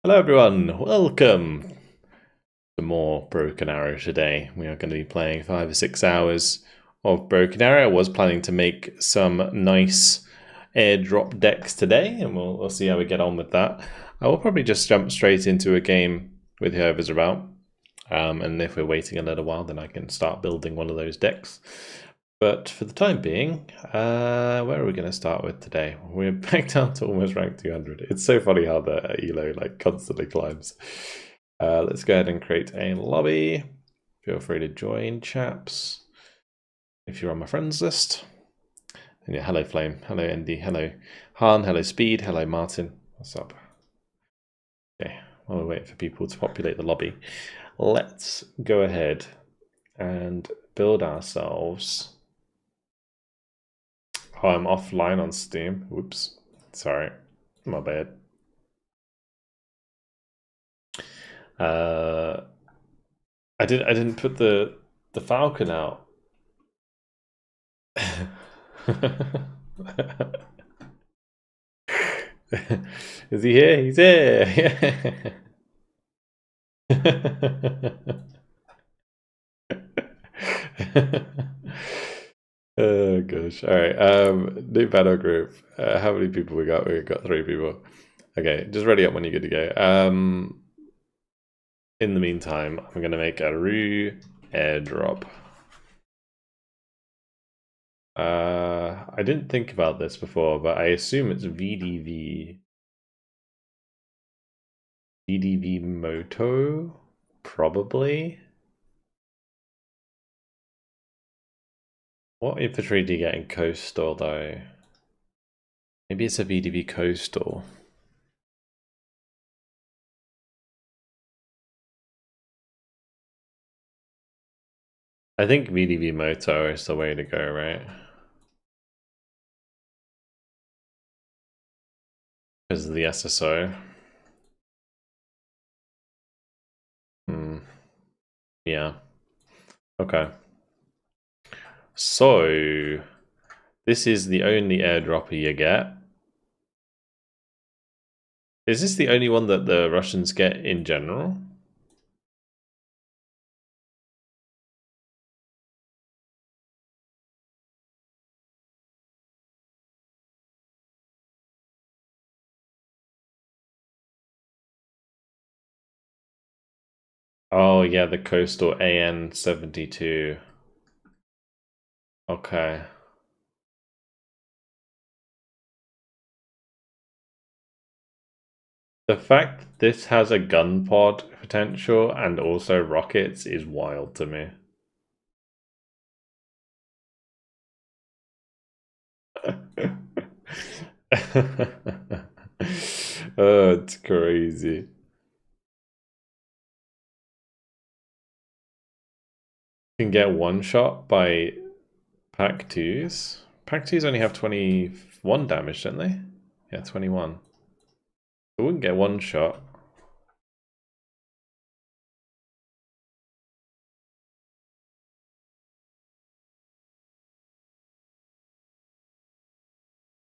Hello everyone, welcome to more Broken Arrow today. We are going to be playing 5 or 6 hours of Broken Arrow. I was planning to make some nice airdrop decks today, and we'll see how we get on with that. I will probably just jump straight into a game with whoever's about, and if we're waiting a little while, then I can start building one of those decks. But for the time being, where are we going to start with today? We're back down to almost rank 200. It's so funny how the elo like constantly climbs. Let's go ahead and create a lobby. Feel free to join, chaps, if you're on my friends list. And yeah, hello Flame, hello Andy, hello Han, hello Speed, hello Martin. What's up? Okay, while we're waiting for people to populate the lobby, let's go ahead and build ourselves. Oh, I'm offline on Steam. Whoops. Sorry. My bad. I didn't put the Falcon out. Is he here? He's here. Oh gosh. All right. New battle group. How many people we got? We got 3 people. Okay, just ready up when you're good to go. In the meantime, I'm gonna make a Rue airdrop. I didn't think about this before, but I assume it's VDV. VDV Moto, probably. What infantry do you get in Coastal, though? Maybe it's a VDV Coastal. I think VDV Moto is the way to go, right? Because of the SSO. Yeah. Okay. So, this is the only airdropper you get. Is this the only one that the Russians get in general? Oh yeah, the Coastal AN-72. Okay. The fact that this has a gun pod potential and also rockets is wild to me. Oh, it's crazy. You can get one shot by Pack 2s. Pack 2s only have 21 damage, don't they? Yeah, 21. So we wouldn't get one shot.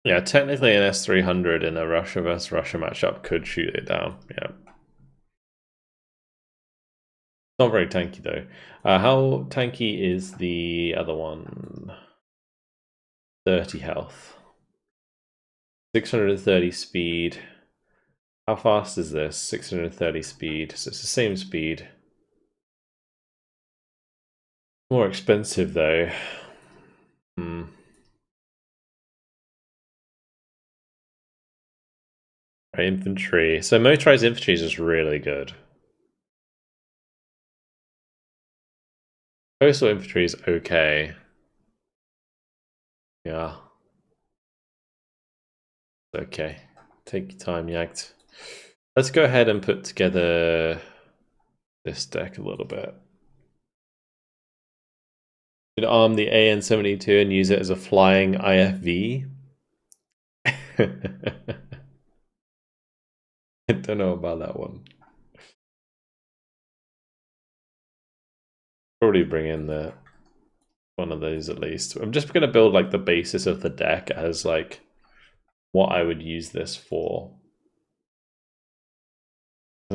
Yeah, technically an S300 in a Russia vs. Russia matchup could shoot it down. Yeah. Not very tanky though. How tanky is the other one? 30 health. 630 speed. How fast is this? 630 speed. So it's the same speed. More expensive though. Infantry. So motorized infantry is just really good. Coastal infantry is okay. Yeah. Okay. Take your time, Yagged. Let's go ahead and put together this deck a little bit. You could arm the AN-72 and use it as a flying IFV. I don't know about that one. Probably bring in the one of those at least. I'm just gonna build like the basis of the deck as like what I would use this for.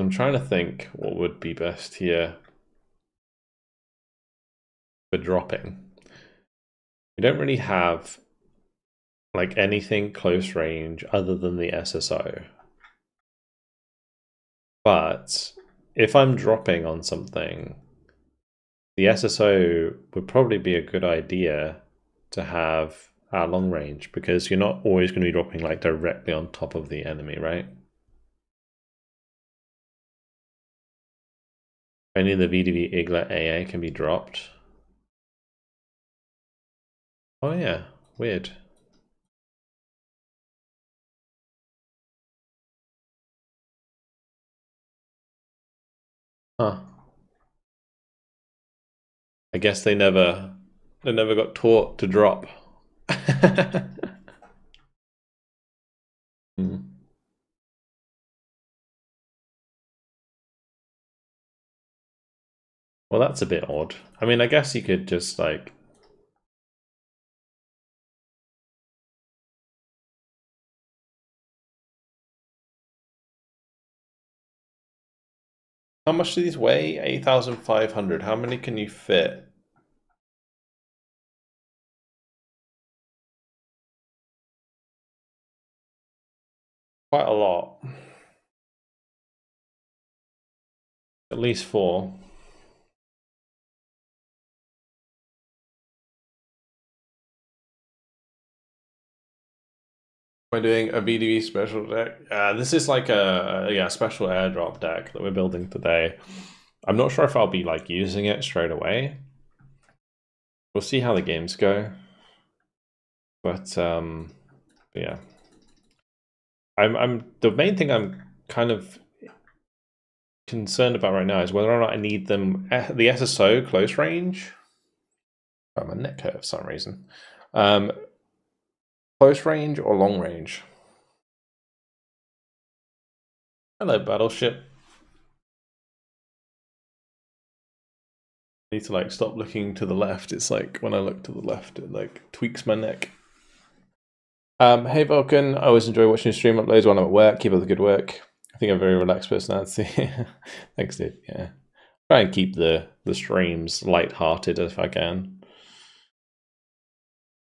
I'm trying to think what would be best here for dropping. We don't really have like anything close range other than the SSO. But if I'm dropping on something, the SSO would probably be a good idea to have at long range, because you're not always going to be dropping like directly on top of the enemy, right? Only the VDV Igla AA can be dropped. Oh yeah, weird. Huh. I guess they never got taught to drop. Hmm. Well, that's a bit odd. I mean, I guess you could just like... How much do these weigh? 8,500. How many can you fit? Quite a lot. At least 4. We're doing a VDV special deck. This is like a special airdrop deck that we're building today. I'm not sure if I'll be like using it straight away. We'll see how the games go. But yeah. I'm the main thing I'm kind of concerned about right now is whether or not I need them the SSO close range. Oh, my neck hurt for some reason. Close range or long range? Hello, Battleship. I need to like stop looking to the left. It's like when I look to the left, it like tweaks my neck. Hey Vulcan, I always enjoy watching your stream uploads while I'm at work. Keep up the good work. I think I'm a very relaxed personality. Thanks, dude. Yeah, try and keep the streams light-hearted if I can.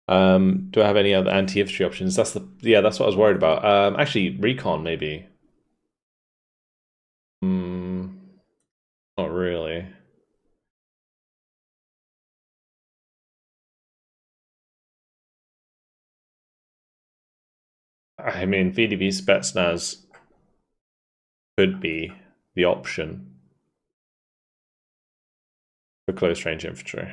Do I have any other anti-infantry options? That's what I was worried about. Actually, recon maybe. Not really. I mean, VDV Spetsnaz could be the option for close range infantry.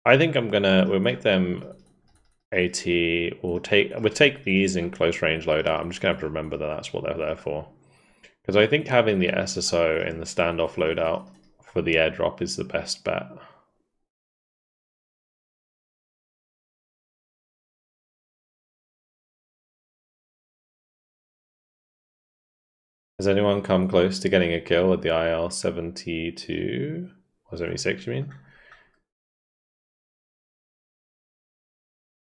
I think we'll make them AT. We'll take these in close range loadout. I'm just gonna have to remember that that's what they're there for. Because I think having the SSO in the standoff loadout for the airdrop is the best bet. Has anyone come close to getting a kill with the IL-72 or 76, you mean?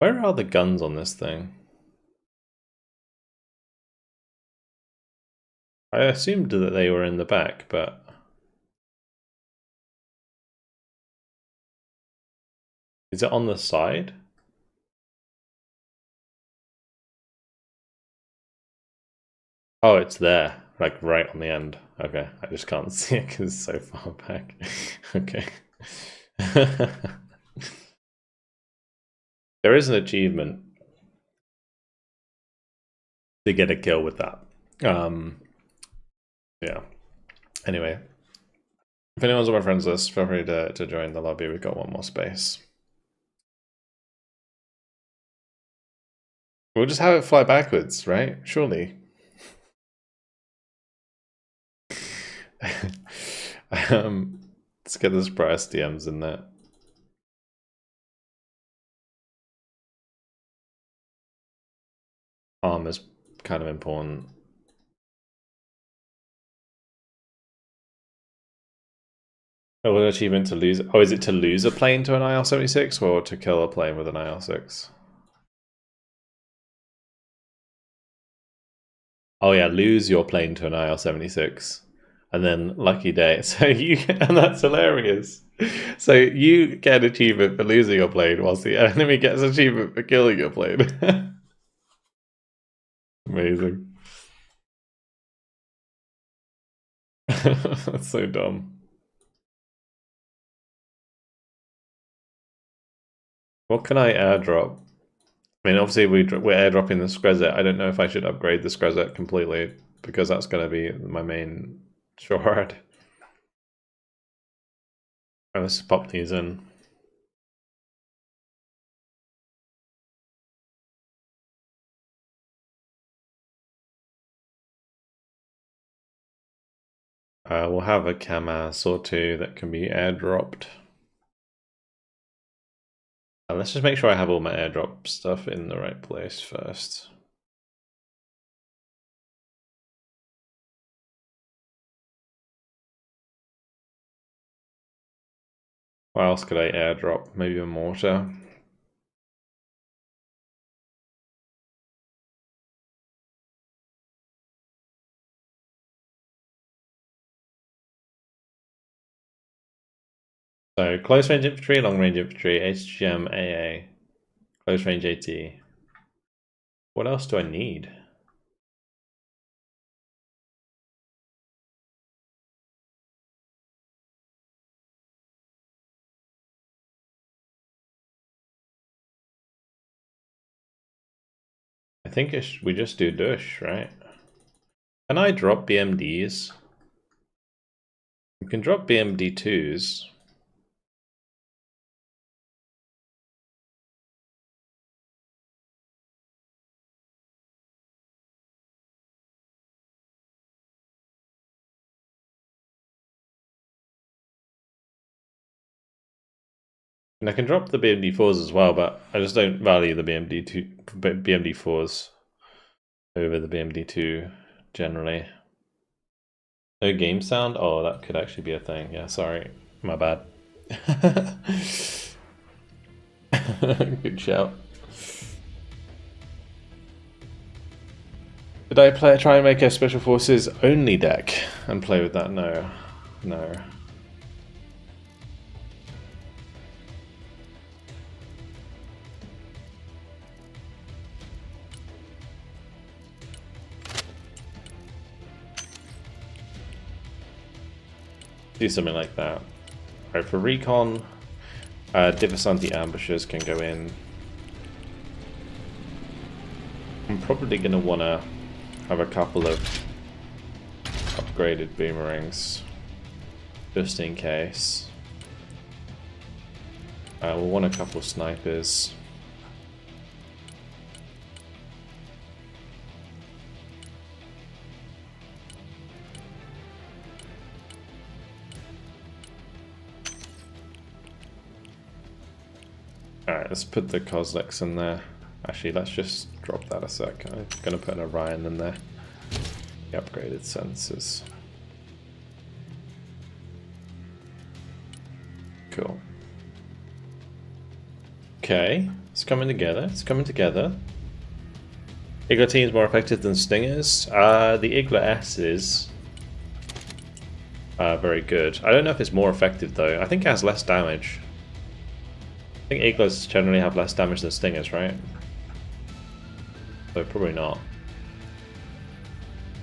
Where are the guns on this thing? I assumed that they were in the back, but... Is it on the side? Oh, it's there, like right on the end. Okay, I just can't see it because it's so far back. Okay. There is an achievement to get a kill with that. Yeah. Anyway, if anyone's on my friends list, feel free to join the lobby. We've got one more space. We'll just have it fly backwards, right? Surely. Let's get the surprise DMs in there. Armor's kind of important. Oh, an achievement to lose. Oh, is it to lose a plane to an IL-76 or to kill a plane with an IL-6? Oh yeah, lose your plane to an IL-76. And then lucky day. So you and that's hilarious. So you get an achievement for losing your plane, whilst the enemy gets an achievement for killing your plane. Amazing. That's so dumb. What can I airdrop? I mean, obviously we're airdropping the Screzet. I don't know if I should upgrade the Screzet completely, because that's going to be my main short. And let's pop these in. We'll have a Camas or two that can be airdropped. Let's just make sure I have all my airdrop stuff in the right place first. What else could I airdrop? Maybe a mortar. So close range infantry, long range infantry, HGM, AA, close range AT. What else do I need? I think we just do Dush, right? Can I drop BMDs? You can drop BMD2s. And I can drop the BMD4s as well, but I just don't value the BMD4s over the BMD2 generally. No game sound? Oh, that could actually be a thing. Yeah, sorry. My bad. Good shout. Did I try and make a Special Forces only deck and play with that? No. No. Do something like that. Alright, for recon, Divisanti ambushers can go in. I'm probably going to want to have a couple of upgraded boomerangs, just in case. We'll want a couple of snipers. Alright, let's put the Kozleks in there. Actually, let's just drop that a sec. I'm going to put an Orion in there. The upgraded sensors. Cool. Okay, it's coming together. It's coming together. Igla team is more effective than Stingers. The Igla S's are very good. I don't know if it's more effective though. I think it has less damage. I think Iglas generally have less damage than Stingers, right? So probably not.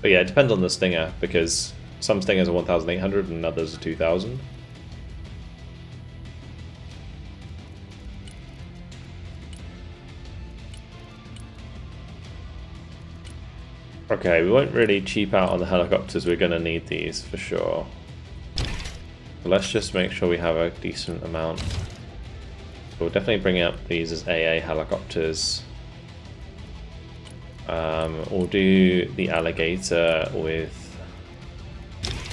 But yeah, it depends on the Stinger, because some Stingers are 1,800 and others are 2,000. Okay, we won't really cheap out on the helicopters. We're going to need these for sure. So let's just make sure we have a decent amount. We'll definitely bring up these as AA helicopters. We'll do the alligator with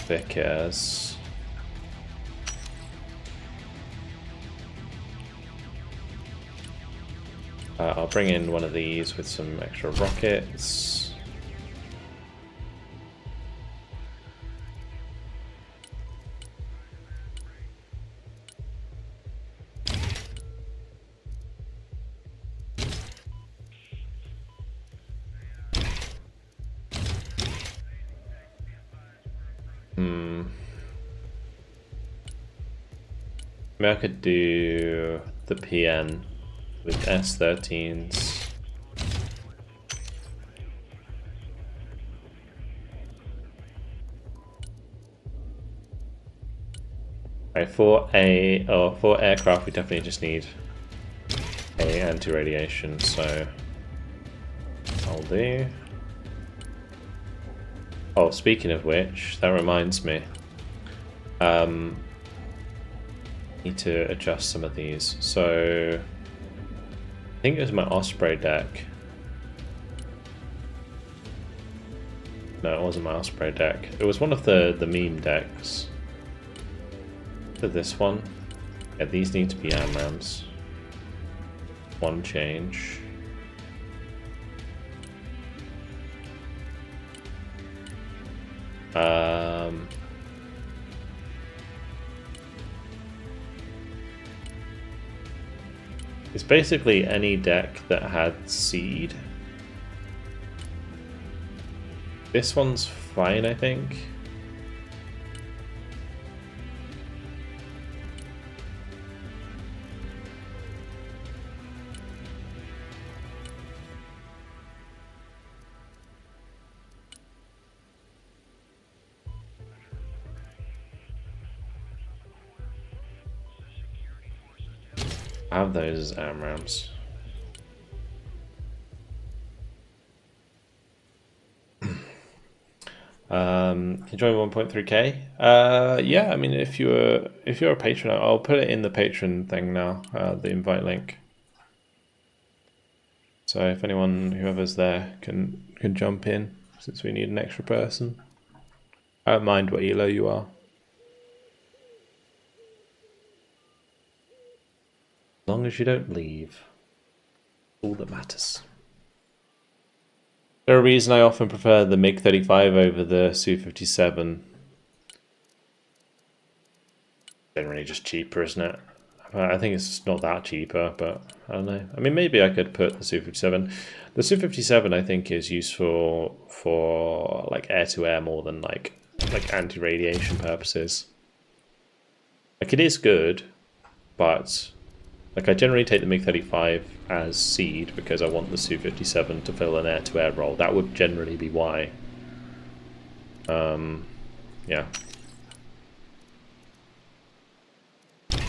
Vickers. I'll bring in one of these with some extra rockets. Maybe I could do the PN with S13s. Right, for aircraft, we definitely just need a anti-radiation, so I'll do. Oh, speaking of which, that reminds me. Need to adjust some of these. So I think it was my Osprey deck. No, it wasn't my Osprey deck. It was one of the meme decks. For this one. Yeah, these need to be AMRAAMs. One change. It's basically any deck that had seed. This one's fine, I think. I have those as AMRAAMs. Can you join 1.3k? Yeah, I mean, if you're a patron, I'll put it in the patron thing now, the invite link. So if anyone, whoever's there, can jump in, since we need an extra person. I don't mind what elo you are. As long as you don't leave, all that matters. There's a reason I often prefer the MiG-35 over the Su-57. Generally just cheaper, isn't it? I think it's not that cheaper, but I don't know. I mean, maybe I could put the Su-57. The Su-57 I think is useful for like air-to-air more than like anti-radiation purposes. Like, it is good, but like, I generally take the MiG-35 as seed because I want the Su-57 to fill an air-to-air role. That would generally be why. Yeah.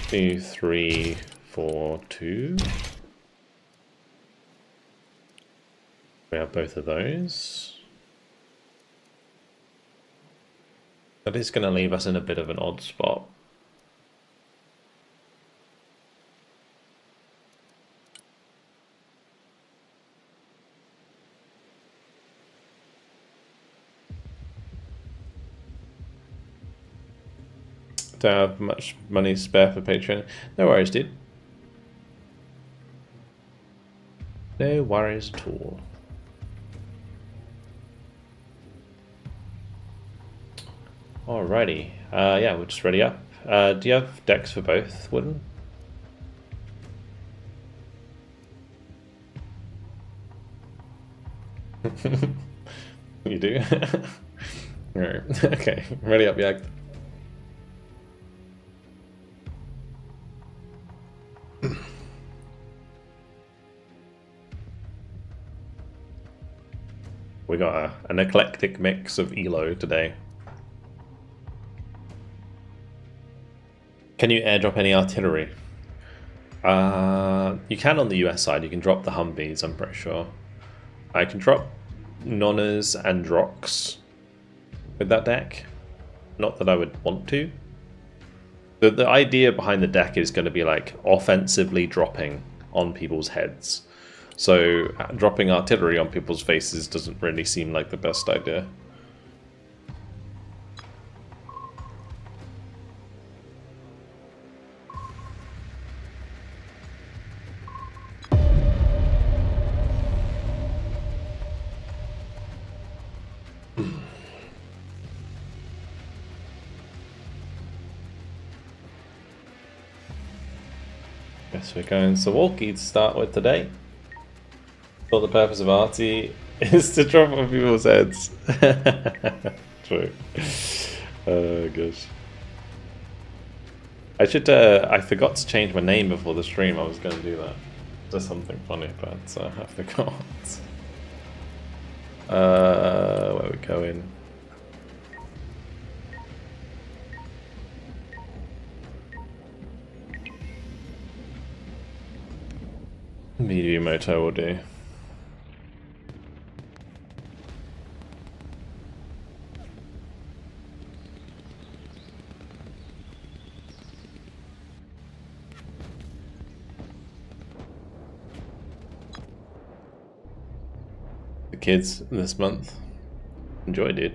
2, 3, 4, 2. We have both of those. That is going to leave us in a bit of an odd spot. Don't have much money spare for Patreon. No worries, dude. No worries at all. Alrighty. Yeah, we're just ready up. Do you have decks for both, Wooden? You do? Alright. Okay, ready up, Yag. We got an eclectic mix of elo today. Can you airdrop any artillery? You can on the US side. You can drop the Humvees, I'm pretty sure. I can drop Nonnas and Drox with that deck. Not that I would want to. The idea behind the deck is going to be like offensively dropping on people's heads. So dropping artillery on people's faces doesn't really seem like the best idea. Guess we're going Sawalki to start with today. Well, the purpose of Artie is to drop on people's heads. True. Oh gosh. I should. I forgot to change my name before the stream. I was going to do that. There's something funny, but I forgot. Where we going? Mediumoto will do. The kids this month. Enjoy, dude.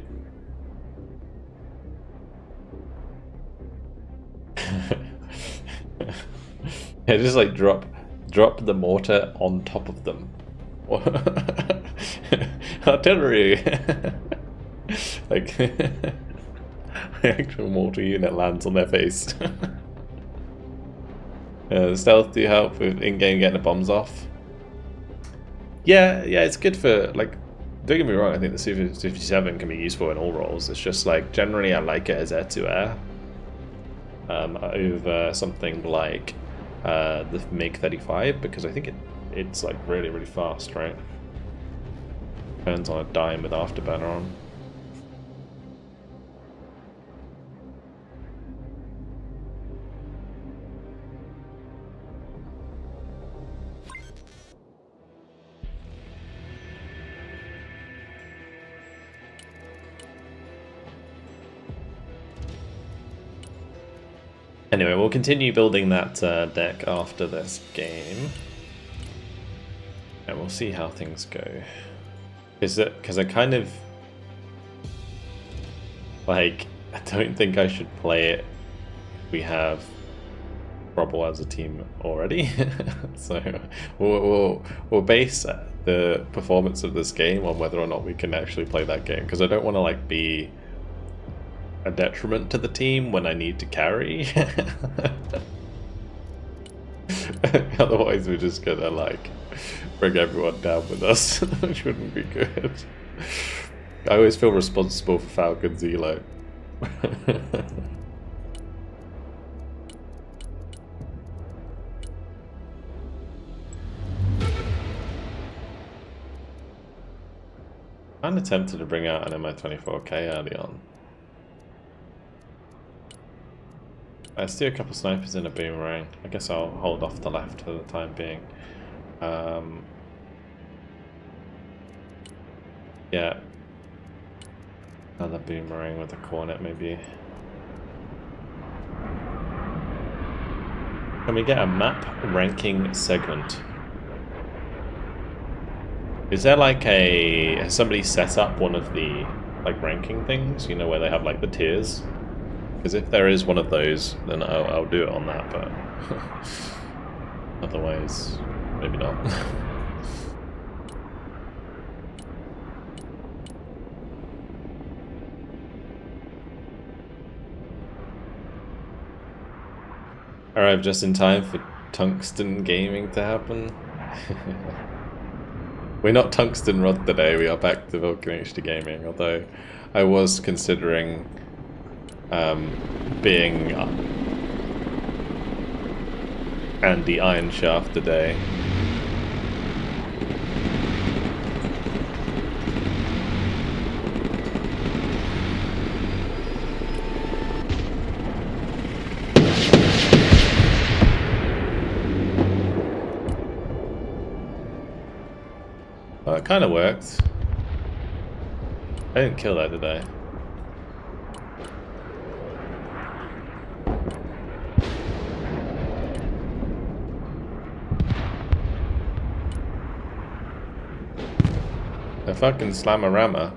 Yeah, just like drop the mortar on top of them. Artillery. Like the actual mortar unit lands on their face. Stealth do help with in-game getting the bombs off. Yeah, it's good for, like, don't get me wrong, I think the Su-57 can be useful in all roles. It's just like generally I like it as air-to-air over something like the MiG-35, because I think it's like really fast, right? Turns on a dime with afterburner on. Anyway, we'll continue building that deck after this game, and we'll see how things go. Because I kind of like, I don't think I should play it. We have Rubble as a team already, so we'll base the performance of this game on whether or not we can actually play that game. Because I don't want to like be a detriment to the team when I need to carry. Otherwise we're just gonna like bring everyone down with us, which wouldn't be good. I always feel responsible for Falcon's elo. I'm tempted to bring out an MI-24K early on. Let's do a couple snipers in a boomerang. I guess I'll hold off the left for the time being. Yeah. Another boomerang with a cornet maybe. Can we get a map ranking segment? Is there like has somebody set up one of the like ranking things? You know, where they have like the tiers? Because if there is one of those, then I'll do it on that, but otherwise, maybe not. Arrived just in time for Tungsten Gaming to happen. We're not Tungsten Rod today, we are back to VulcanHDGaming, although I was considering being Andy Ironshaft today. Well, it kind of worked. I didn't kill that today. The fucking Slamorama.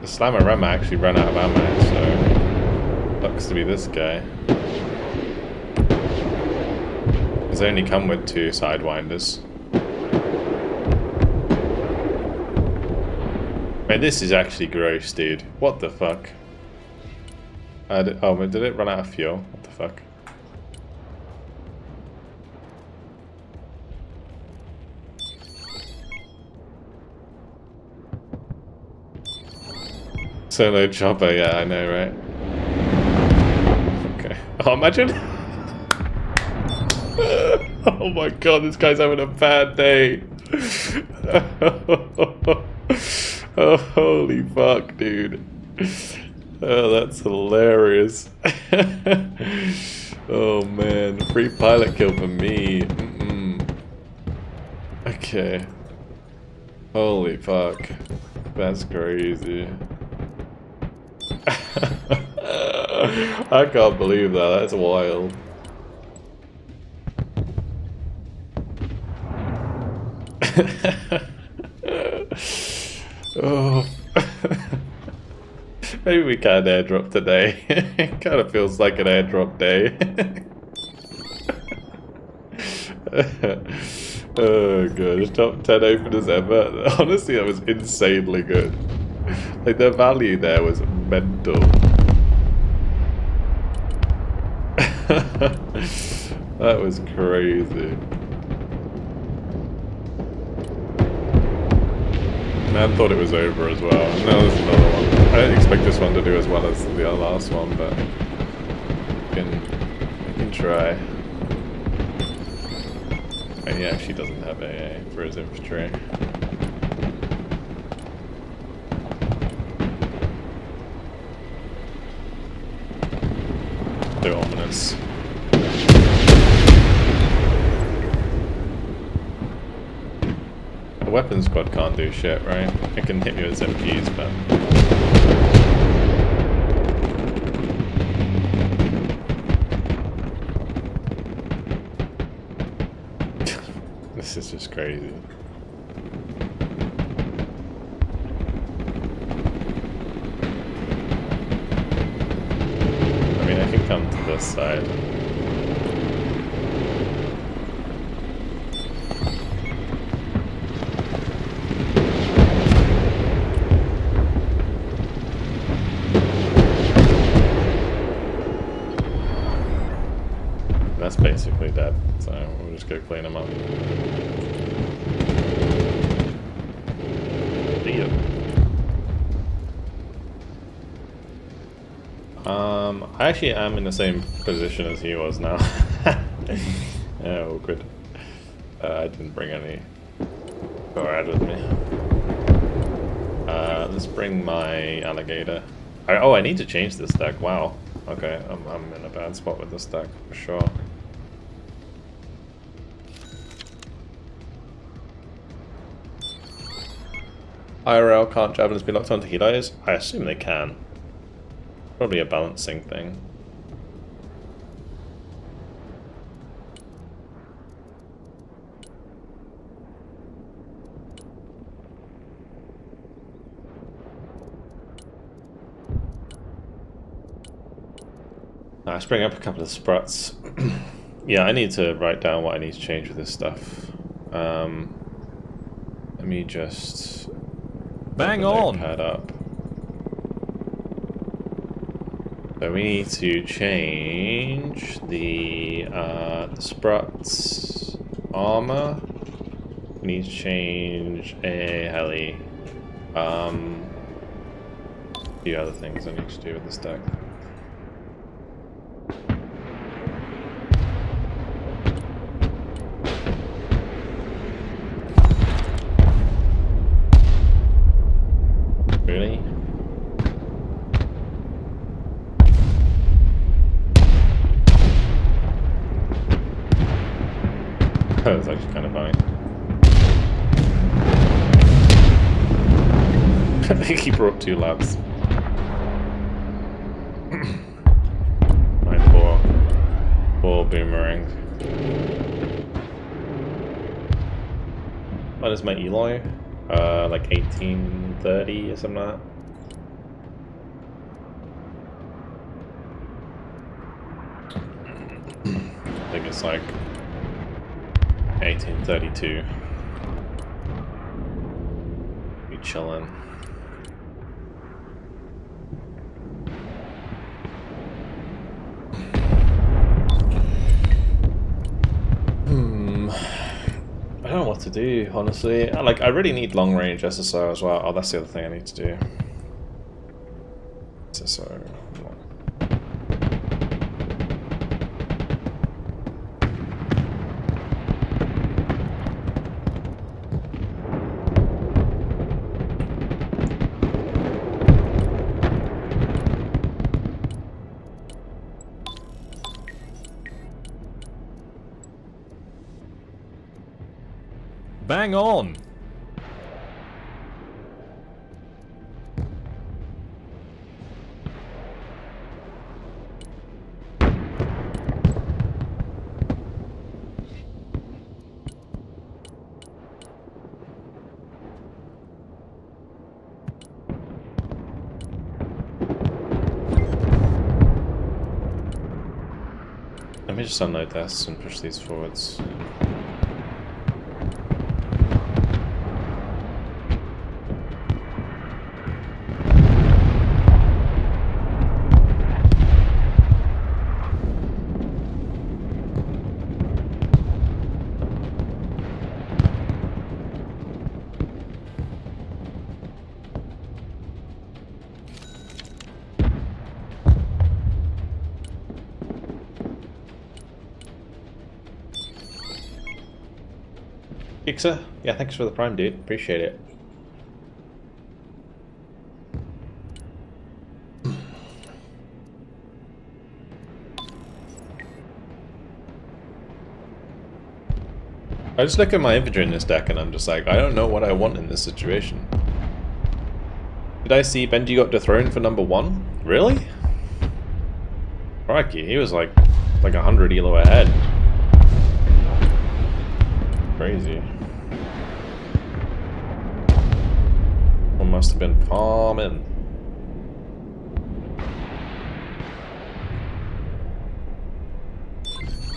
The Slamorama actually ran out of ammo, so looks to be this guy. He's only come with 2 sidewinders. Man, this is actually gross, dude. What the fuck? Oh, did it run out of fuel? What the fuck? Solo chopper, yeah, I know, right? Okay. Oh, imagine. Oh my god, this guy's having a bad day. Oh, holy fuck, dude. Oh, that's hilarious. Oh man, free pilot kill for me. Okay. Holy fuck. That's crazy. I can't believe that, that's wild. Oh. Maybe we can't airdrop today. It kind of feels like an airdrop day. Oh god, top 10 openers ever. Honestly, that was insanely good. Like, the value there was mental. That was crazy. Man thought it was over as well. No, there's another one. I didn't expect this one to do as well as the last one, but we can try. And he actually doesn't have AA for his infantry. They're ominous. The weapons squad can't do shit, right? It can hit me with MPs, but... This is just crazy. I mean, I can come to this side. That's basically dead, so we'll just go clean them up. I actually am in the same position as he was now. Oh, good. I didn't bring any Gorad with me. Let's bring my alligator. Oh, I need to change this deck. Wow. Okay, I'm in a bad spot with this deck for sure. IRL can't javelins be locked onto helos? I assume they can. Probably a balancing thing. Let's bring up a couple of spruts. Yeah, I need to write down what I need to change with this stuff. Let me just bang on. Pad up. So we need to change the spruts armor. We need to change a heli. A few other things I need to do with this deck. Really? That was actually kind of funny. I think he brought 2 lads. My poor boomerangs. What is my Eloy? Like 1830 or something like that. I think it's like 1832. Be chillin'. I don't know what to do, honestly. I really need long range SSR as well. Oh, that's the other thing I need to do. so... Bang on! Let me just unload this and push these forwards. Kixa? Yeah, thanks for the prime, dude. Appreciate it. I just look at my inventory in this deck and I'm just like, I don't know what I want in this situation. Did I see Benji got dethroned for number 1? Really? Crikey, he was like 100 elo ahead. Crazy. One must have been farming.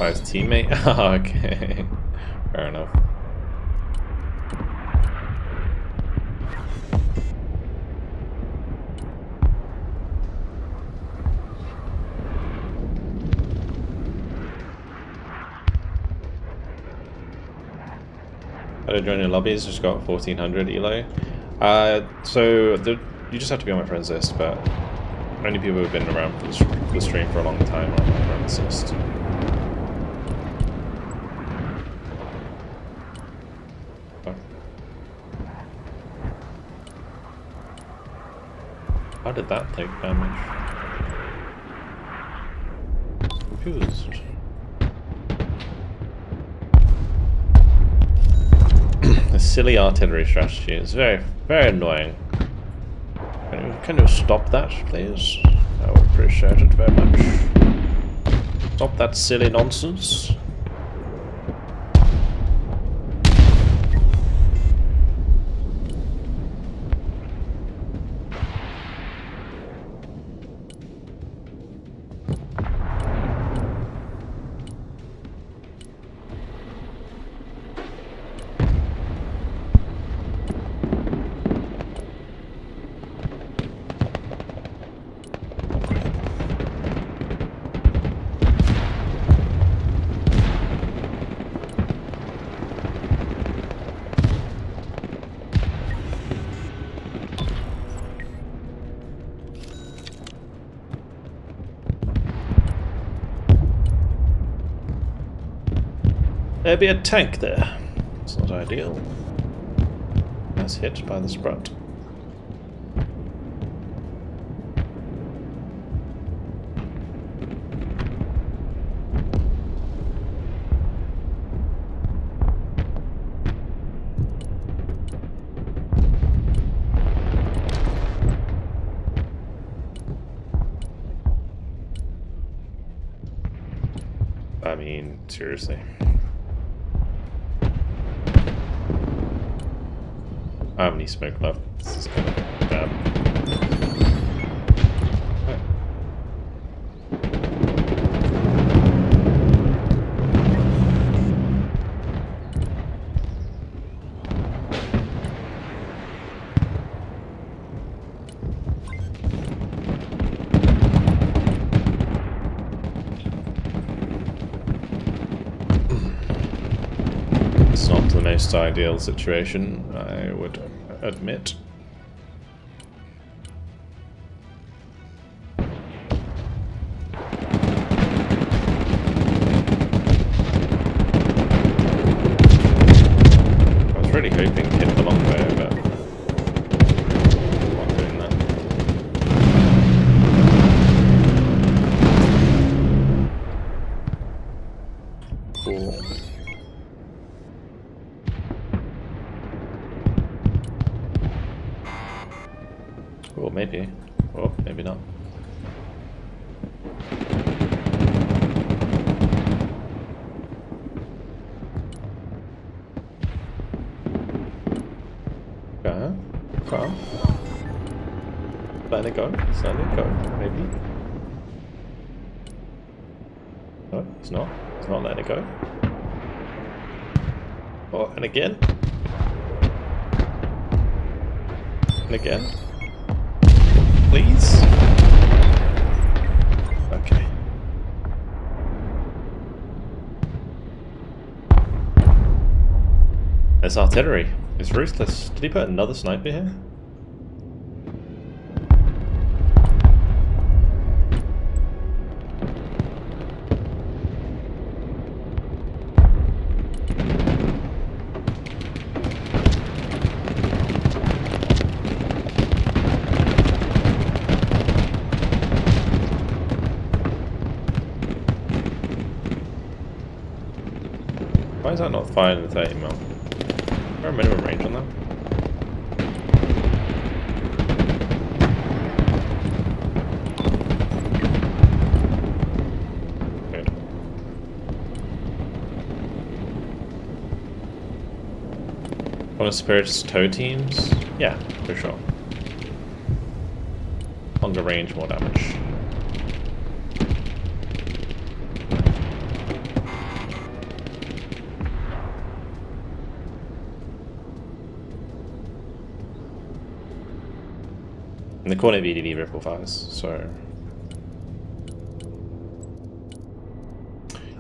By his teammate? Oh, okay. Fair enough. How to join your lobbies? Just got 1400 elo. You just have to be on my friends list, but only people who've been around for the stream for a long time are on my friends list. Oh. How did that take damage? Confused. The silly artillery strategy is very, very annoying. Can you stop that, please? I would appreciate it very much. Stop that silly nonsense. There'd be a tank there. It's not ideal. That's hit by the sprout. I mean, seriously. I have any smoke left. This is kind of bad. It's not the most ideal situation, I would admit. Or maybe. Or maybe not. Okay. Okay. Letting it go. Letting it go. Maybe. No, it's not. It's not letting it go. Oh, and again. And again. Please? Okay. It's artillery. It's ruthless. Did he put another sniper here? Why is that not firing the 30 mil? Is there a minimum range on that? Good. One of Spirit's tow teams? Yeah, for sure. Longer range, more damage. And the corner VDV ripple fires, so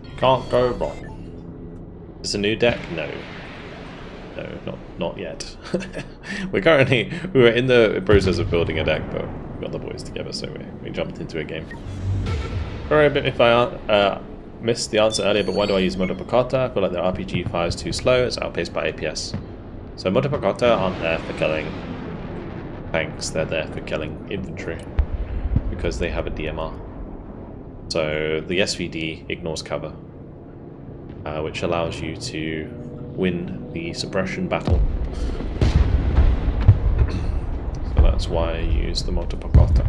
you can't go wrong. It's a new deck? No. No, not yet. We were in the process of building a deck, but we got the boys together, so we jumped into a game. Sorry if I missed the answer earlier, but why do I use Motopocotta? I feel like the RPG fires too slow, it's outpaced by APS. So Motopocotta aren't there for killing tanks, they're there for killing infantry because they have a DMR. So the SVD ignores cover, which allows you to win the suppression battle. So that's why I use the Motopocotta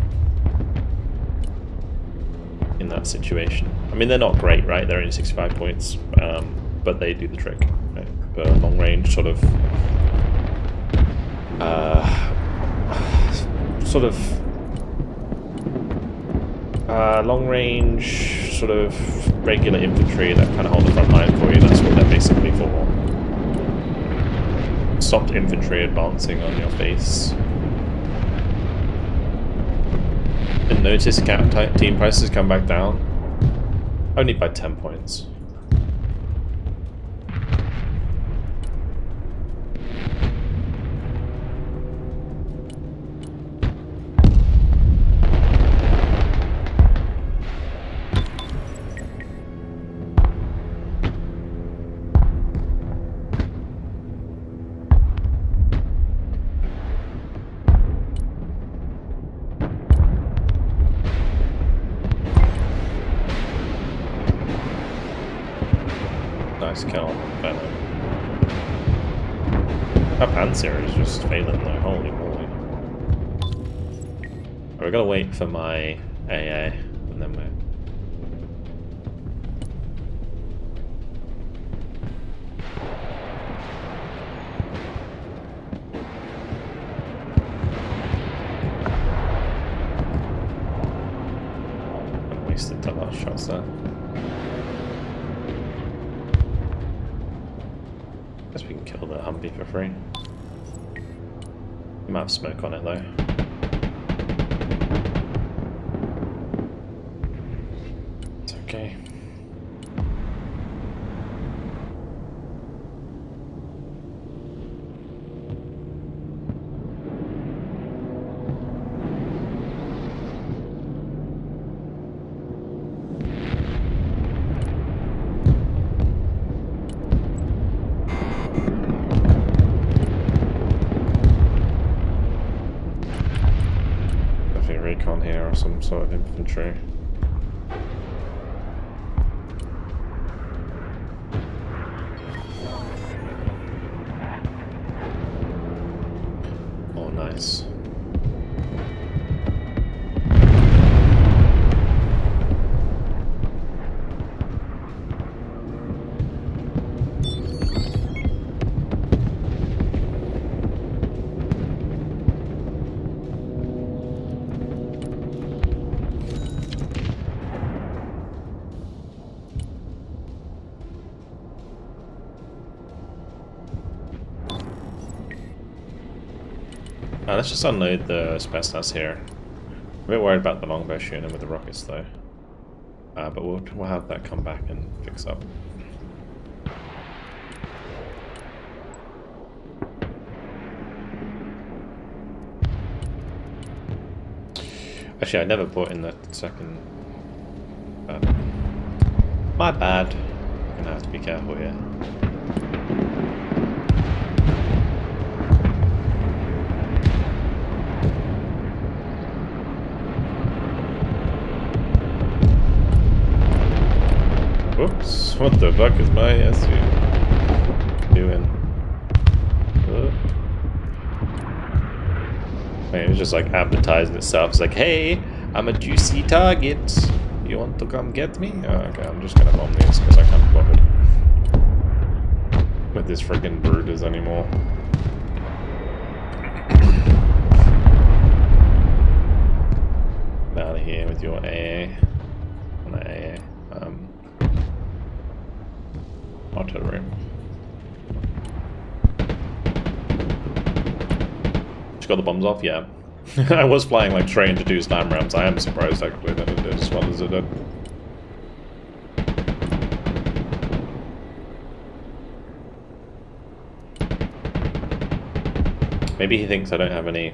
in that situation. I mean, they're not great, right? They're only 65 points, but they do the trick. Right? For long range long range, sort of regular infantry that kind of hold the front line for you. That's what they're basically for. Stopped infantry advancing on your face. And notice team prices come back down. Only by 10 points. Nice kill, but our Panzer is just failing though, holy moly. We're gonna wait for my AA, and then we're... I wasted the last shots there. Guess we can kill the Humvee for free. We might have smoke on it though. It's okay. Recon here or some sort of infantry. Oh, nice. Let's just unload the Spetsnaz here. I'm a bit worried about the longbow shooting with the rockets though. But we'll have that come back and fix up. Actually, I never brought in that second. My bad. I'm gonna have to be careful here. Whoops! What the fuck is my SU doing? It was just like advertising itself. It's like, hey, I'm a juicy target. You want to come get me? Oh, okay, I'm just gonna bomb these because I can't be bothered with this friggin' brooders anymore. Get out of here with your AA. Not AA. Artillery. Just got the bombs off, yeah. I was flying like straight into 2 slam rams. I am surprised actually that it did as well as it did. Maybe he thinks I don't have any.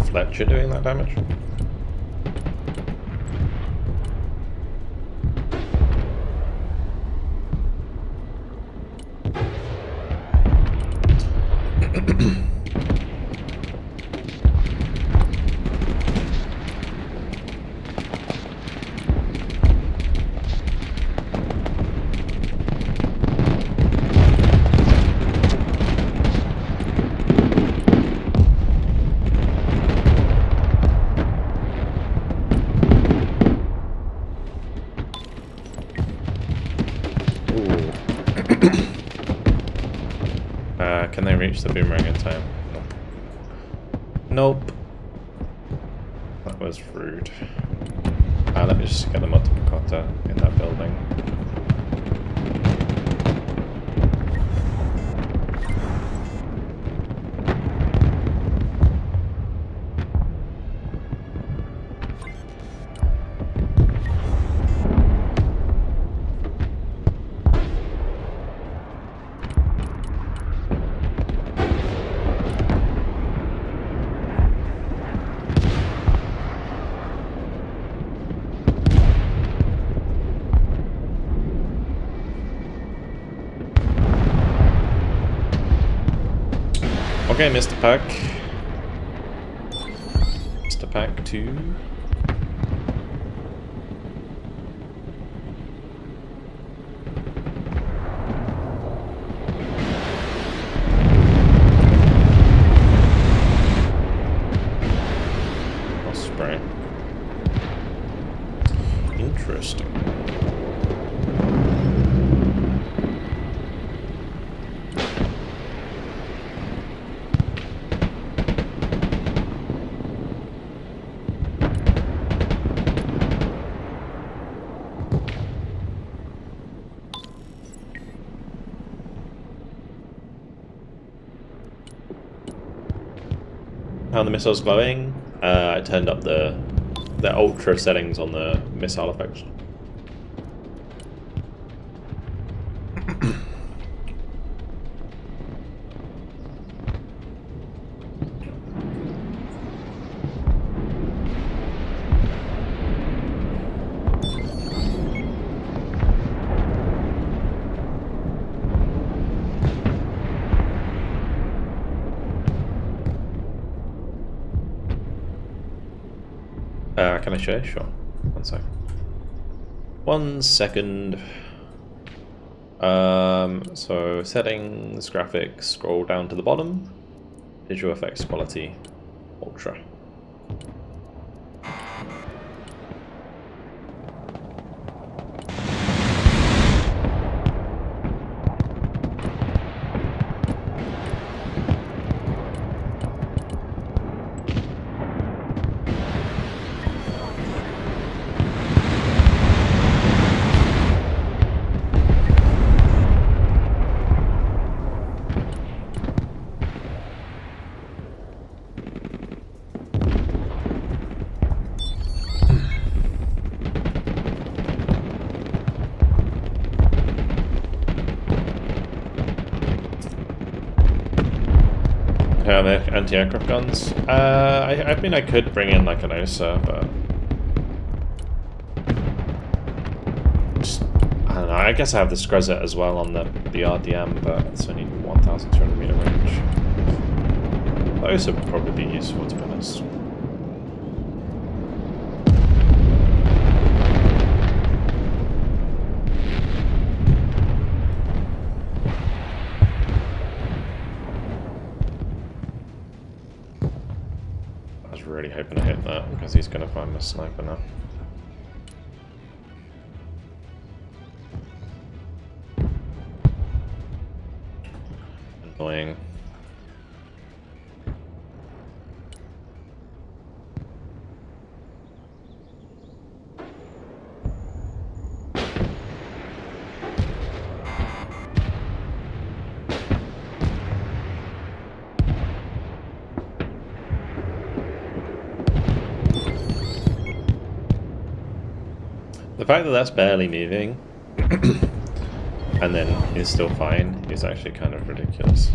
Fletcher doing that damage? Can they reach the boomerang in time? Nope. That was rude. Let me just get the multiplicator in that building. Okay, Mr. Pack. Mr. Pack 2. Osprey. Interesting. How the missile's glowing? I turned up the ultra settings on the missile effects. Can I share? Sure. 1 second. 1 second. So settings, graphics, scroll down to the bottom. Visual effects quality, ultra. anti-aircraft guns. I mean, I could bring in like an OSA, but just, I don't know. I guess I have the Screzet as well on the RDM, but it's only 1,200 meter range. The OSA would probably be useful, to be honest. Really hoping to hit that because he's going to find the sniper now. Annoying. The fact that that's barely moving and then is still fine is actually kind of ridiculous.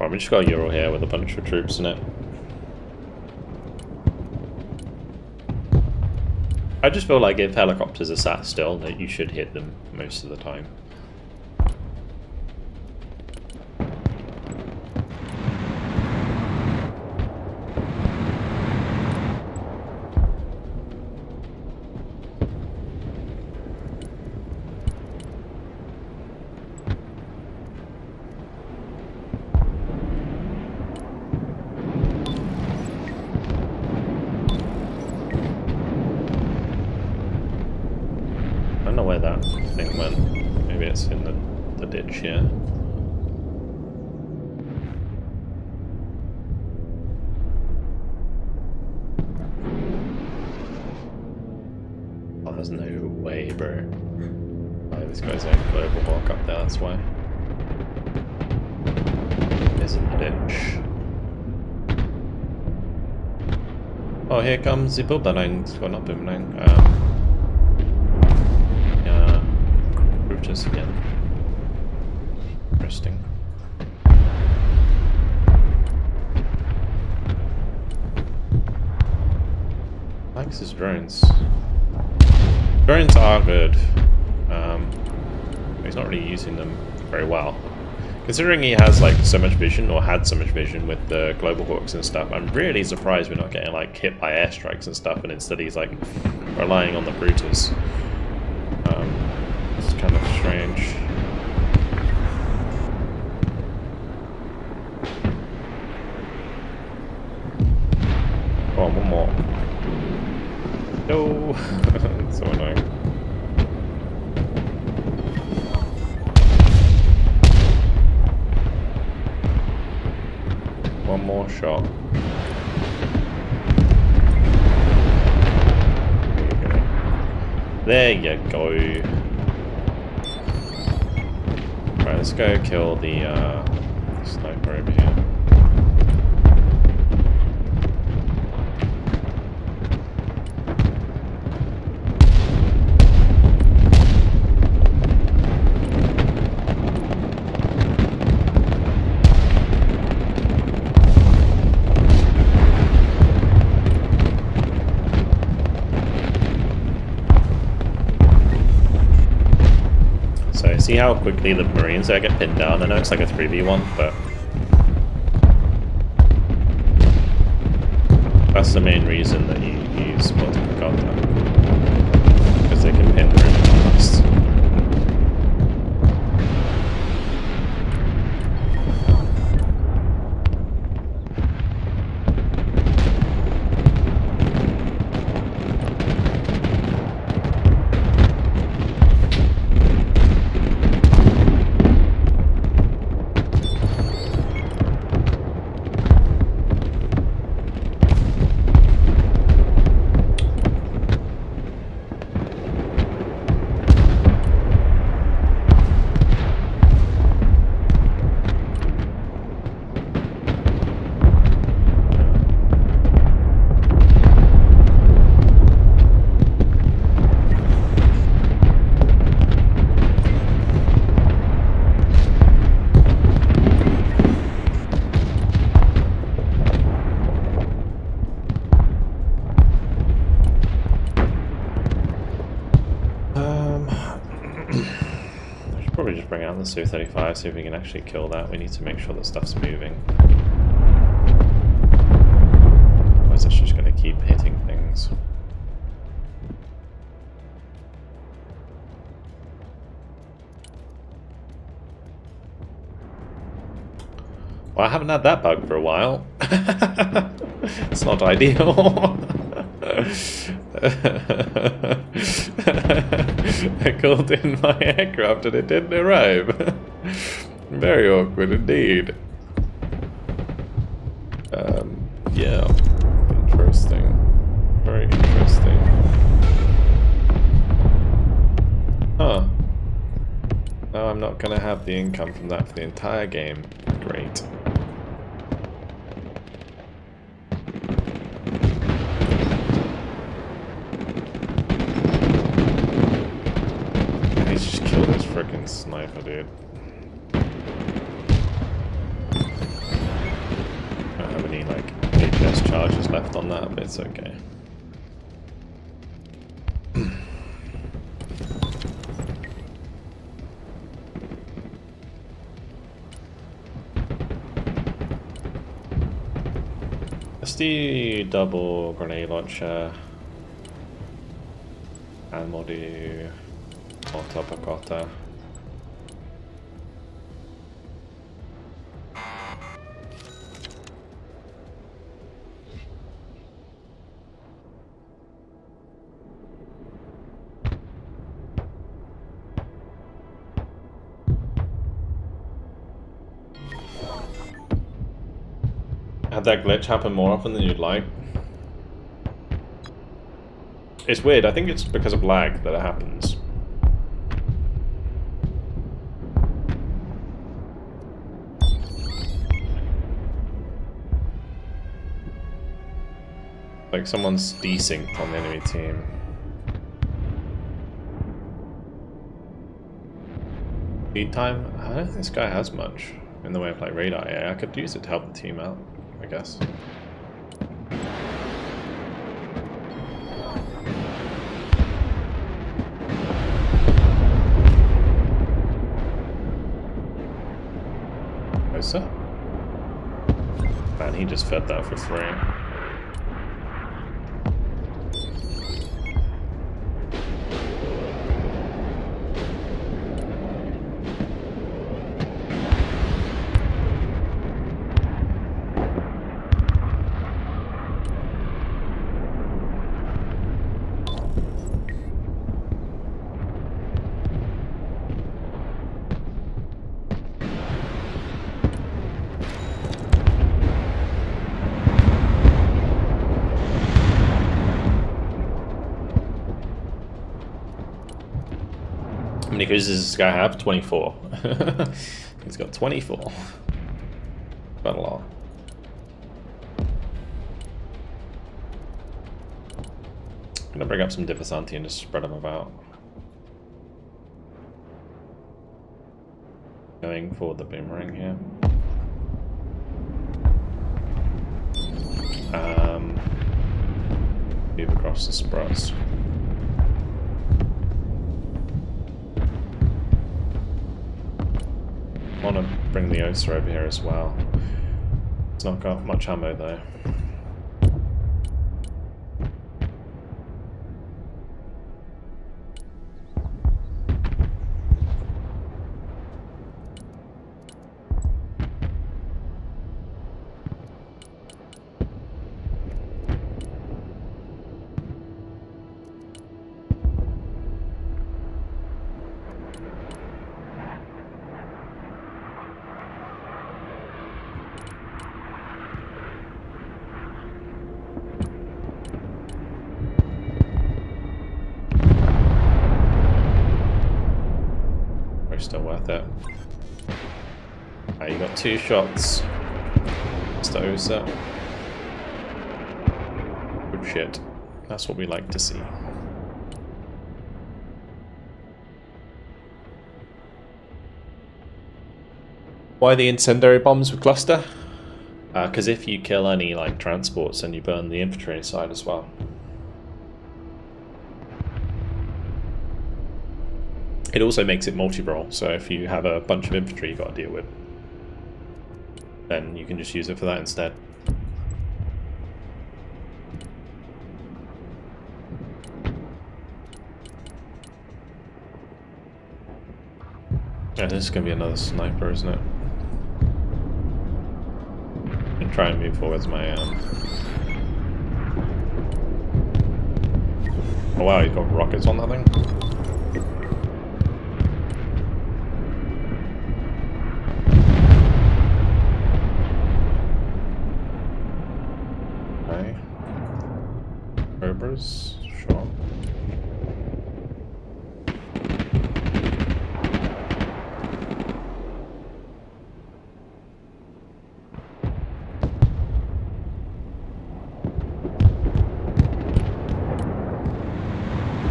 Right, we just got a Ural here with a bunch of troops in it. I just feel like if helicopters are sat still, that you should hit them most of the time. I don't know where that thing went. Maybe it's in the ditch here. Oh, there's no way, bro. Oh, this guy's a global hawk up there, that's why. It's in the ditch. Oh, here comes the boomerang. Well, not boomerang. Routers again. Interesting. Likes his drones. Drones are good. He's not really using them very well. Considering he has like so much vision, or had so much vision with the Global Hawks and stuff, I'm really surprised we're not getting like hit by airstrikes and stuff, and instead he's like relying on the Brutus. It's kind of strange. Oh, one more. No! It's so annoying. One more shot. There you go. Right, let's go kill the sniper over here. See how quickly the Marines there get pinned down? I know it's like a 3v1, but that's the main reason that you use multiple contact, because they can pin really fast. probably just bring out the Su-35, see if we can actually kill that. We need to make sure that stuff's moving. Otherwise it's just going to keep hitting things. Well, I haven't had that bug for a while. It's not ideal. I called in my aircraft and it didn't arrive. Very awkward indeed. Yeah, interesting. Very interesting. Huh. Now I'm not gonna have the income from that for the entire game. Great. Let's just kill this frickin' sniper, dude. I don't have any, like, HS charges left on that, but it's okay. Let's do double grenade launcher, and we'll do auto picotta. Had that glitch happen more often than you'd like? It's weird, I think it's because of lag that it happens. Like someone's desynced on the enemy team. Lead time? I don't think this guy has much in the way of like radar. Yeah, I could use it to help the team out, I guess. Closer? Man, he just fed that for free. How many cruisers does this guy have? 24. He's got 24. Quite a lot. I'm gonna bring up some Diversanti and just spread them about. Going for the boomerang here. Move across the spruts. I want to bring the Osa over here as well. It's not got much ammo though. Still worth it. You got 2 shots. Mr. Osa. Good shit. That's what we like to see. Why the incendiary bombs with cluster? Because if you kill any like transports, then you burn the infantry inside as well. It also makes it multi-role, so if you have a bunch of infantry you've got to deal with, then you can just use it for that instead. Yeah, this is going to be another sniper, isn't it? And try and move forwards my... Oh wow, you've got rockets on that thing? Okay. Cobras, sure.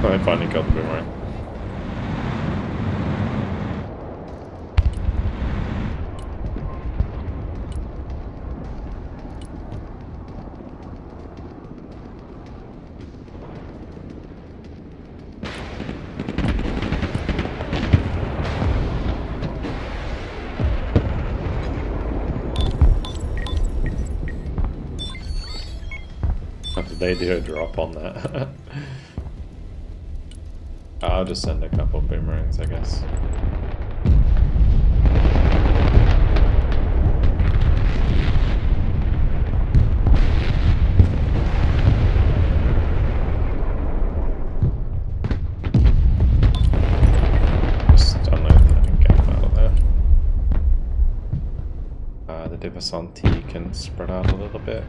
Oh, I finally got the boomerang. Did they do a drop on that? I'll just send a couple boomerangs, I guess. Just unload that and get them out of there. The Diversanti can spread out a little bit.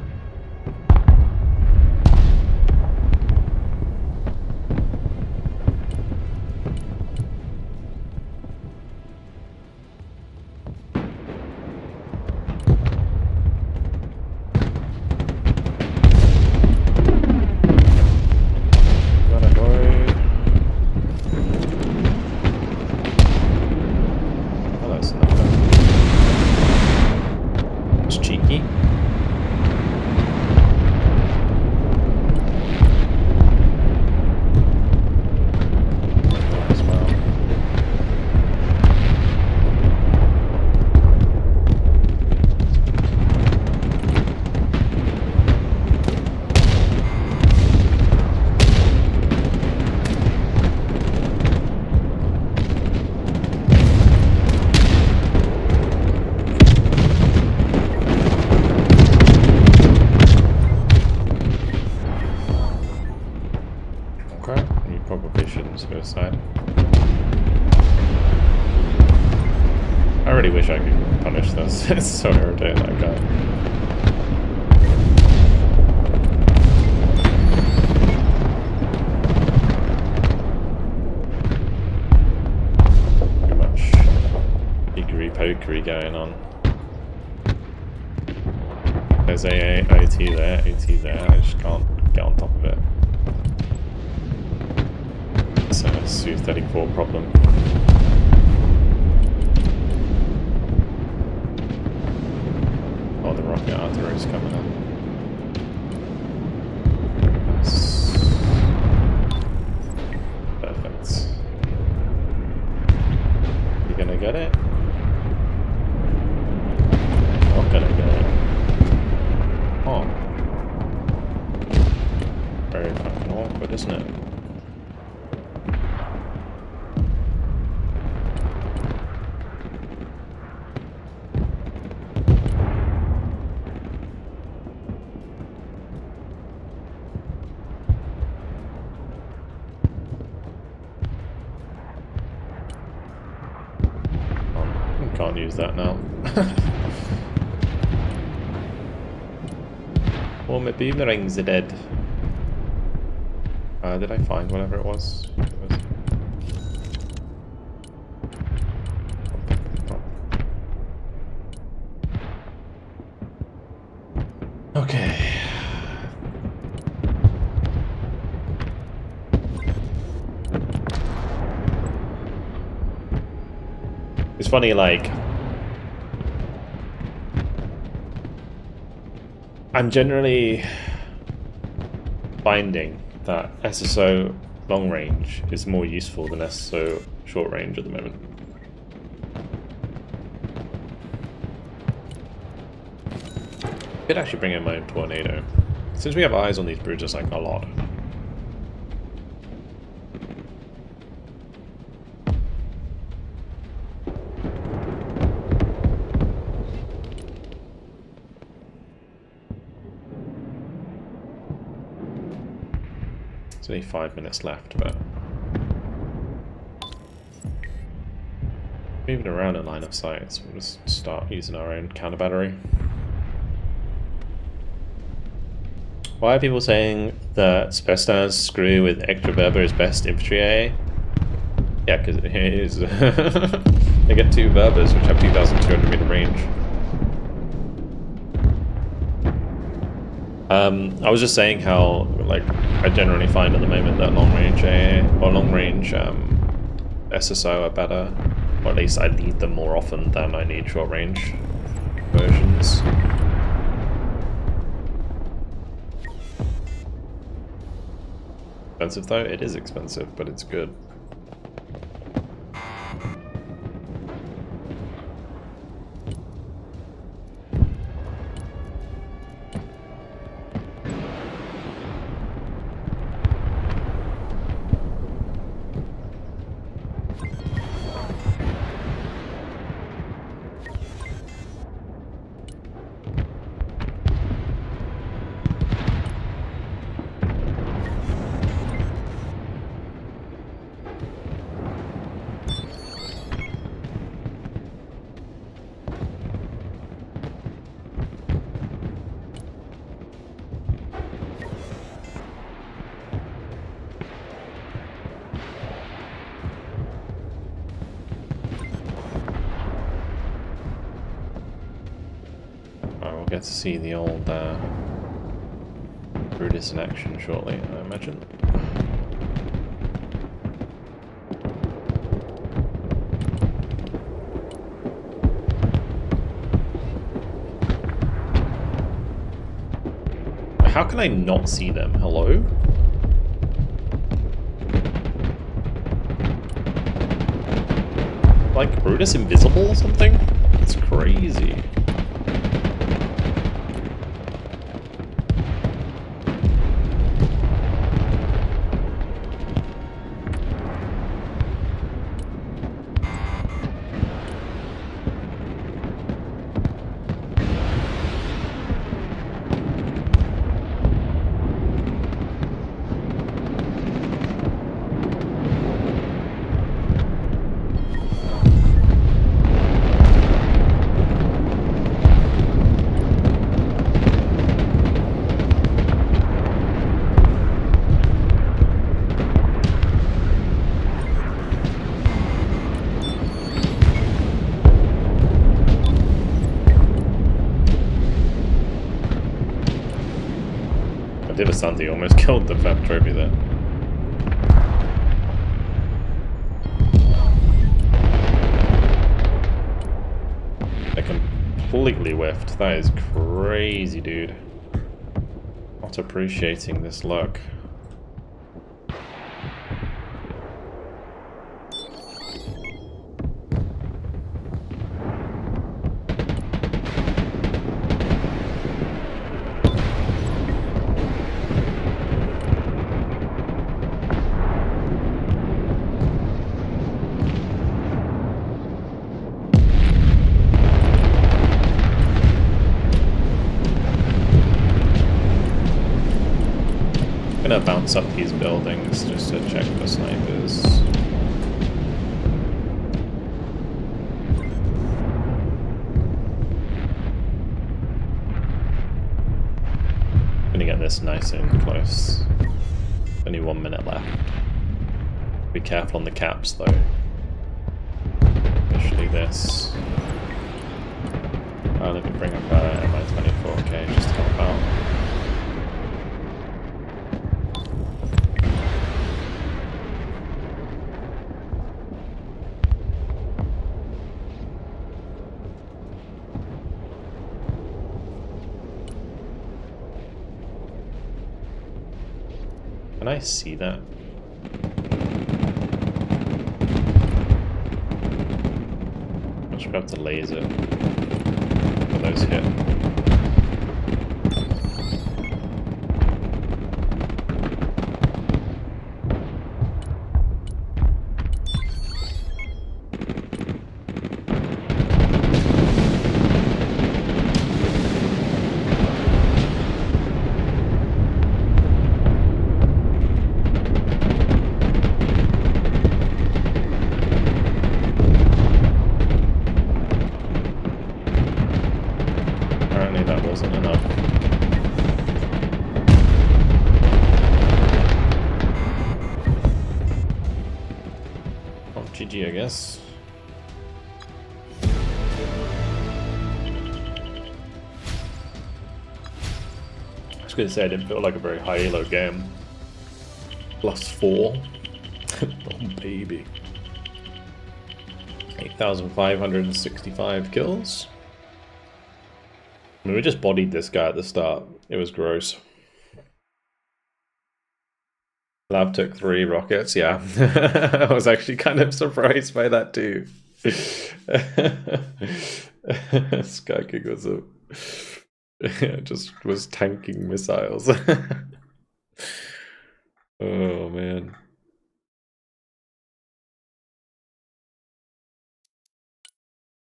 Suicide. I really wish I could punish this. It's so irritating, that guy. Too much hickory pokery going on. There's a OT there, OT there. I just can't get on top of it. It's a Su-34 problem. Oh, the rocket artillery is coming up. Nice. Perfect. You gonna get it? Not gonna get it. Oh. Very fucking awkward, isn't it? Can't use that now. All my boomerangs are dead. Did I find whatever it was? Okay. It's funny, like, I'm generally finding that SSO long range is more useful than so short range at the moment. Could actually bring in my own tornado. Since we have eyes on these brutes like a lot. There's only 5 minutes left, but moving around in line of sight, so we'll just start using our own counter battery. Why are people saying that Spetsnaz screw with extra Verba is best infantry AA? Yeah, because it is. They get 2 Verbas which have 2,200 meter range. I was just saying how, like, I generally find at the moment that long range AA or long range SSO are better, or at least I need them more often than I need short range versions. Expensive though? It is expensive, but it's good. Get to see the old Brutus in action shortly, I imagine. How can I not see them? Hello? Like Brutus invisible or something? That's crazy. Santi almost killed the Fab Trophy there. I completely whiffed. That is crazy, dude. Not appreciating this luck. I'm gonna bounce up these buildings just to check for snipers. Gonna get this nice and close. Only 1 minute left. Be careful on the caps though. Especially this. Oh, let me bring up MI24K just to help out. Can I see that? Should have to laser for those hit. GG, I guess. I was going to say, I didn't feel like a very high elo game. +4. Oh, baby. 8,565 kills. I mean, we just bodied this guy at the start. It was gross. Lab took 3 rockets, yeah. I was actually kind of surprised by that too. Sky King was just was tanking missiles. Oh man.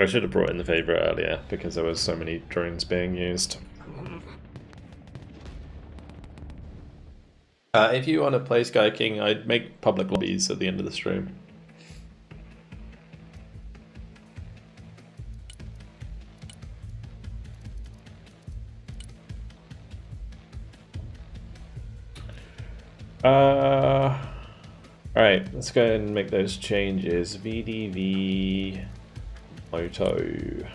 I should have brought in the favorite earlier because there was so many drones being used. If you want to play Sky King, I'd make public lobbies at the end of the stream. Alright, let's go ahead and make those changes. VDV Moto.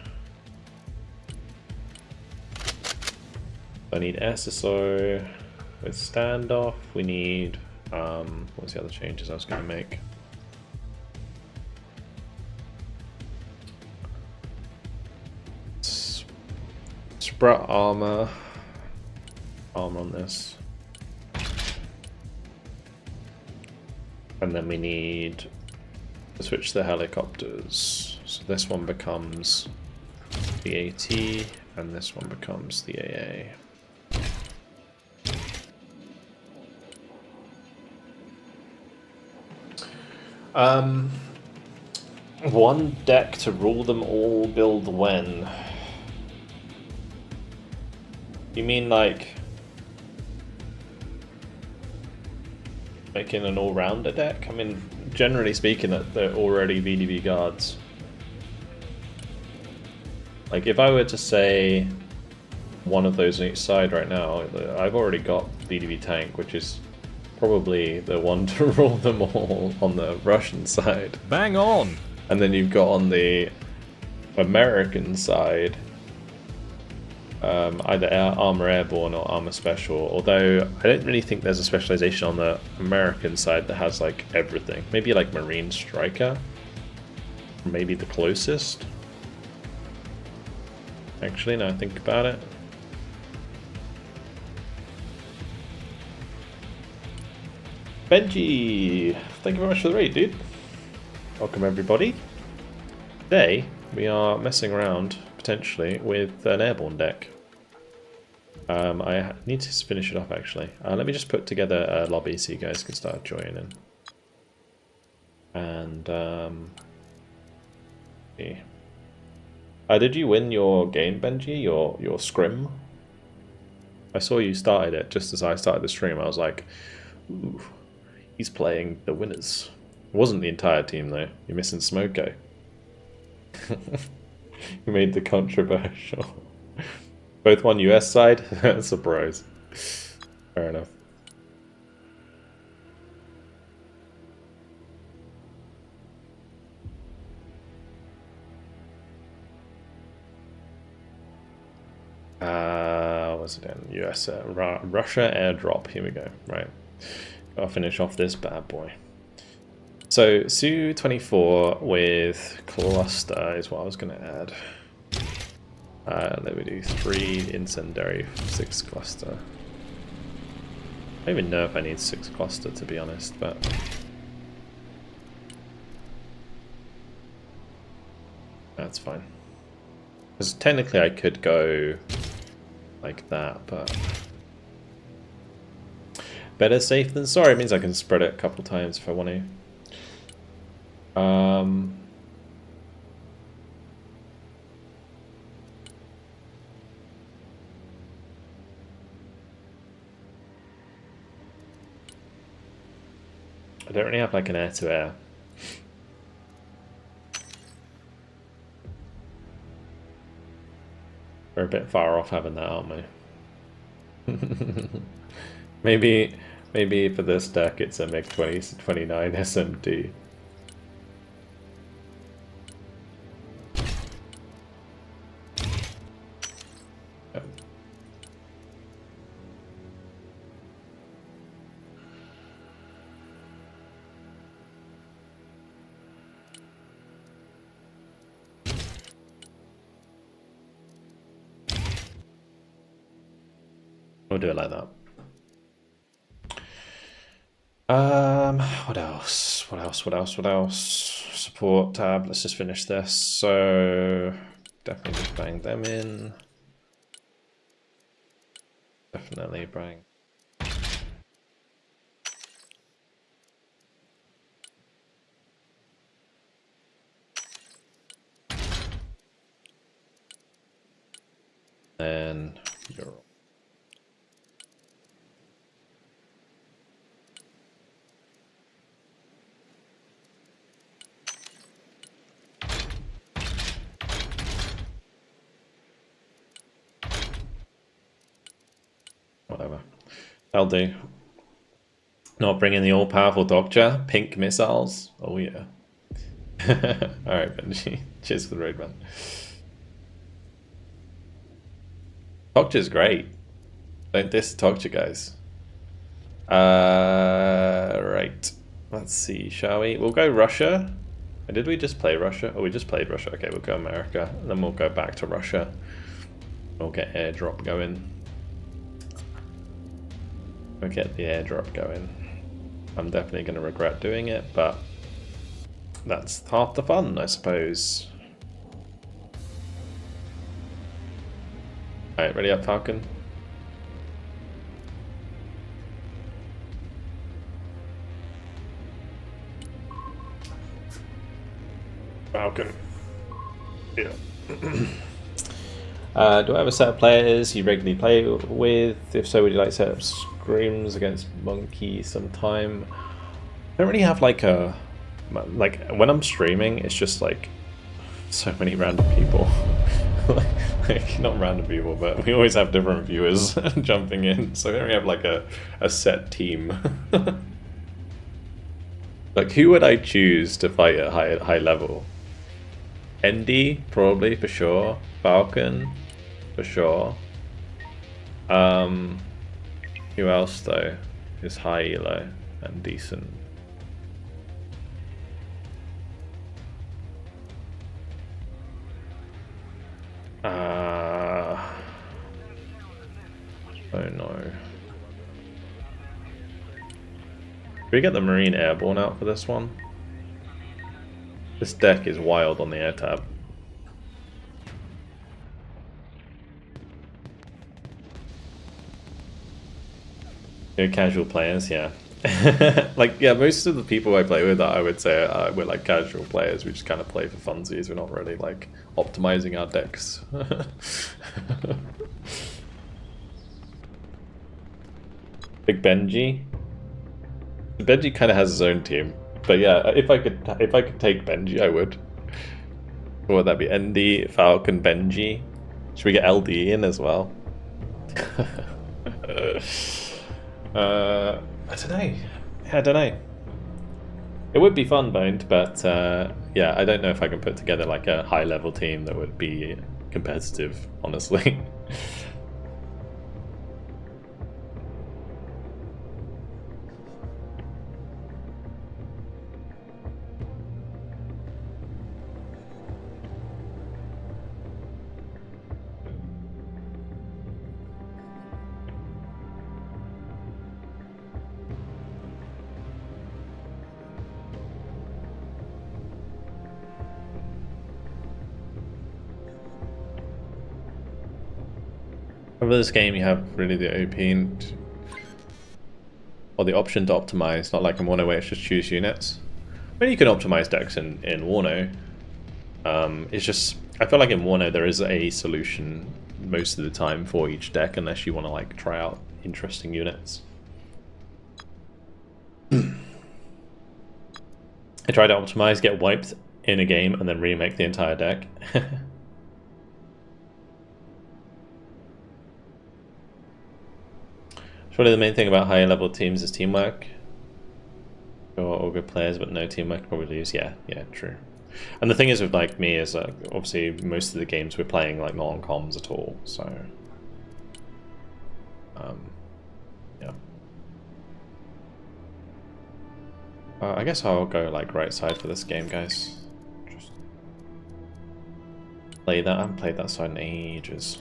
I need SSO. With standoff, we need, what's the other changes I was going to make? Sprut armor on this. And then we need to switch the helicopters. So this one becomes the AT, and this one becomes the AA. One deck to rule them all, build when? You mean like making an all-rounder deck? I mean, generally speaking, they're already VDV guards. Like, if I were to say one of those on each side right now, I've already got VDV tank, which is probably the one to rule them all on the Russian side. Bang on! And then you've got on the American side either armor airborne or armor special, although I don't really think there's a specialization on the American side that has like everything. Maybe like Marine Striker, maybe the closest. Actually, now I think about it. Benji, thank you very much for the raid, dude. Welcome everybody. Today we are messing around potentially with an airborne deck. I need to finish it off actually. Let me just put together a lobby so you guys can start joining. And yeah. Did you win your game, Benji? Your scrim? I saw you started it just as I started the stream. I was like, ooh. He's playing the winners. It wasn't the entire team though. You're missing Smoko. You made the controversial. Both one US side? Surprise. Fair enough. What's it in? US, Russia airdrop. Here we go. Right. I'll finish off this bad boy. So Su-24 with cluster is what I was going to add. Let me do 3 incendiary, 6 cluster. I don't even know if I need 6 cluster to be honest, but That's fine. Because technically I could go like that, but better safe than sorry. It means I can spread it a couple times if I want to. I don't really have like an air-to-air. We're a bit far off having that, aren't we? maybe for this deck it's a MiG-29 SMD. We'll do it like that. What else? What else? Support tab. Let's just finish this. So definitely just bang them in. Definitely bang. Then you're whatever. I'll do. Not bringing the all-powerful Doctor. Pink missiles. Oh yeah. Alright, Benji. Cheers for the raid, man. Doctor's great. Don't diss Doctor, guys. Right. Let's see, shall we? We'll go Russia. Or did we just play Russia? Oh, we just played Russia. Okay, we'll go America. And then we'll go back to Russia. We'll get airdrop going. We'll get the airdrop going. I'm definitely going to regret doing it, but that's half the fun, I suppose. Alright, ready up, Falcon? Falcon. Yeah. Do I have a set of players you regularly play with? If so, would you like to set up scrims against Monkey sometime? I don't really have like a... Like, when I'm streaming, it's just like so many random people. like, not random people, but we always have different viewers jumping in, so I don't really have like a set team. Like, who would I choose to fight at high level? ND, probably, for sure. Falcon, for sure. Who else, though, is high elo and decent? Oh no. Should we get the Marine Airborne out for this one? This deck is wild on the air tab. You're casual players, yeah. Like, yeah, most of the people I play with, I would say, we're like casual players. We just kind of play for funsies. We're not really like optimizing our decks. Big Benji. Benji kind of has his own team, but yeah, if I could take Benji, I would. What would that be? ND, Falcon, Benji. Should we get LD in as well? I don't know. I don't know. It would be fun, Boned, but yeah, I don't know if I can put together like a high-level team that would be competitive, honestly. Over this game, you have really the OP or the option to optimize, not like in Warno where it's just choose units. I mean, you can optimize decks in Warno. It's just, I feel like in Warno there is a solution most of the time for each deck, unless you want to like try out interesting units. I tried to optimize, get wiped in a game, and then remake the entire deck. Surely the main thing about higher level teams is teamwork. Or all good players, but no teamwork, probably lose. Yeah, true. And the thing is with like me is like obviously most of the games we're playing like not on comms at all, so yeah. I guess I'll go like right side for this game, guys. Just play that. I haven't played that side in ages.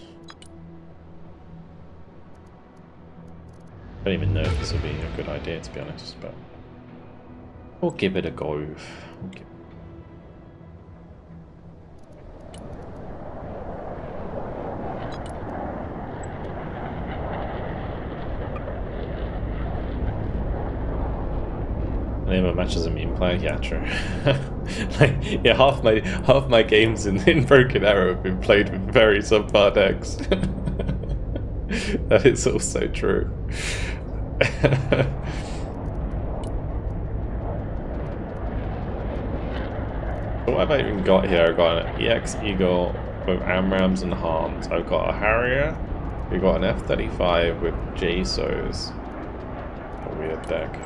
I don't even know if this would be a good idea, to be honest, but we'll give it a go. Name of match as a meme player, yeah, true. Like, yeah, half my games in Broken Arrow have been played with very subpar decks. That is also true. What have I even got here? I've got an EX Eagle with Amrams and Harms. I've got a Harrier. We've got an F-35 with JSOs. A weird deck.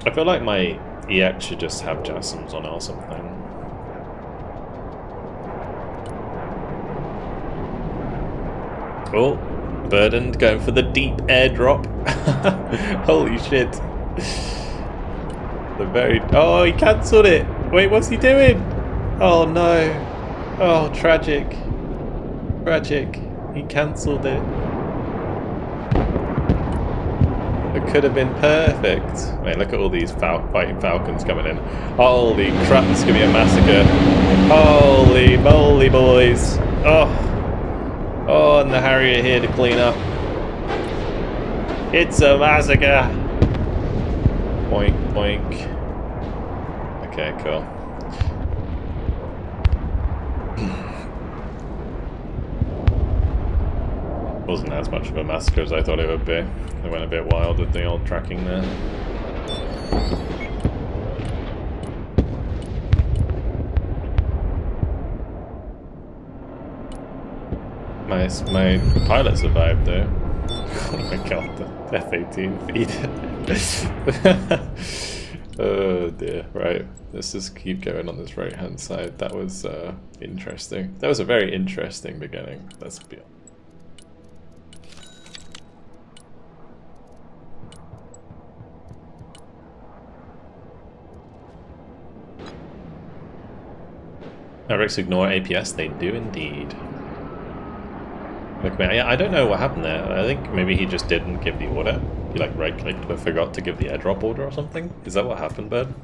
I feel like my EX should just have Jassams on it or something. Oh, Burdened going for the deep airdrop. Holy shit. The very... Oh, he cancelled it. Wait, what's he doing? Oh no. Oh, tragic. Tragic. He cancelled it. It could have been perfect. Wait, look at all these fighting falcons coming in. Holy crap, this is going to be a massacre. Holy moly, boys. Oh, and the Harrier here to clean up. It's a massacre. Boink, boink. Okay, cool. Wasn't as much of a massacre as I thought it would be. They went a bit wild with the old tracking there. My pilot survived though. Oh my god, the F-18 feed. Oh dear, right. Let's just keep going on this right hand side. That was interesting. That was a very interesting beginning, let's be honest. Eric's ignore APS, they do indeed. Look, man, I don't know what happened there. I think maybe he just didn't give the order. He like right-clicked but forgot to give the airdrop order or something. Is that what happened, bud?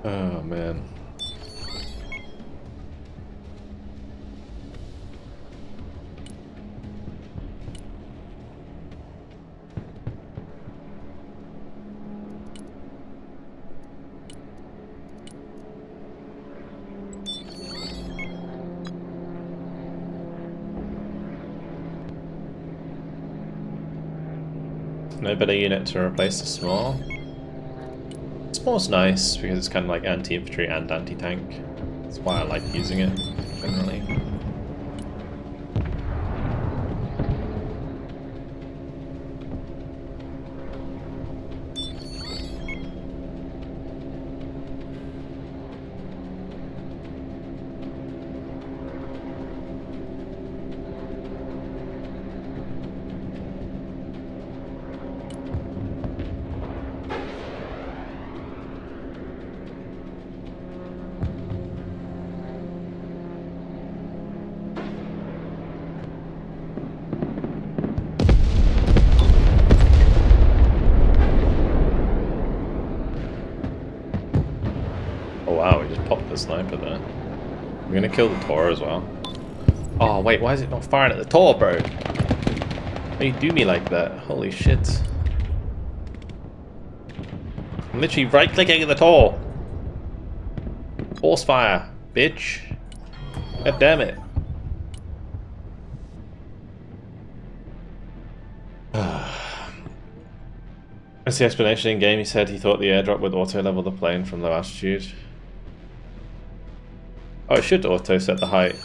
Oh man. No better unit to replace the small. Small's nice because it's kind of like anti-infantry and anti-tank. That's why I like using it generally. the sniper there. I'm gonna kill the Tor as well. Oh wait, why is it not firing at the Tor, bro? Why you do me like that? Holy shit. I'm literally right-clicking at the Tor. Force fire, bitch. God damn it. That's the explanation in game. He said he thought the airdrop would auto-level the plane from low altitude. Oh, it should auto-set the height.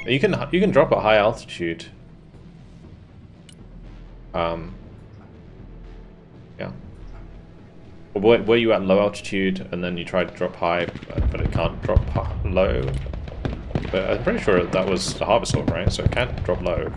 You can drop at high altitude. Yeah. Were you at low altitude and then you tried to drop high, but it can't drop low? But I'm pretty sure that was the harvest orb, right? So it can't drop low.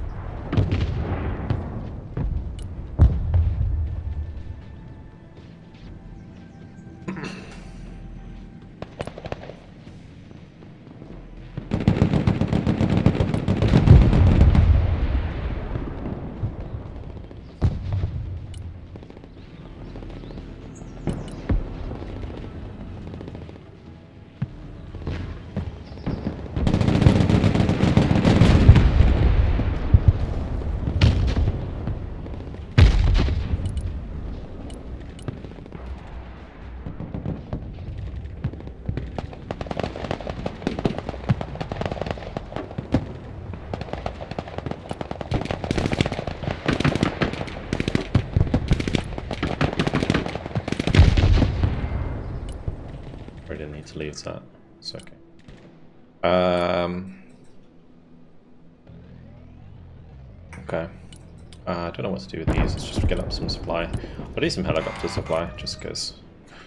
To leave that. It's okay. Okay. I don't know what to do with these. Let's just get up some supply. I'll do some helicopter supply just because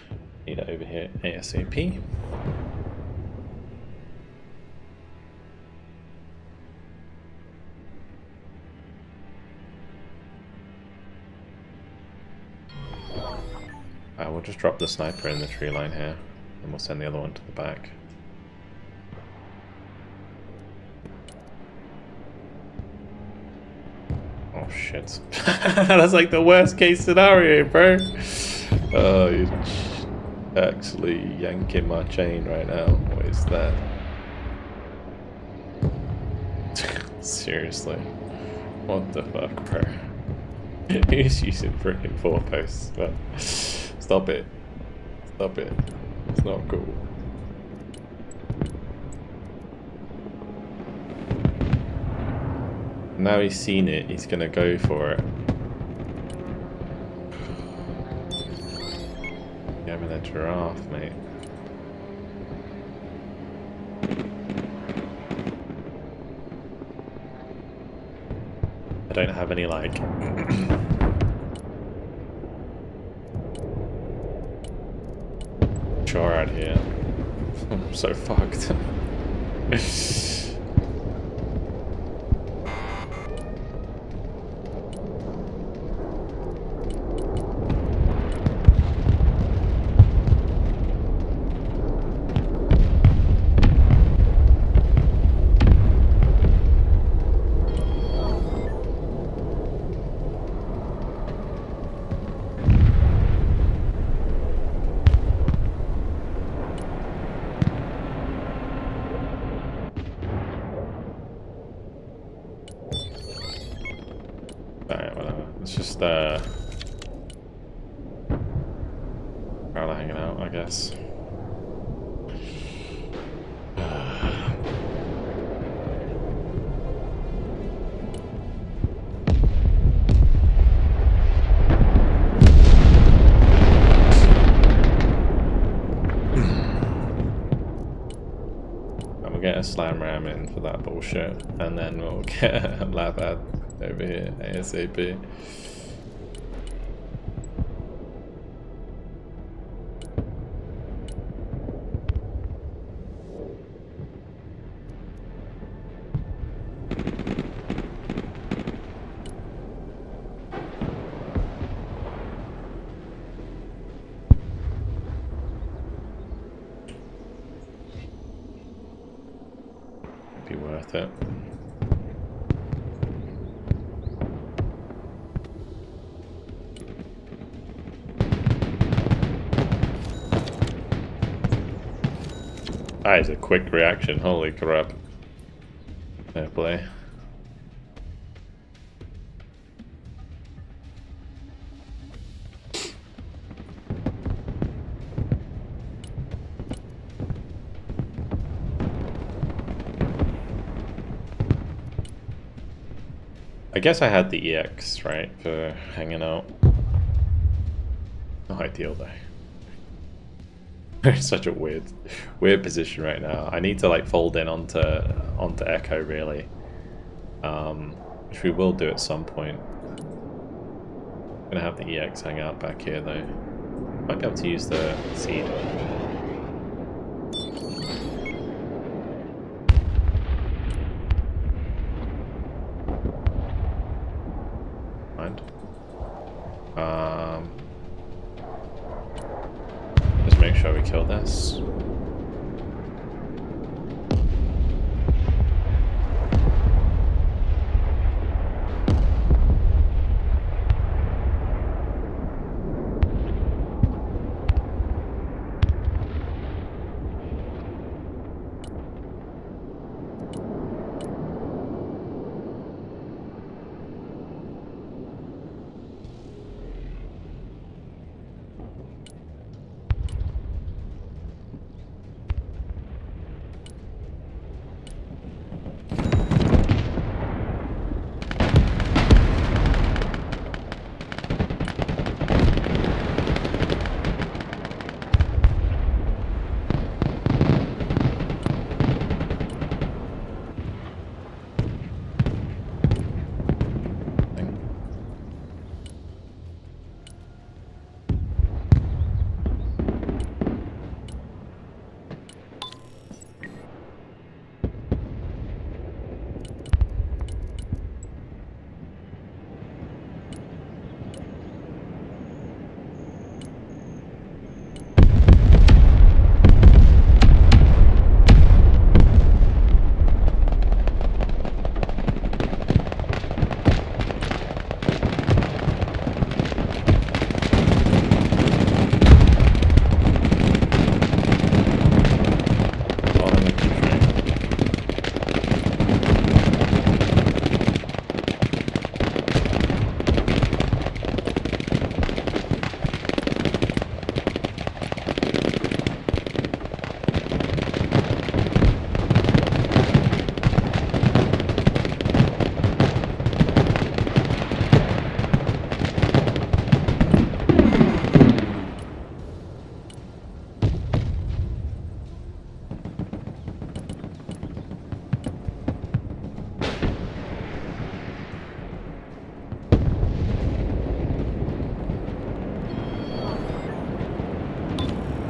I need it over here ASAP. We'll just drop the sniper in the tree line here. And we'll send the other one to the back. Oh shit. That's like the worst case scenario, bro. Oh, you're actually yanking my chain right now. What is that? Seriously. What the fuck, bro? He's using freaking 4 posts, but stop it. Stop it. It's not cool. Now he's seen it, he's gonna go for it. Yeah, I'm a giraffe, mate. I don't have any, like... out here. I'm so fucked. Alright, whatever. It's just Prowler hanging out, I guess. We'll get a slam ram in for that bullshit, and then we'll get a lab ad over here ASAP. Be worth it. That is a quick reaction, holy crap. Fair play. I guess I had the EX, right, for hanging out. Not ideal though. It's such a weird position right now. I need to like fold in onto Echo really, which we will do at some point. I'm gonna have the EX hang out back here though. Might be able to use the seed. Mind. Just make sure we kill this.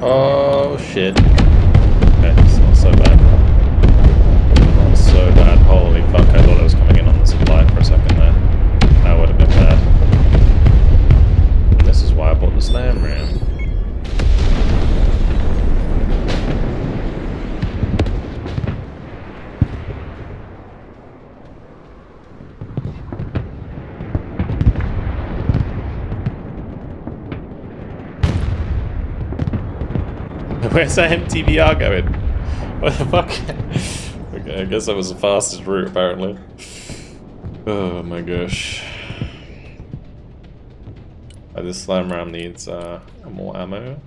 Oh shit. Okay, it's not so bad. Not so bad. Holy fuck, I thought it was coming in on the supply for a second there. That would have been bad. And this is why I bought the slam ram. Where's that MTBR going? What the fuck? Okay, I guess that was the fastest route apparently. Oh my gosh. This slam ram needs more ammo.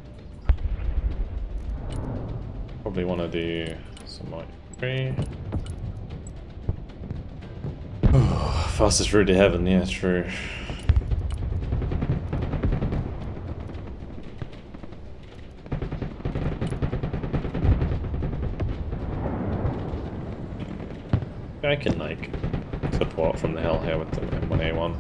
Probably want to do some like free. Fastest route to heaven, yeah, true. I can like support from the hill here with the M1A1.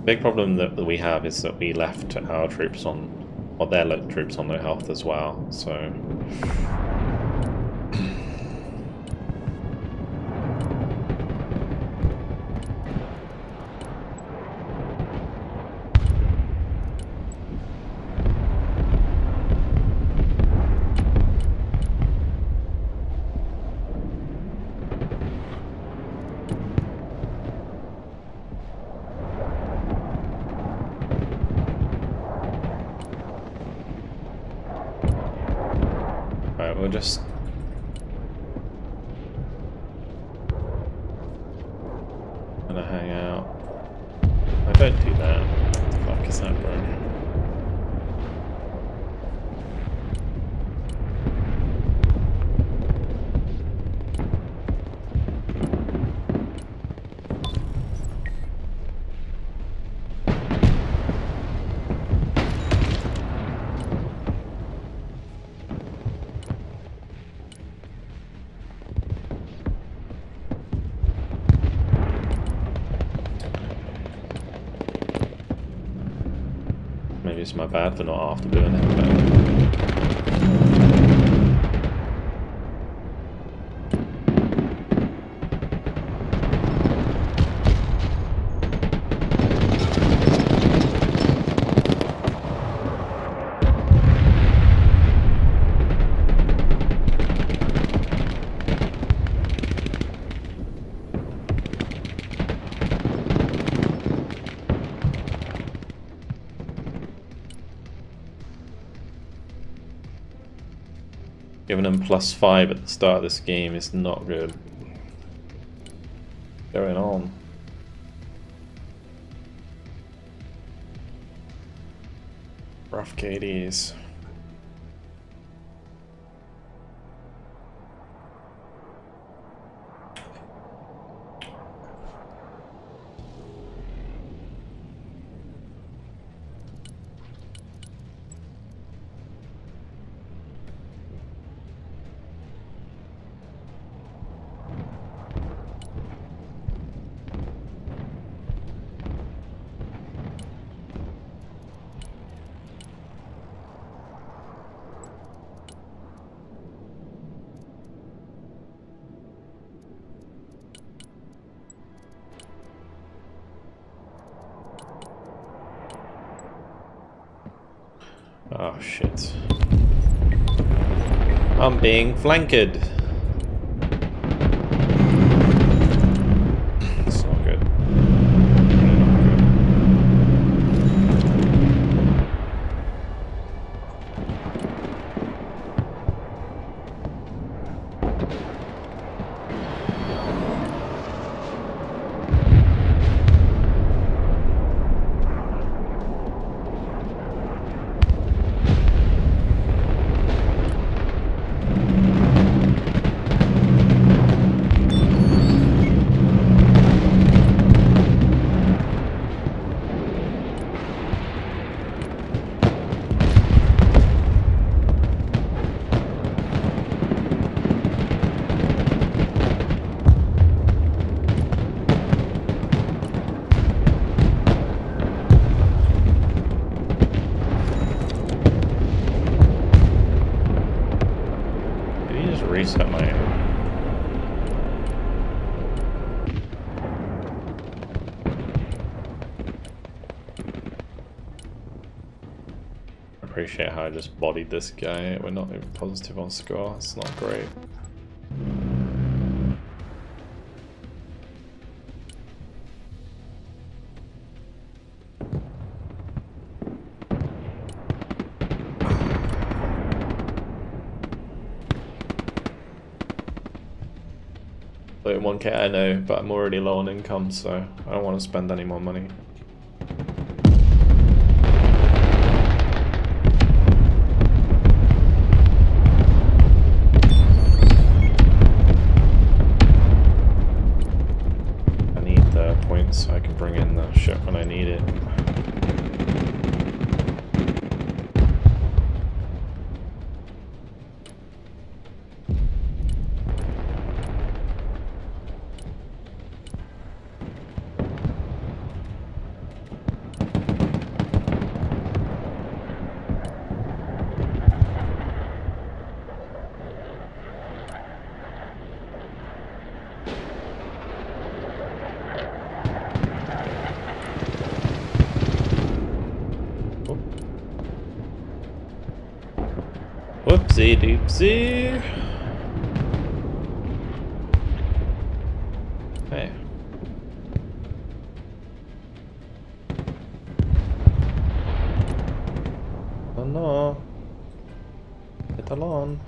Big problem that we have is that we left our troops on, or their troops on low health as well, so... Alright, we'll just... gonna hang out. I don't do that. What the fuck is that, bro? Maybe it's my bad for not after doing it. Giving them +5 at the start of this game is not good. Going on. Rough KDs. Oh shit. I'm being flanked. It's not good. Really not good. Reset my... Appreciate how I just bodied this guy. We're not even positive on score. It's not great. In 1k, I know, but I'm already low on income, so I don't want to spend any more money. I need the points so I can bring in the ship when I need it. Whoopsie doopsie. Hey. Oh no. Get along.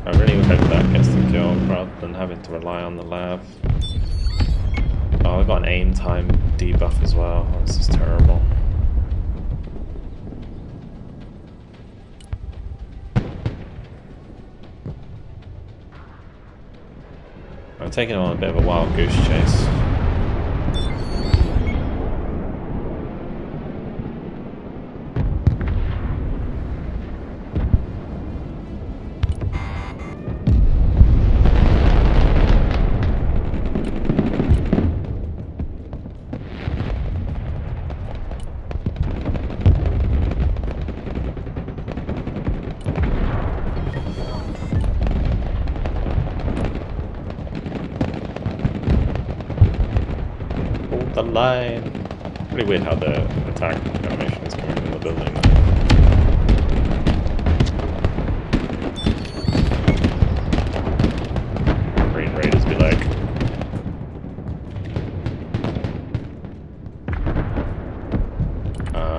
I really hope that gets the kill rather than having to rely on the lab. Oh, I got an aim time debuff as well. Oh, this is terrible. I'm taking on a bit of a wild goose chase. The line. Pretty weird how the attack animation is coming from the building. Green Raiders be like.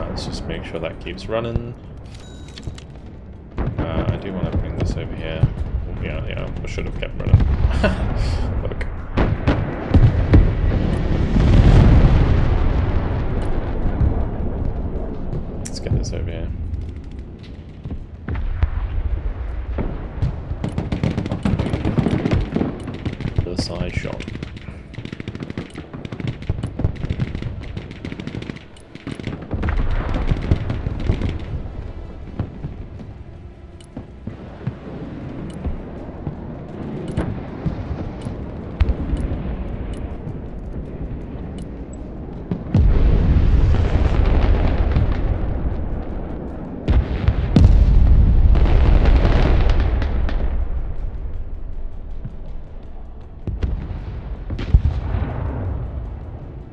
Let's just make sure that keeps running. I do want to bring this over here. Yeah, I should have kept running. Fuck. Get this over here. The side shot.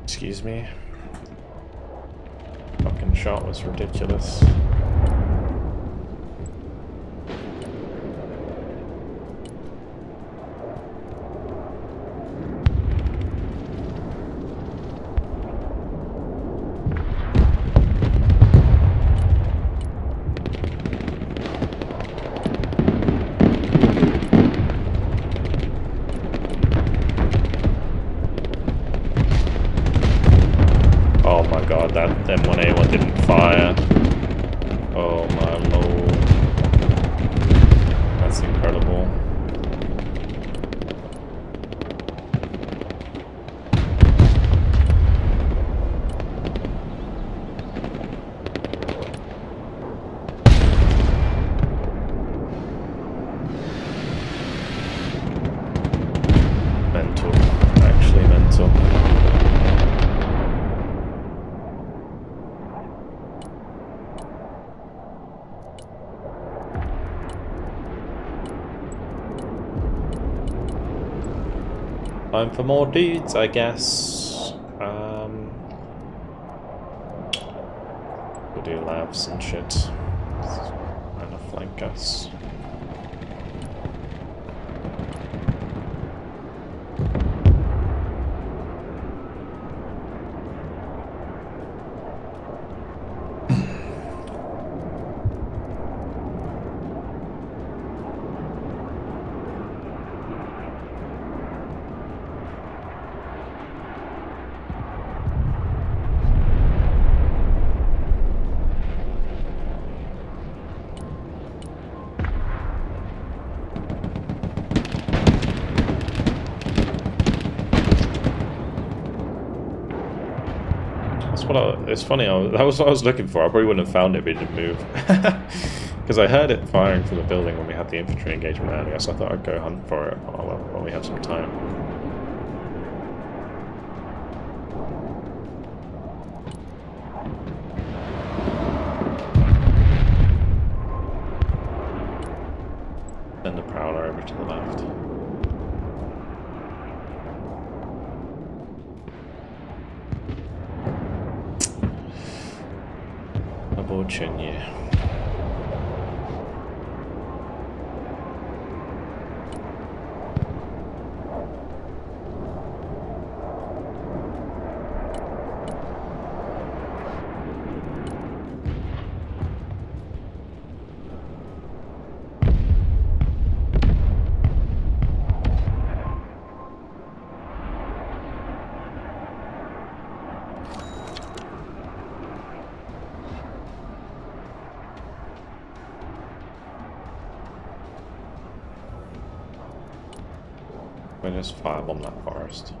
Excuse me. Fucking shot was ridiculous. That M1A1 didn't fire. Oh my lord. That's incredible. Mental. Actually mental. Time for more dudes, I guess. We'll do labs and shit. Trying to flank us. It's funny, that was what I was looking for. I probably wouldn't have found it, but it didn't move. Because I heard it firing from the building when we had the infantry engagement earlier, so I thought I'd go hunt for it while we have some time. Send the Prowler over to the left. Fortune, yeah. Minus 5 on that forest.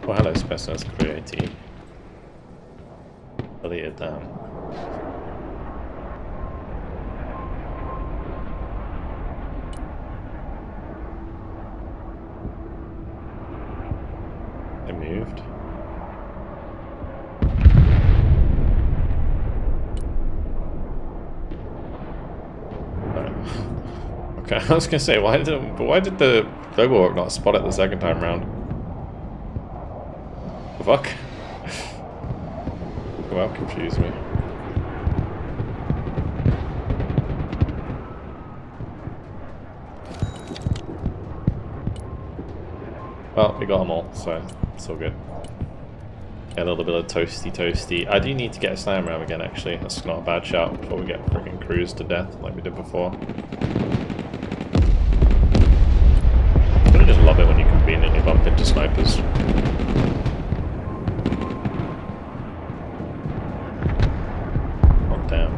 Well, hello, Specialist Creative. Deleted that. They moved. Okay, I was gonna say, why did the global orc not spot it the second time round? The fuck? Well, confused me. Well, we got them all, so it's all good. Get a little bit of toasty. I do need to get a slam ram again, actually. That's not a bad shout before we get freaking cruised to death like we did before. I just love it when you conveniently bump into snipers. Oh, damn.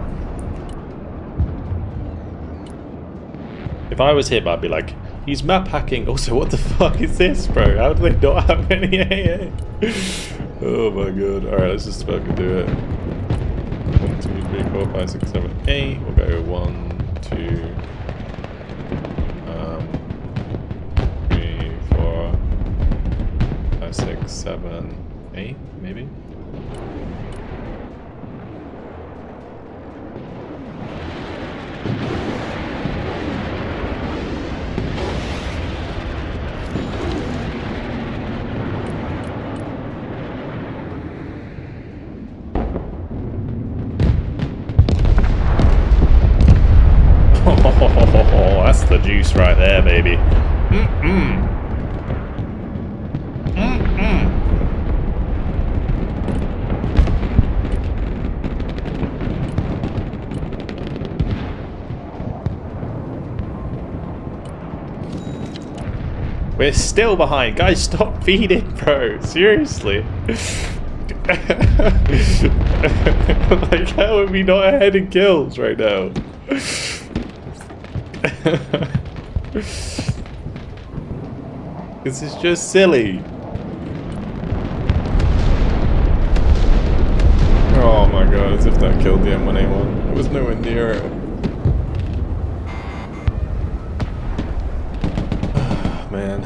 If I was him, I'd be like, he's map hacking. Also, what the fuck is this, bro? How do they not have any AA? Oh my god. Alright, let's just fucking do it. 1, 2, 3, 4, 5, 6, 7, 8. We'll go 1, 2, 3, 4, 5, 6, 7, 8, maybe? Oh, that's the juice right there, baby. We're still behind. Guys, stop feeding, bro. Seriously. Like, how are we not ahead in kills right now? This is just silly. Oh my god, as if that killed the M1A1. It was nowhere near it. Man.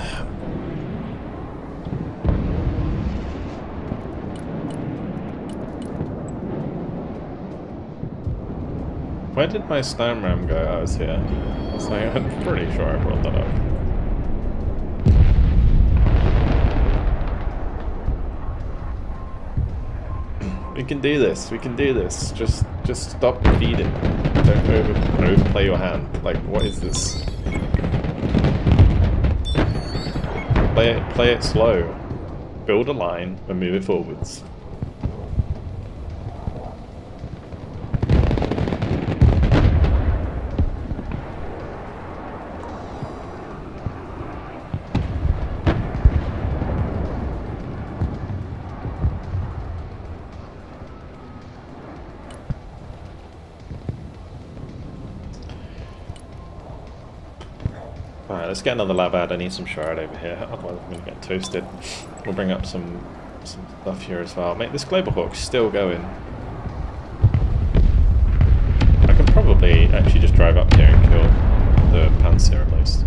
Where did my slam ram go? I was here. I'm pretty sure I brought that up. We can do this. We can do this. Just stop feeding. Don't overplay your hand. Like, what is this? Play it slow. Build a line and move it forwards. Alright, let's get another lab ad. I need some shard over here, otherwise I'm going to get toasted. We'll bring up some stuff here as well. Mate, this Global Hawk's still going. I can probably actually just drive up here and kill the Panzer at least.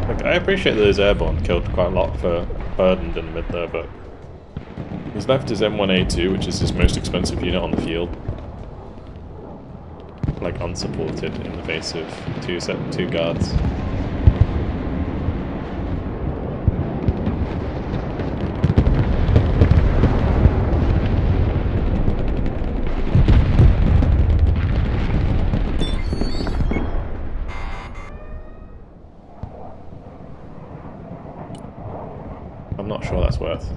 Like, I appreciate that his airborne killed quite a lot for Burdened in the mid there, but he's left his M1A2, which is his most expensive unit on the field. like unsupported in the face of two guards. I'm not sure that's worth.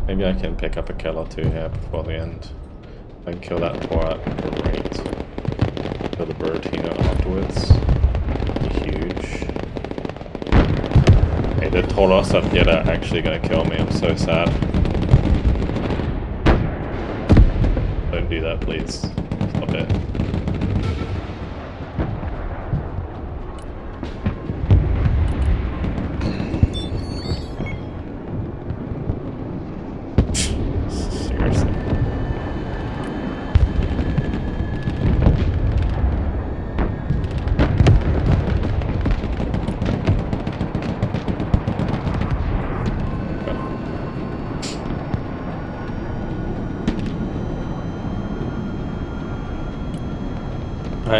Maybe I can pick up a kill or two here before the end. I can kill that quiet. Great. Kill the bird here afterwards. Huge. Hey, they told us that they're actually gonna kill me. I'm so sad. Don't do that, please. Stop it.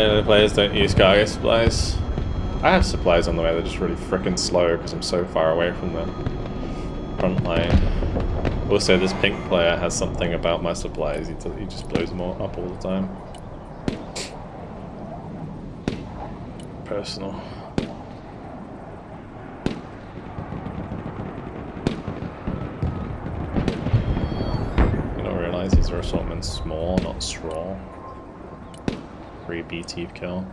The players don't use cargo supplies. I have supplies on the way, they're just really freaking slow because I'm so far away from the front line. Also, this pink player has something about my supplies, he just blows them all up all the time. Personal. You don't realise these are assortments small, not straw. 3 BT kill.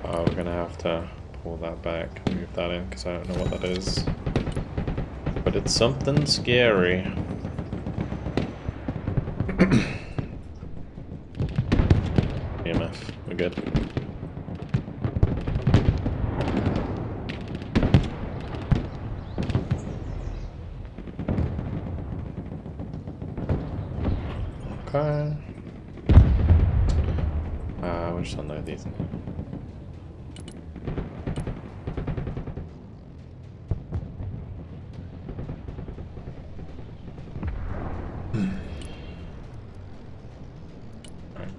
We're gonna have to pull that back, move that in because I don't know what that is. But it's something scary. EMF, we're good. Okay. We'll just unload these.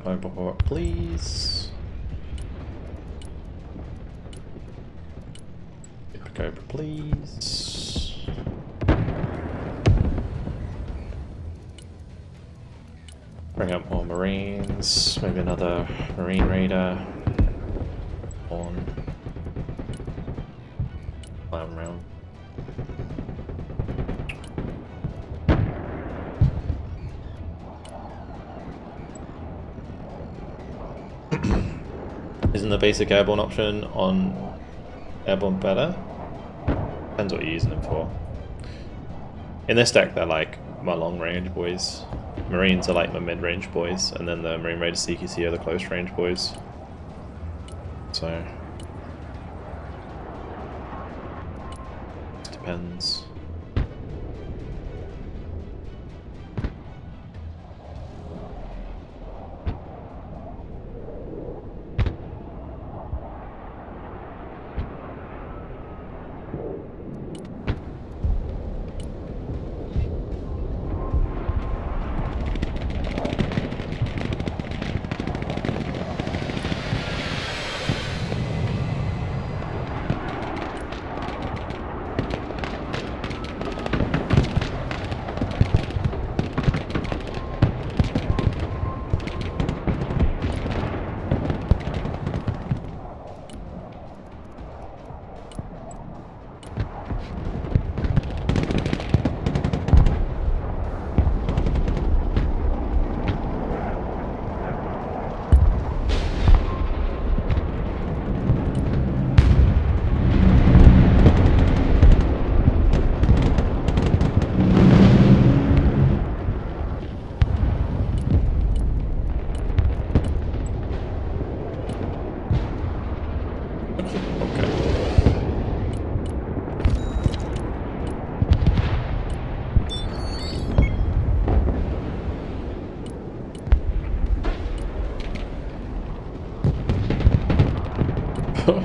Over, please. Pick over, please. Bring up more Marines. Maybe another Marine Raider. On. Climb around. Isn't the basic airborne option on airborne better? Depends what you're using them for. In this deck they're like my long range boys. Marines are like my mid range boys, and then the Marine Raider CQC are the close range boys. So it depends. Wild. I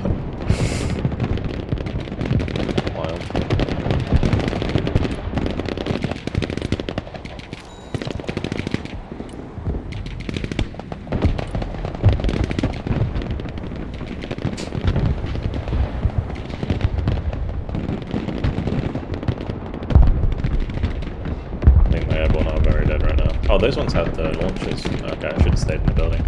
think my airborne are very dead right now. Oh, those ones have the launchers. Okay, I should have stayed in the building.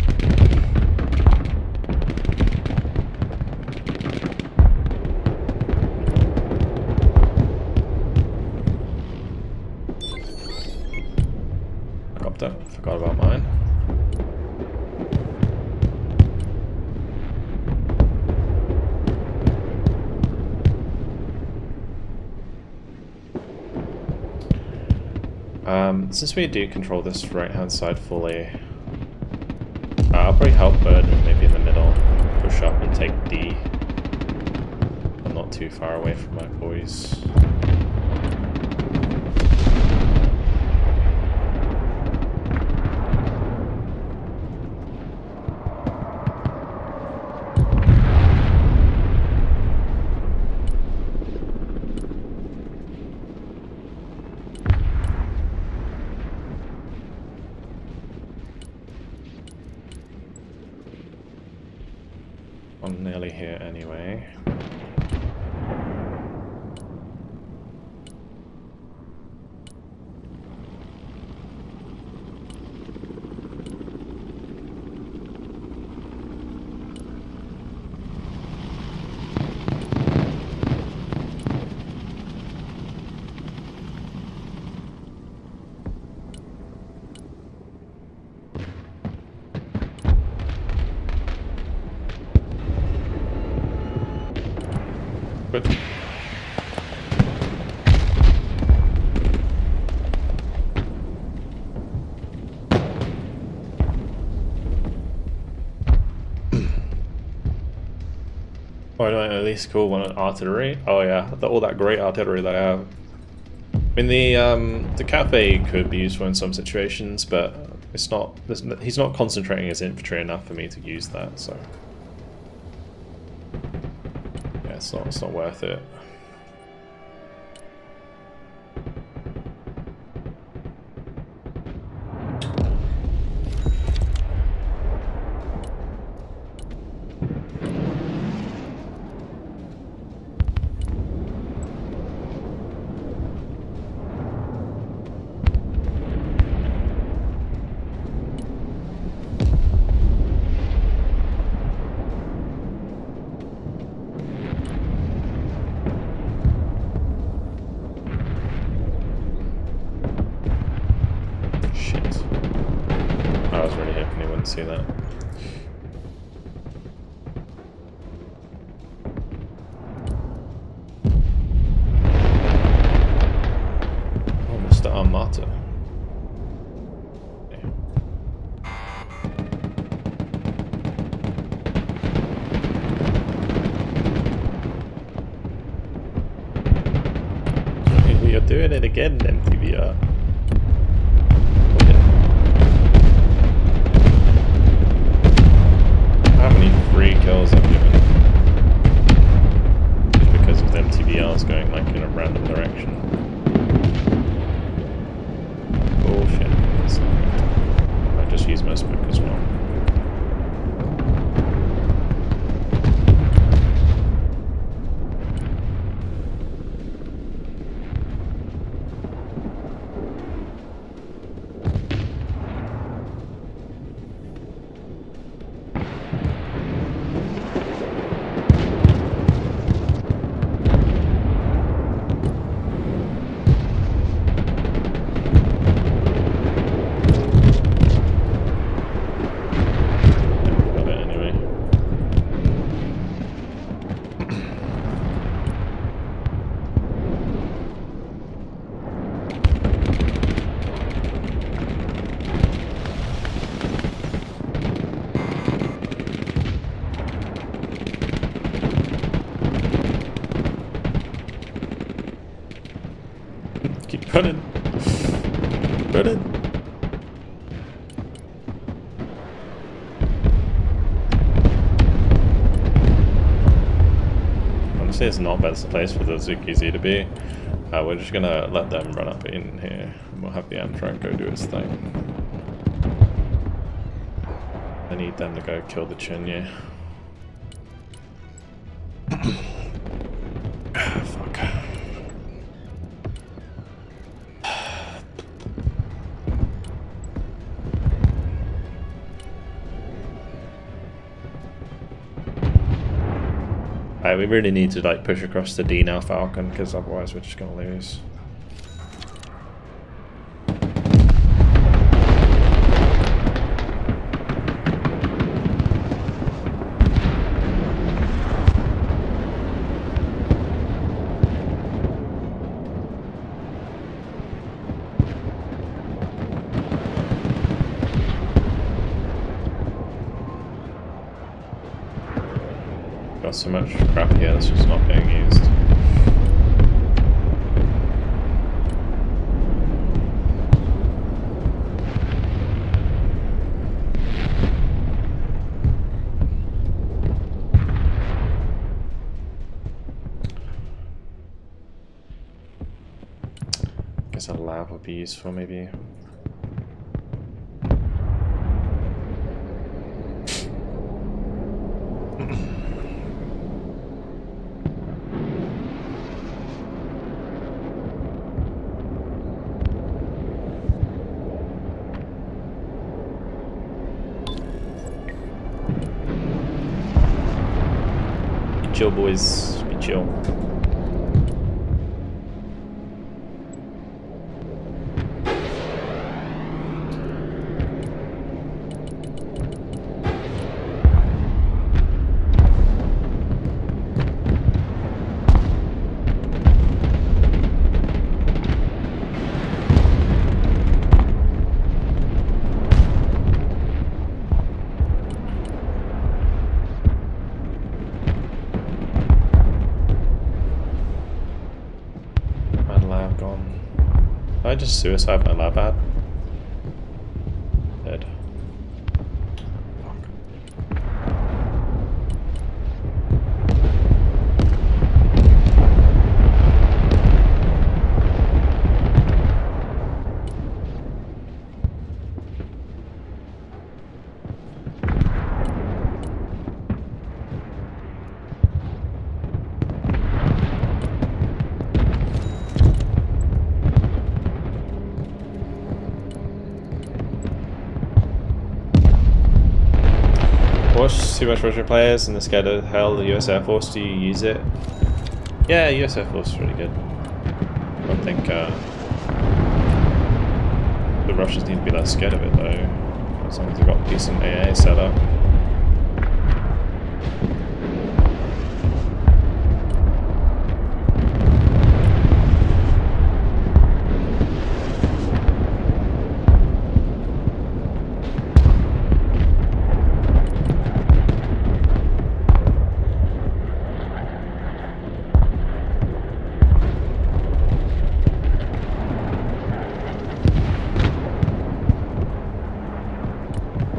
Forgot about mine. Since we do control this right-hand side fully, I'll probably help Bird maybe in the middle, push up and take D. I'm not too far away from my boys. I'm nearly here anyway. Good. Why don't I at least call one artillery? Oh yeah, all that great artillery that I have. I mean, the cafe could be useful in some situations, but it's not. He's not concentrating his infantry enough for me to use that. So yeah, it's not worth it. See that. Oh, Mr. Armata. Okay. You're doing it again, MTVR. Free kills I've given just because of them TBRs going like in a random direction. Bullshit. I just use my smoke as well. Obviously it's not best place for the Zukizi to be. We're just gonna let them run up in here, and we'll have the Amtrak go do its thing. I need them to go kill the Chunya. Fuck. We really need to like push across the D now, Falcon, because otherwise we're just gonna lose. Got so much crap here that's just not being used. Guess a lab would be useful, maybe. Chill, boys. Be chill. Did I just suicide my lab ad? Dead. Fuck. Watch too much Russian players and they're scared of hell. The US Air Force, do you use it? Yeah, US Air Force is really good. I don't think the Russians need to be less scared of it though, as long as they've got decent AA set up.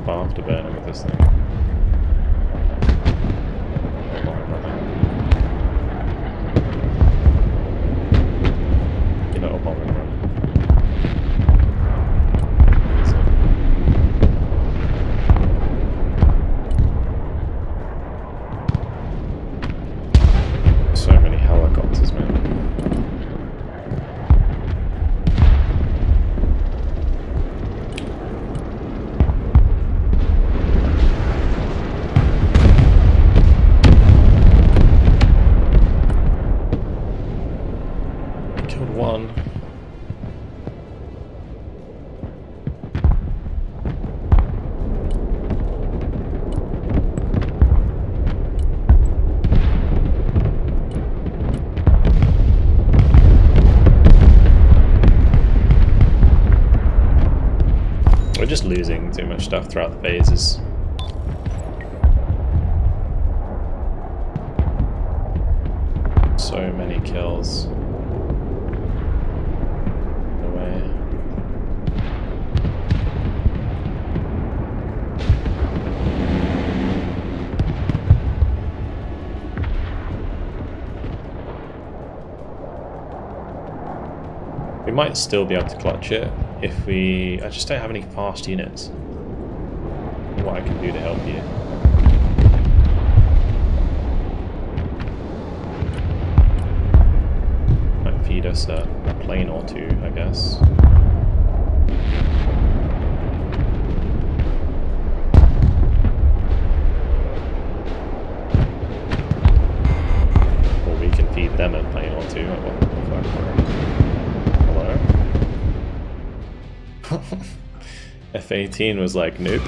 I'll have to burn him with this thing. You know, bomb and run. So many helicopters, man. One. We're just losing too much stuff throughout the phases. So many kills. might still be able to clutch it if we... I just don't have any fast units. What I can do to help you. Might feed us a plane or two, I guess. Or we can feed them a plane or two. Hello? F-18 was like, nope.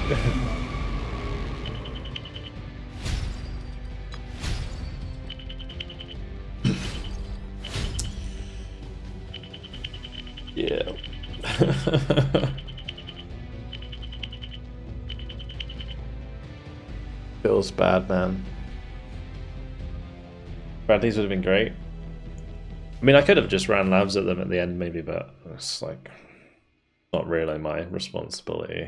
Yeah. Feels bad, man. Bradley's would have been great. I mean, I could have just ran labs at them at the end, maybe, but it's like not really my responsibility.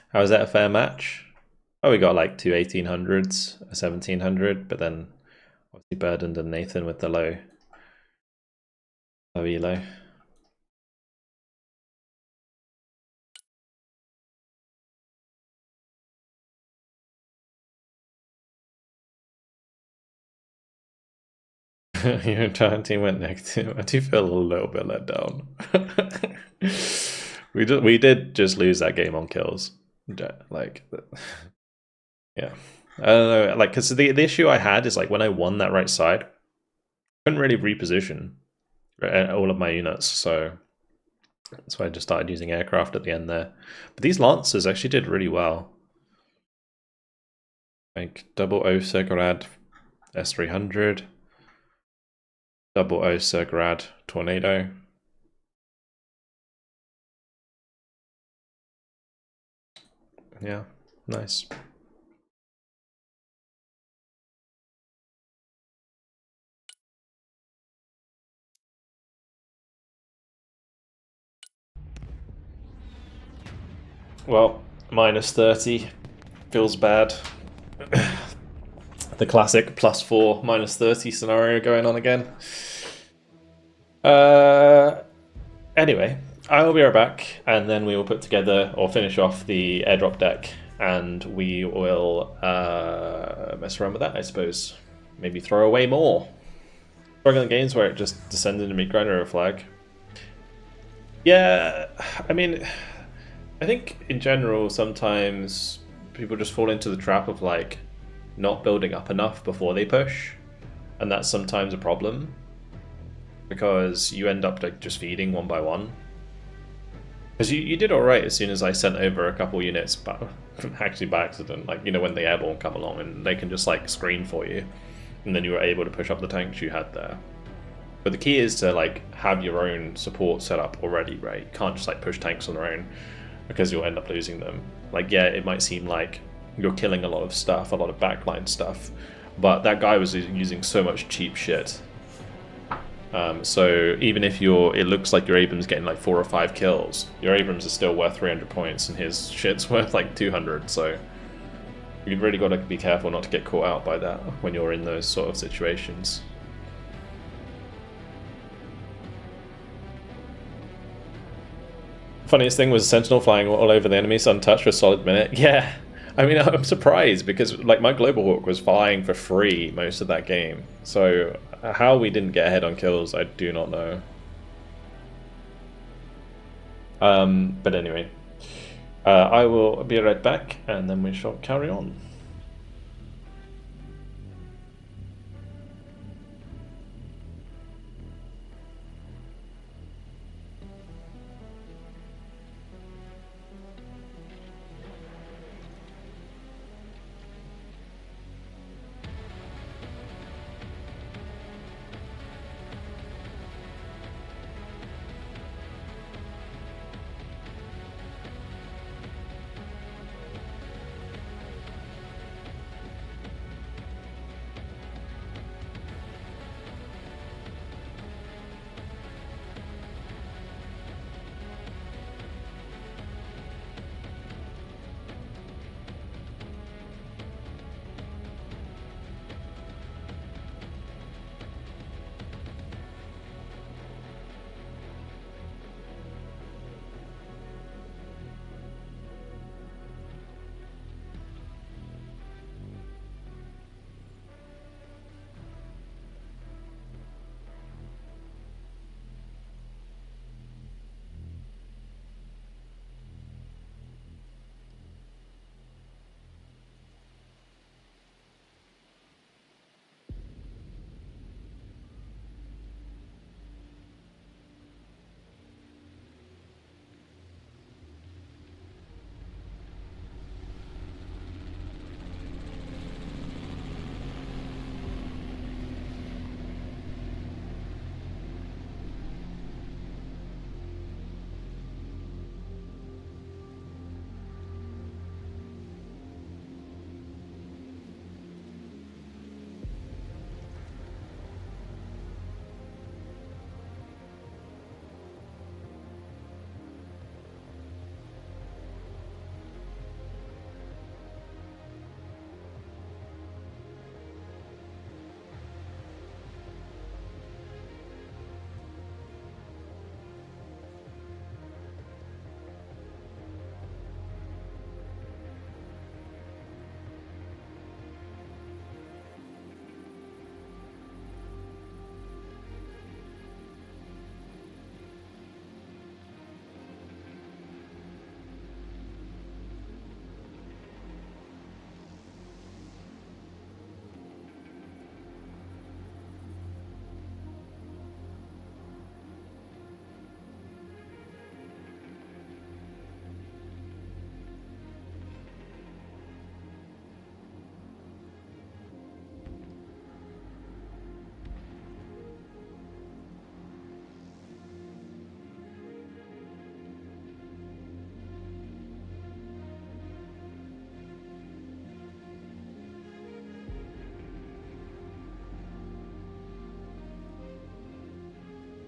How was that a fair match? Oh, we got like two 1800s, a 1700, but then obviously burdened and Nathan with the low elo. Your entire team went negative. I do feel a little bit let down. we did just lose that game on kills. Like, yeah. I don't know. Like, because the issue I had is like when I won that right side, I couldn't really reposition all of my units, so that's why I just started using aircraft at the end there. But these Lancers actually did really well. Like double Osa-Grad S300, double Osa-Grad Tornado. Yeah, nice. Well, minus 30 feels bad. The classic +4, minus 30 scenario going on again. Anyway, I will be right back, and then we will put together or finish off the airdrop deck, and we will mess around with that, I suppose. Maybe throw away more. Struggling games where it just descended to meet ground arrow flag. Yeah, I mean, I think in general sometimes people just fall into the trap of like not building up enough before they push, and that's sometimes a problem because you end up like just feeding one by one. Because you did alright as soon as I sent over a couple units, but actually by accident, like, you know, when the airborne come along and they can just like screen for you, and then you were able to push up the tanks you had there. But the key is to like have your own support set up already, right? You can't just like push tanks on their own because you'll end up losing them. Like, yeah, it might seem like you're killing a lot of stuff, a lot of backline stuff, but that guy was using so much cheap shit. So even if it looks like your Abrams getting like 4 or 5 kills, your Abrams is still worth 300 points and his shit's worth like 200, so you've really got to be careful not to get caught out by that when you're in those sort of situations. Funniest thing was Sentinel flying all over the enemies untouched for a solid minute. Yeah, I mean, I'm surprised because like my Global Hawk was flying for free most of that game. So how we didn't get ahead on kills, I do not know. But anyway, I will be right back and then we shall carry on.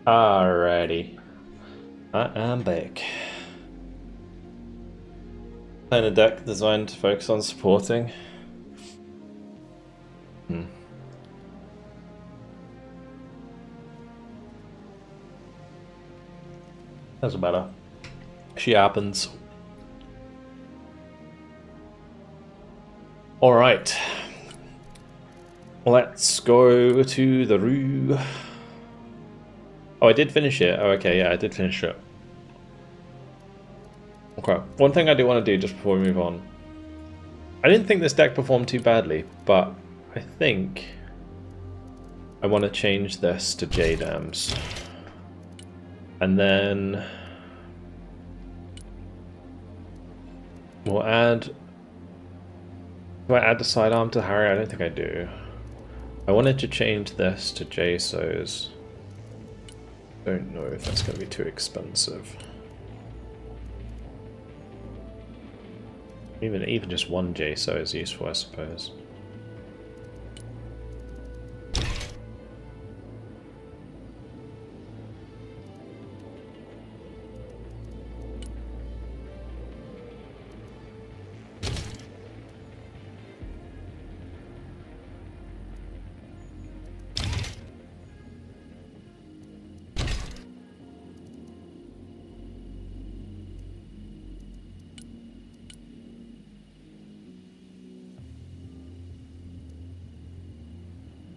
Alrighty. I am back. Playing a deck designed to focus on supporting. Doesn't matter. She happens. Alright. Let's go to the Rue. Oh, I did finish it. Oh, okay, yeah, I did finish it. Okay, one thing I do want to do just before we move on. I didn't think this deck performed too badly, but I think I want to change this to J-Dams. And then we'll add... Do I add the sidearm to Harry? I don't think I do. I wanted to change this to JSOs. Don't know if that's going to be too expensive. Even just one JSO is useful, I suppose.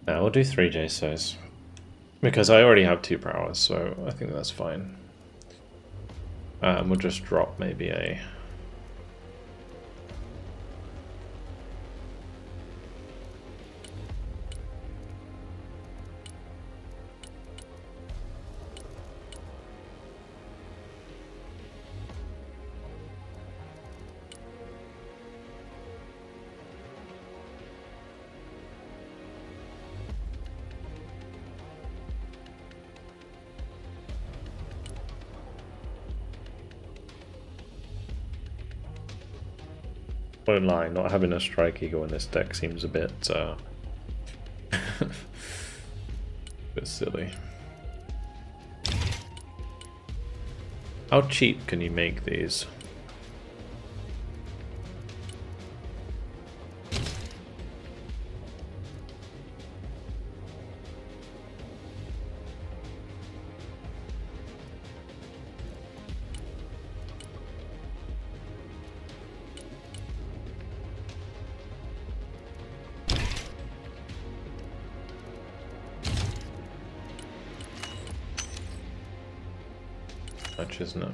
Yeah, we'll do 3 JSOs. Because I already have 2 prowess, so I think that's fine. We'll just drop maybe a... Won't lie, not having a Strike Eagle in this deck seems a bit bit silly. How cheap can you make these? Much, isn't it?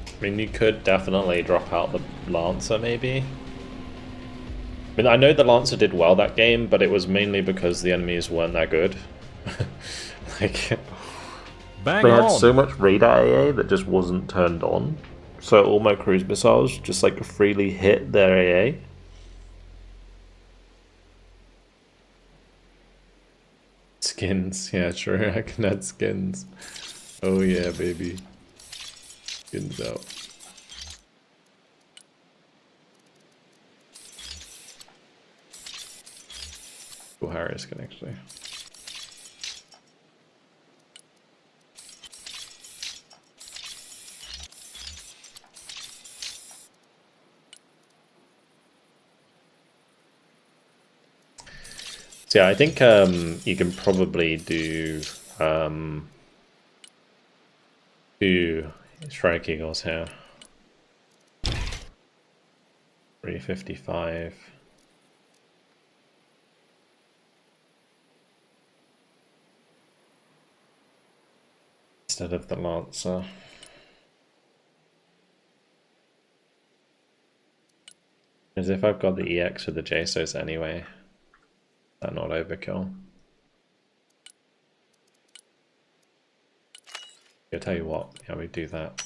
I mean, you could definitely drop out the Lancer, maybe. I mean, I know the Lancer did well that game, but it was mainly because the enemies weren't that good. Like, Bang they had on. so much radar AA that just wasn't turned on. So all my cruise missiles just like freely hit their AA. Skins, yeah, sure, I can add skins. Oh yeah, baby. Skins out. Oh, Harris can actually. So yeah, I think you can probably do 2 Strike Eagles here. 355. Instead of the Lancer. As if I've got the EX with the JSOs anyway. That's not overkill. I'll tell you what, yeah, we do that.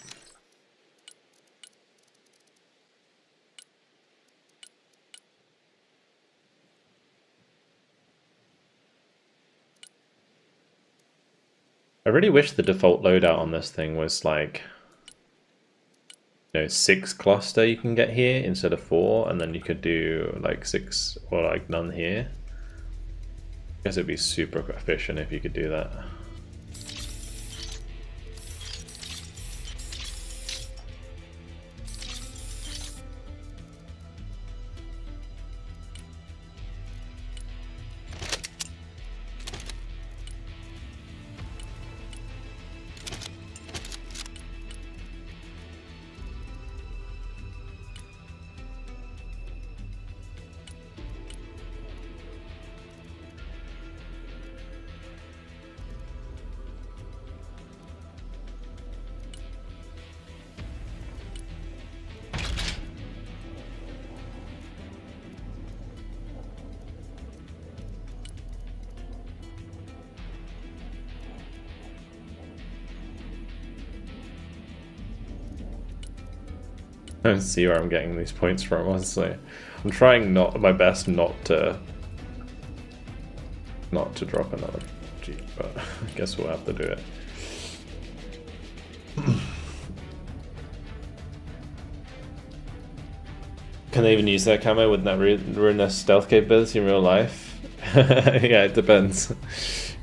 I really wish the default loadout on this thing was like, you know, 6 cluster you can get here instead of 4, and then you could do like 6 or like none here. Guess it'd be super efficient if you could do that. I don't see where I'm getting these points from, honestly. I'm trying my best not to drop another Jeep, but I guess we'll have to do it. Can they even use that camo? Wouldn't that ruin their stealth capability in real life? Yeah, it depends.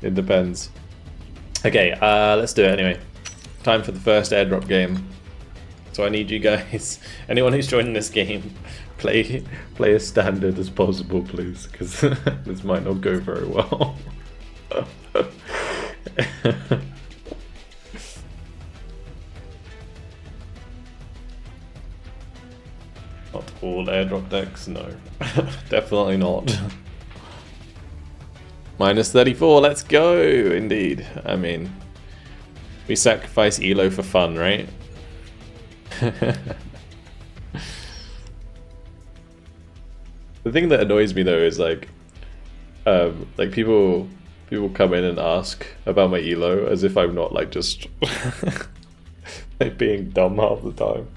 It depends. Okay, let's do it anyway. Time for the first airdrop game. So I need you guys, anyone who's joining this game, play as standard as possible, please, because this might not go very well. Not all airdrop decks, no. Definitely not. Minus 34, let's go, indeed. I mean, we sacrifice ELO for fun, right? The thing that annoys me though is like people come in and ask about my elo as if I'm not like just like being dumb half the time.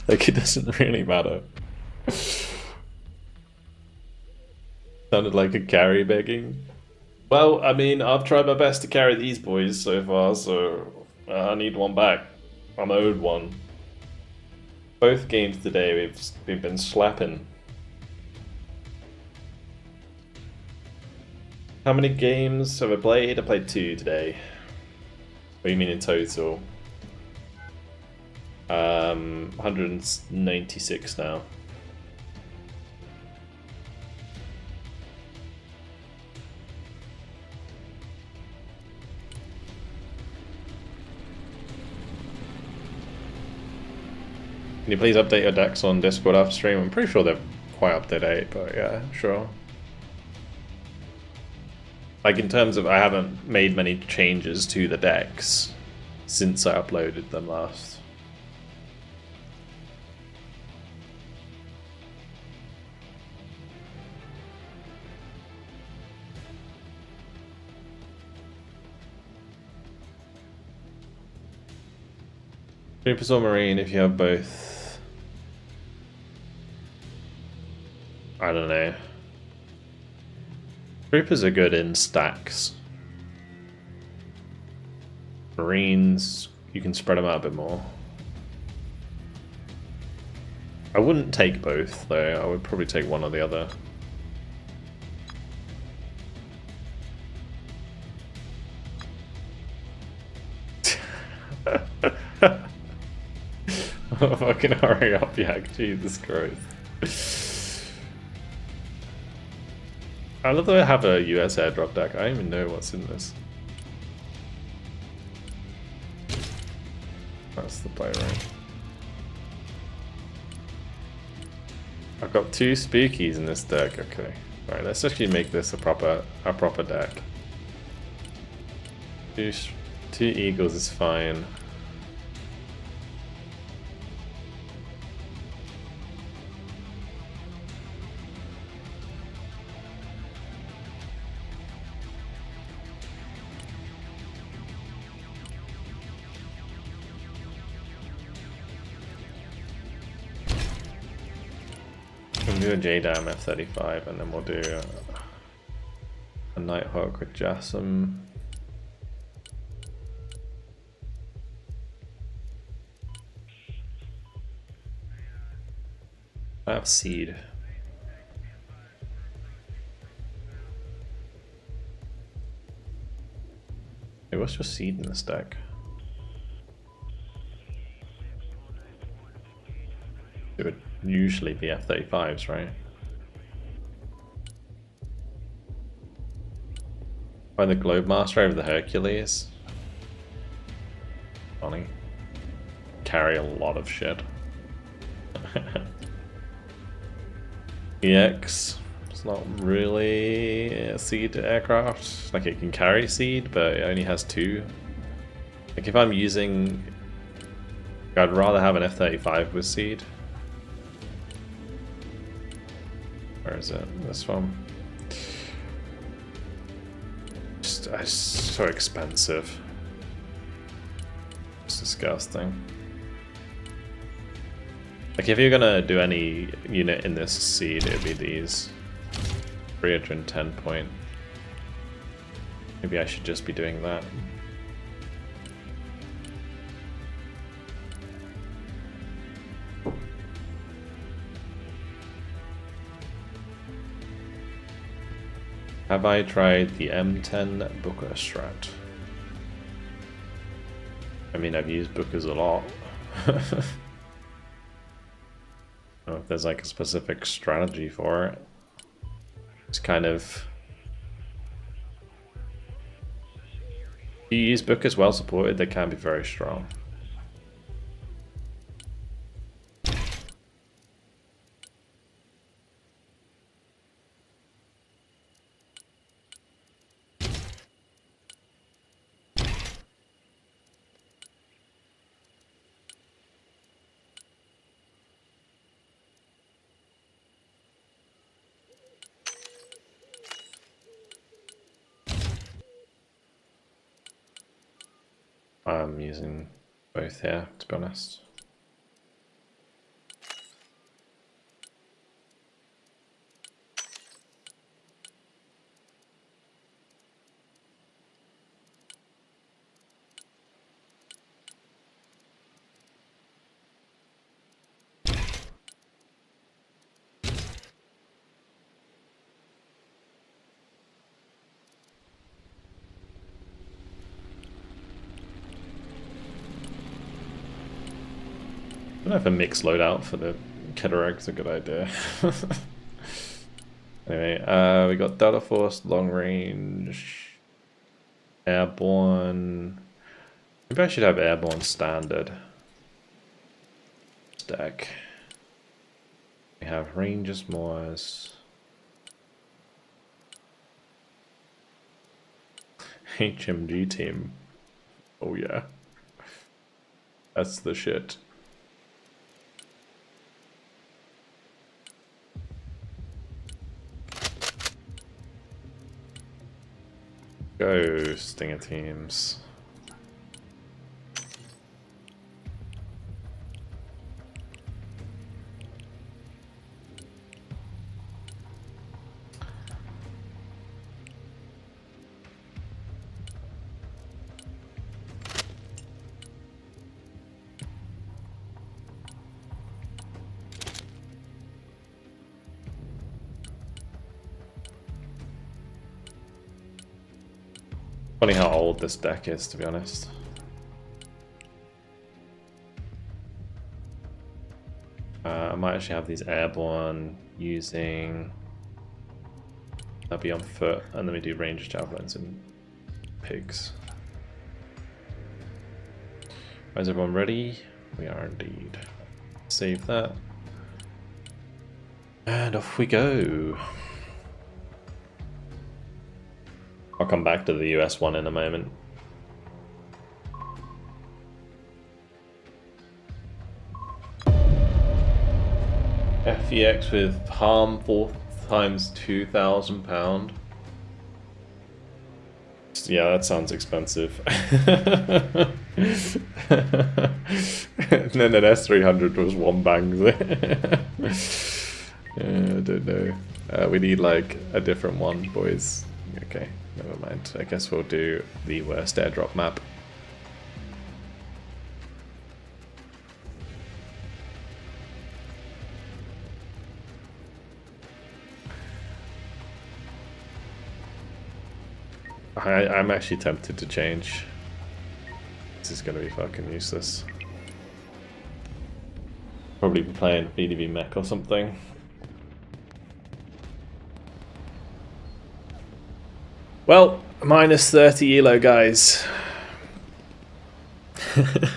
Like it doesn't really matter. Sounded like a carry begging. Well, I mean, I've tried my best to carry these boys so far, so I need one back. I'm owed one. Both games today we've been slapping. How many games have I played? I played 2 today. What do you mean in total? 196 now. Can you please update your decks on Discord after stream? I'm pretty sure they're quite up to date, but yeah, sure. Like in terms of, I haven't made many changes to the decks since I uploaded them last. Troopers or Marine if you have both. I don't know. Troopers are good in stacks. Marines, you can spread them out a bit more. I wouldn't take both though, I would probably take one or the other. Oh, fucking hurry up, Yak, Jesus Christ. I love that I have a US airdrop deck. I don't even know what's in this. That's the play, right? I've got 2 spookies in this deck. Okay, right. Let's actually make this a proper deck. Two eagles is fine. We'll do a JDAM F-35 and then we'll do a Nighthawk with Jasm. I have Seed. what's your seed in this deck? It would usually be F-35s, right? Find the Globemaster over the Hercules. Funny. Carry a lot of shit. EX. It's not really a seed aircraft. Like, it can carry seed, but it only has 2. Like, if I'm using... I'd rather have an F-35 with seed. Where is it? This one. It's so expensive. It's disgusting. Like, if you're gonna do any unit in this seed, it'd be these. 310 point. Maybe I should just be doing that. Have I tried the M10 Booker strat? I mean, I've used Bookers a lot. I don't know if there's like a specific strategy for it. It's kind of... If you use Bookers well supported, they can be very strong. I'm using both here, to be honest. I don't know if a mixed loadout for the Ketereg is a good idea. Anyway, we got Delta Force, long range, airborne. Maybe I should have airborne standard. Deck. We have Rangers, Moors. HMG team. Oh yeah. That's the shit. Go, Stinger teams. Funny how old this deck is, to be honest. I might actually have these airborne using... That'll be on foot, and then we do ranged javelins and pigs. Is everyone ready? We are indeed. Save that. And off we go. I'll come back to the US one in a moment. FEX with harm 4 times £2,000. Yeah, that sounds expensive. And then an S300 was 1 bang. I don't know. We need like a different one, boys. Okay. Never mind. I guess we'll do the worst airdrop map. I'm actually tempted to change. This is gonna be fucking useless. Probably be playing VDV mech or something. Well, minus 30 elo, guys. I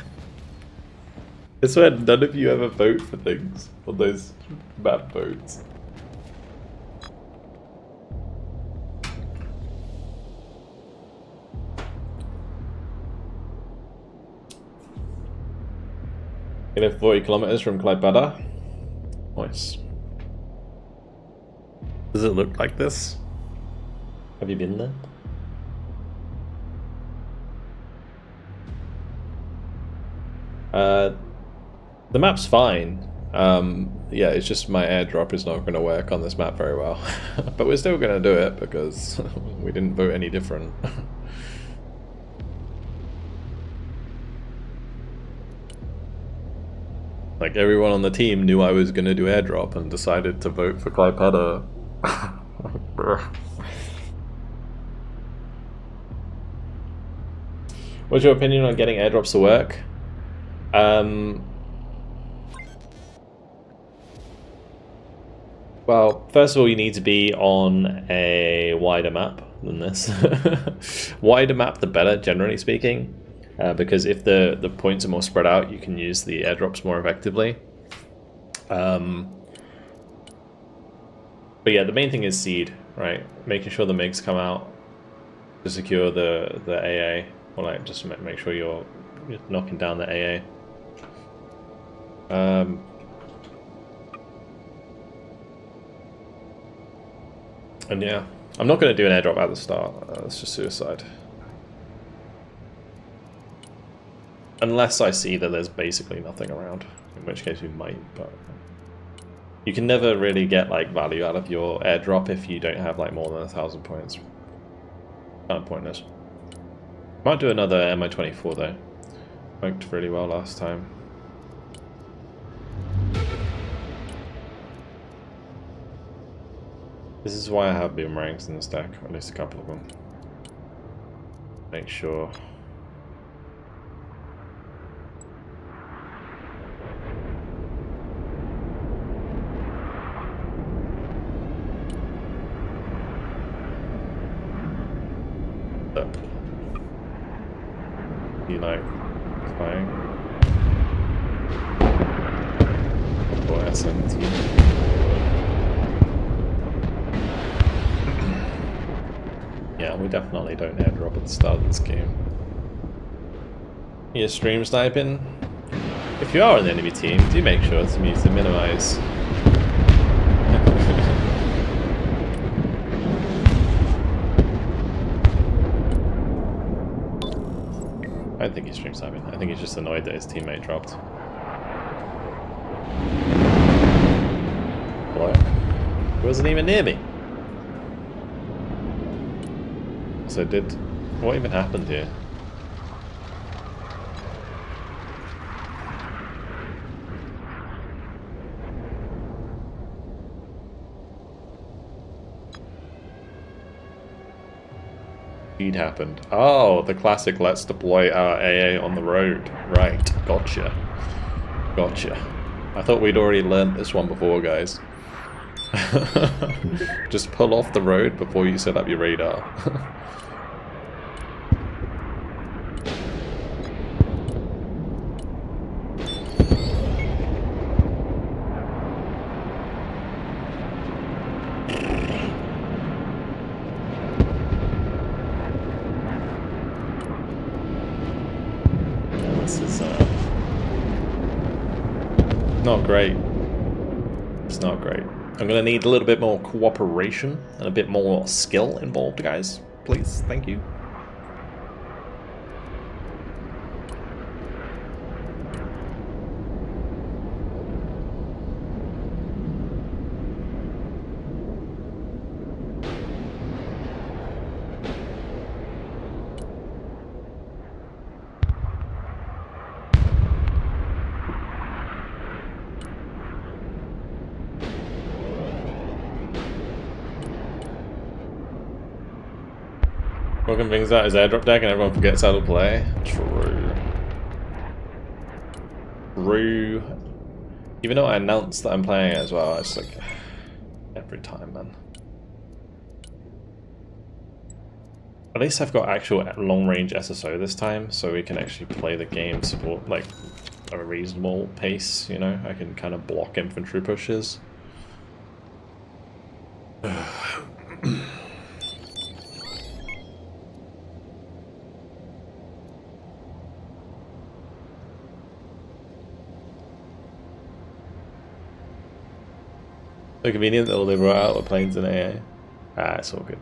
swear none of you ever vote for things on those map votes. You live 40 kilometers from Klaipeda. Nice. Does it look like this? Have you been there? The map's fine. Yeah, it's just my airdrop is not going to work on this map very well. But we're still going to do it because we didn't vote any different. Like, everyone on the team knew I was going to do airdrop and decided to vote for Klaipeda. What's your opinion on getting airdrops to work? Well, first of all, you need to be on a wider map than this. Wider map, the better, generally speaking. Because if the points are more spread out, you can use the airdrops more effectively. But yeah, the main thing is seed, right? Making sure the MiGs come out to secure the AA, or like just make sure you're knocking down the AA. And yeah, I'm not going to do an airdrop at the start. That's just suicide. Unless I see that there's basically nothing around, in which case we might, but you can never really get like value out of your airdrop if you don't have like more than 1,000 points. Kind of pointless. Might do another MI-24 though. Worked really well last time. This is why I have boomerangs in the stack, or at least a couple of them. Make sure. You like playing? Or SMT? Yeah, we definitely don't airdrop at the start of this game. You're stream sniping? If you are on the enemy team, do make sure to use the minimize. I don't think he's stream sniping. I think he's just annoyed that his teammate dropped. Hello? He wasn't even near me. So what even happened here? Speed happened. Oh, the classic let's deploy our AA on the road. Right, gotcha. Gotcha. I thought we'd already learned this one before, guys. Just pull off the road before you set up your radar. This is not great. It's not great. I'm going to need a little bit more cooperation and a bit more skill involved, guys. Please, thank you. Vulcan brings out his airdrop deck and everyone forgets how to play. True. through. Even though I announced that I'm playing it as well, it's like every time, man. At least I've got actual long-range SSO this time, so we can actually play the game support like at a reasonable pace. You know, I can kind of block infantry pushes. So convenient that they brought out the planes in AA. Ah, it's all good.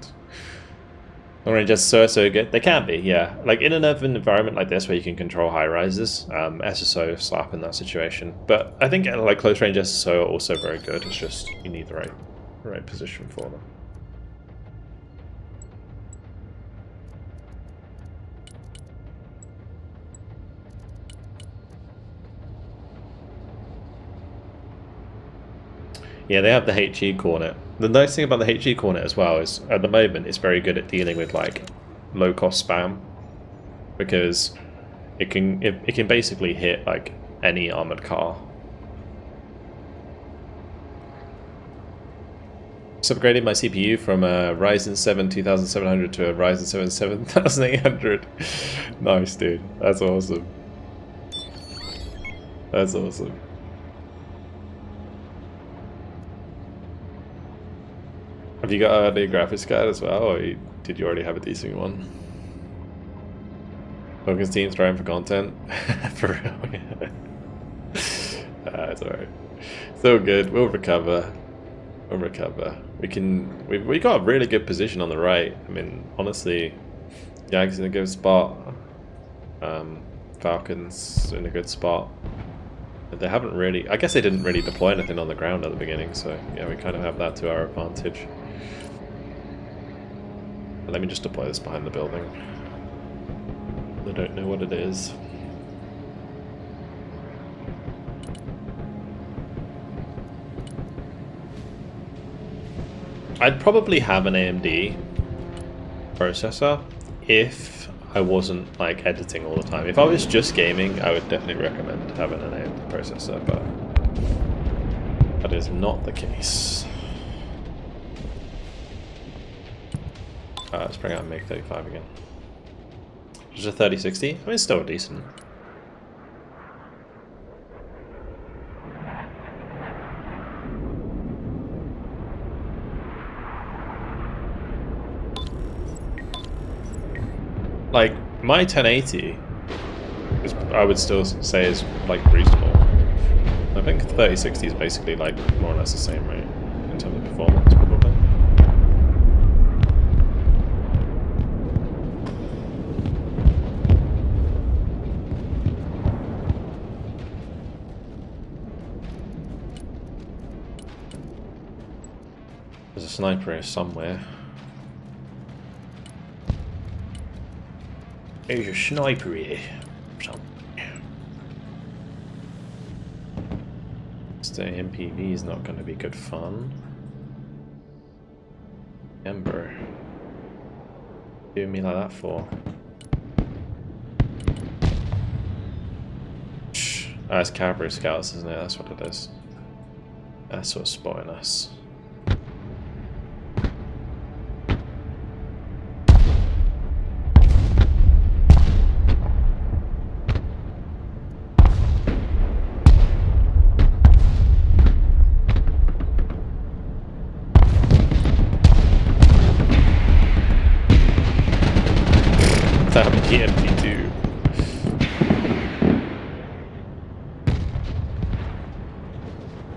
Long range SSO are so good. They can be, yeah. Like in an urban environment like this where you can control high rises, SSO slap in that situation. But I think like close range SSO are also very good. It's just you need the right position for them. Yeah, they have the HE Cornet. The nice thing about the HE Cornet as well is, at the moment, it's very good at dealing with like low-cost spam, because it can basically hit like any armored car. Just upgraded my CPU from a Ryzen 7 2700 to a Ryzen 7 7800. Nice, dude. That's awesome. That's awesome. Have you got a new graphics card as well, or did you already have a decent one? Focus team throwing for content? For real, yeah. It's alright. So good, we'll recover. We'll recover. We got a really good position on the right. I mean, honestly, Yag's in a good spot. Falcon's in a good spot. They haven't really, I guess they didn't really deploy anything on the ground at the beginning, so yeah, we kind of have that to our advantage. But let me just deploy this behind the building. I don't know what it is. I'd probably have an AMD processor if I wasn't like editing all the time. If I was just gaming, I would definitely recommend having an AMD processor, but that is not the case. Let's bring out MiG 35 again. Just a 3060? I mean, it's still decent. Like, my 1080 is, I would still say, is like reasonable. I think 3060 is basically like more or less the same, right? In terms of performance, probably. There's a sniper here somewhere. There's a sniper here. So MPV is not going to be good fun. Ember. Doing me like that for? It's cavalry scouts, isn't it? That's what it is. That's what's spotting us. MP2.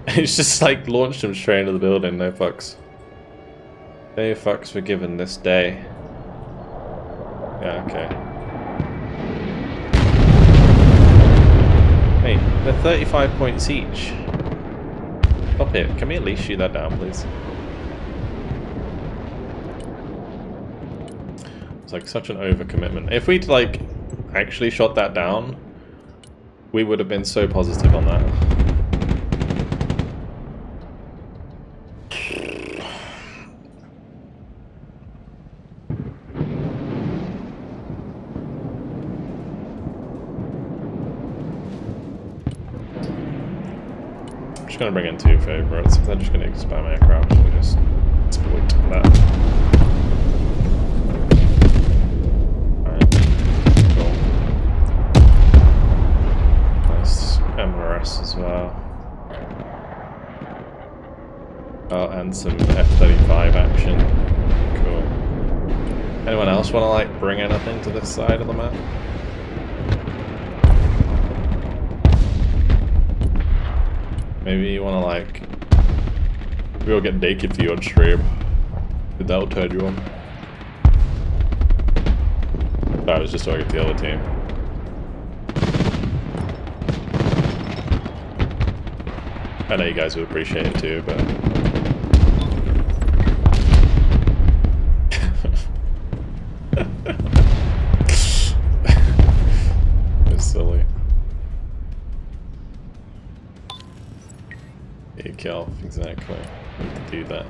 It's just like launched him straight into the building, no fucks. No fucks for given this day. Yeah, okay. Hey, they're 35 points each. Stop it. Can we at least shoot that down, please? Like such an overcommitment. If we'd like actually shot that down, we would have been so positive on that. just going to bring in 2 favourites. If they're just going to expand my aircraft, we'll just exploit that. Alright, cool. Nice MRS as well. Oh, and some F-35 action. Cool. Anyone else want to like bring anything to this side of the map? Maybe you want to like... We'll get naked for you on stream. That'll turn you on. I was just talking to the other team. I know you guys would appreciate it too, but... It's silly. Yeah, kill, exactly. I need to do that.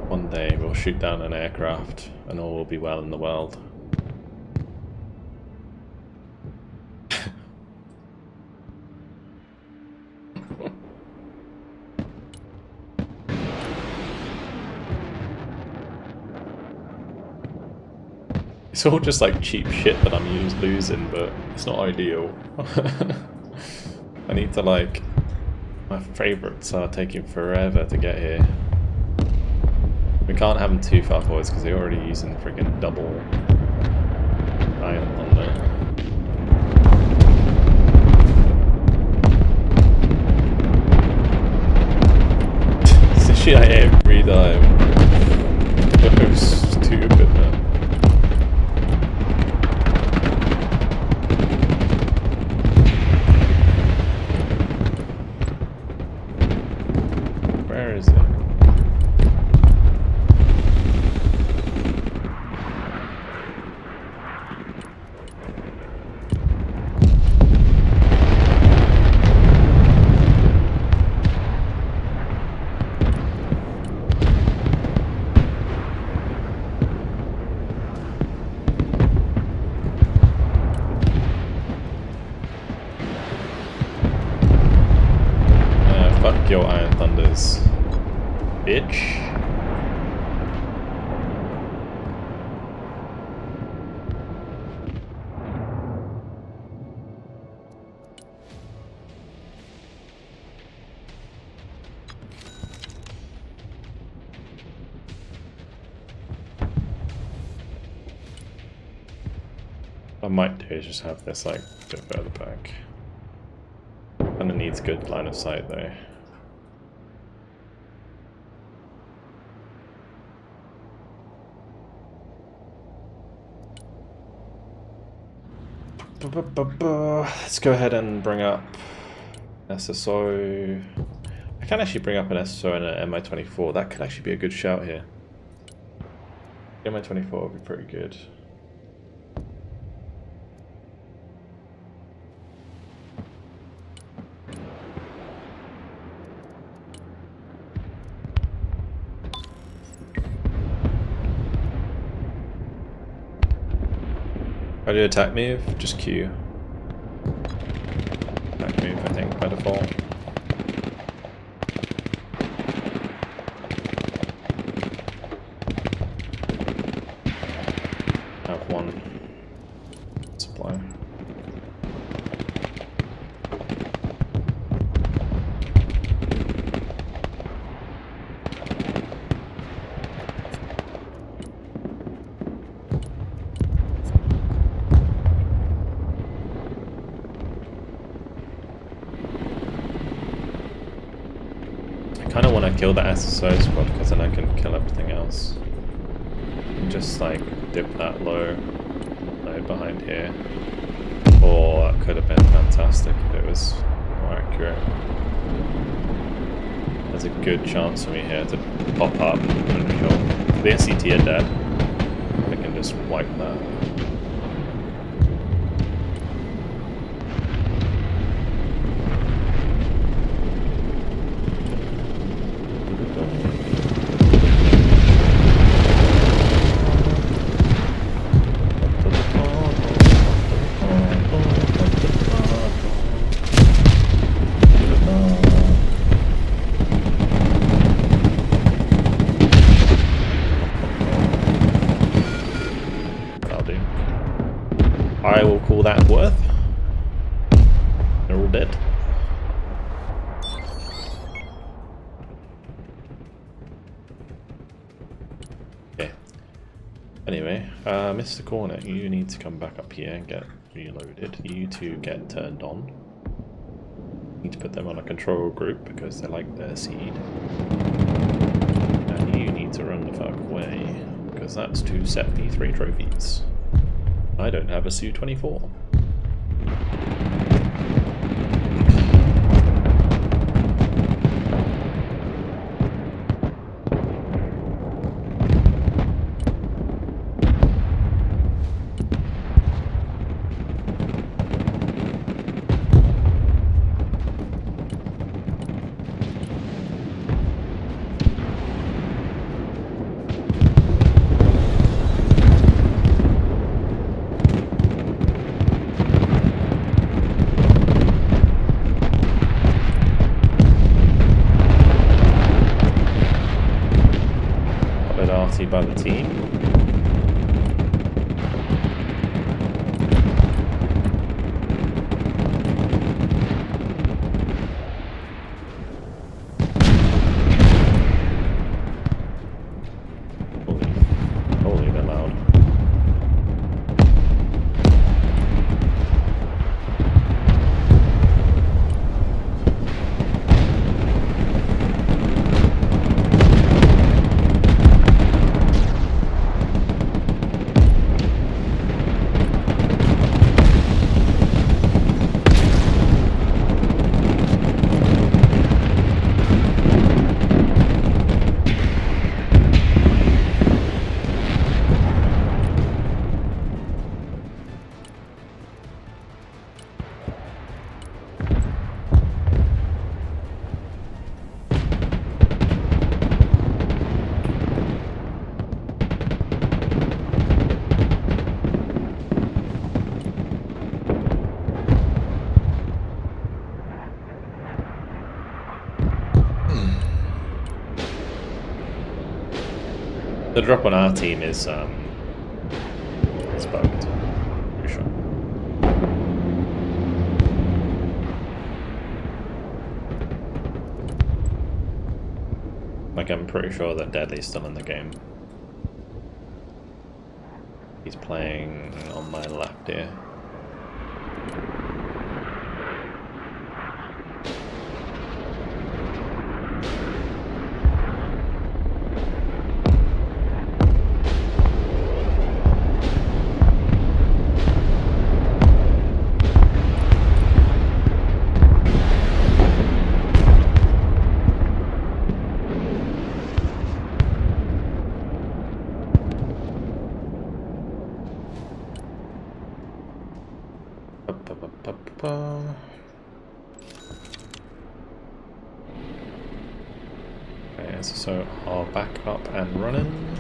One day we'll shoot down an aircraft and all will be well in the world. It's all just like cheap shit that I'm losing, but it's not ideal. I need to like... My favourites are taking forever to get here. We can't have them too far forwards because they're already using freaking double iron on there. It's the shit I hit every time. So stupid, man. Where is it? Fuck your Iron Thunders, bitch. What I might do is just have this like a bit further back. Kinda needs good line of sight though. Let's go ahead and bring up SSO. I can actually bring up an SSO and an Mi-24. That could actually be a good shout here. Mi-24 would be pretty good. If I do attack move, just Q. Attack move, I think, by default. Have one supply. I kind of want to kill the SSO squad because then I can kill everything else. And just like dip that low behind here. Or that could have been fantastic if it was more accurate. There's a good chance for me here to pop up and kill. The SCT are dead. I can just wipe that. I will call that worth. They're all dead. Okay. Anyway, Mr. Corner, you need to come back up here and get reloaded. You two get turned on. Need to put them on a control group because they like their seed. And you need to run the fuck away because that's to set me 3 trophies. I don't have a Su-24. By the team. Holy, they're loud. The drop on our team is it's bugged. Pretty sure. Like I'm pretty sure that Deadly's still in the game. He's playing on my left here. Okay, so I'll back up and running.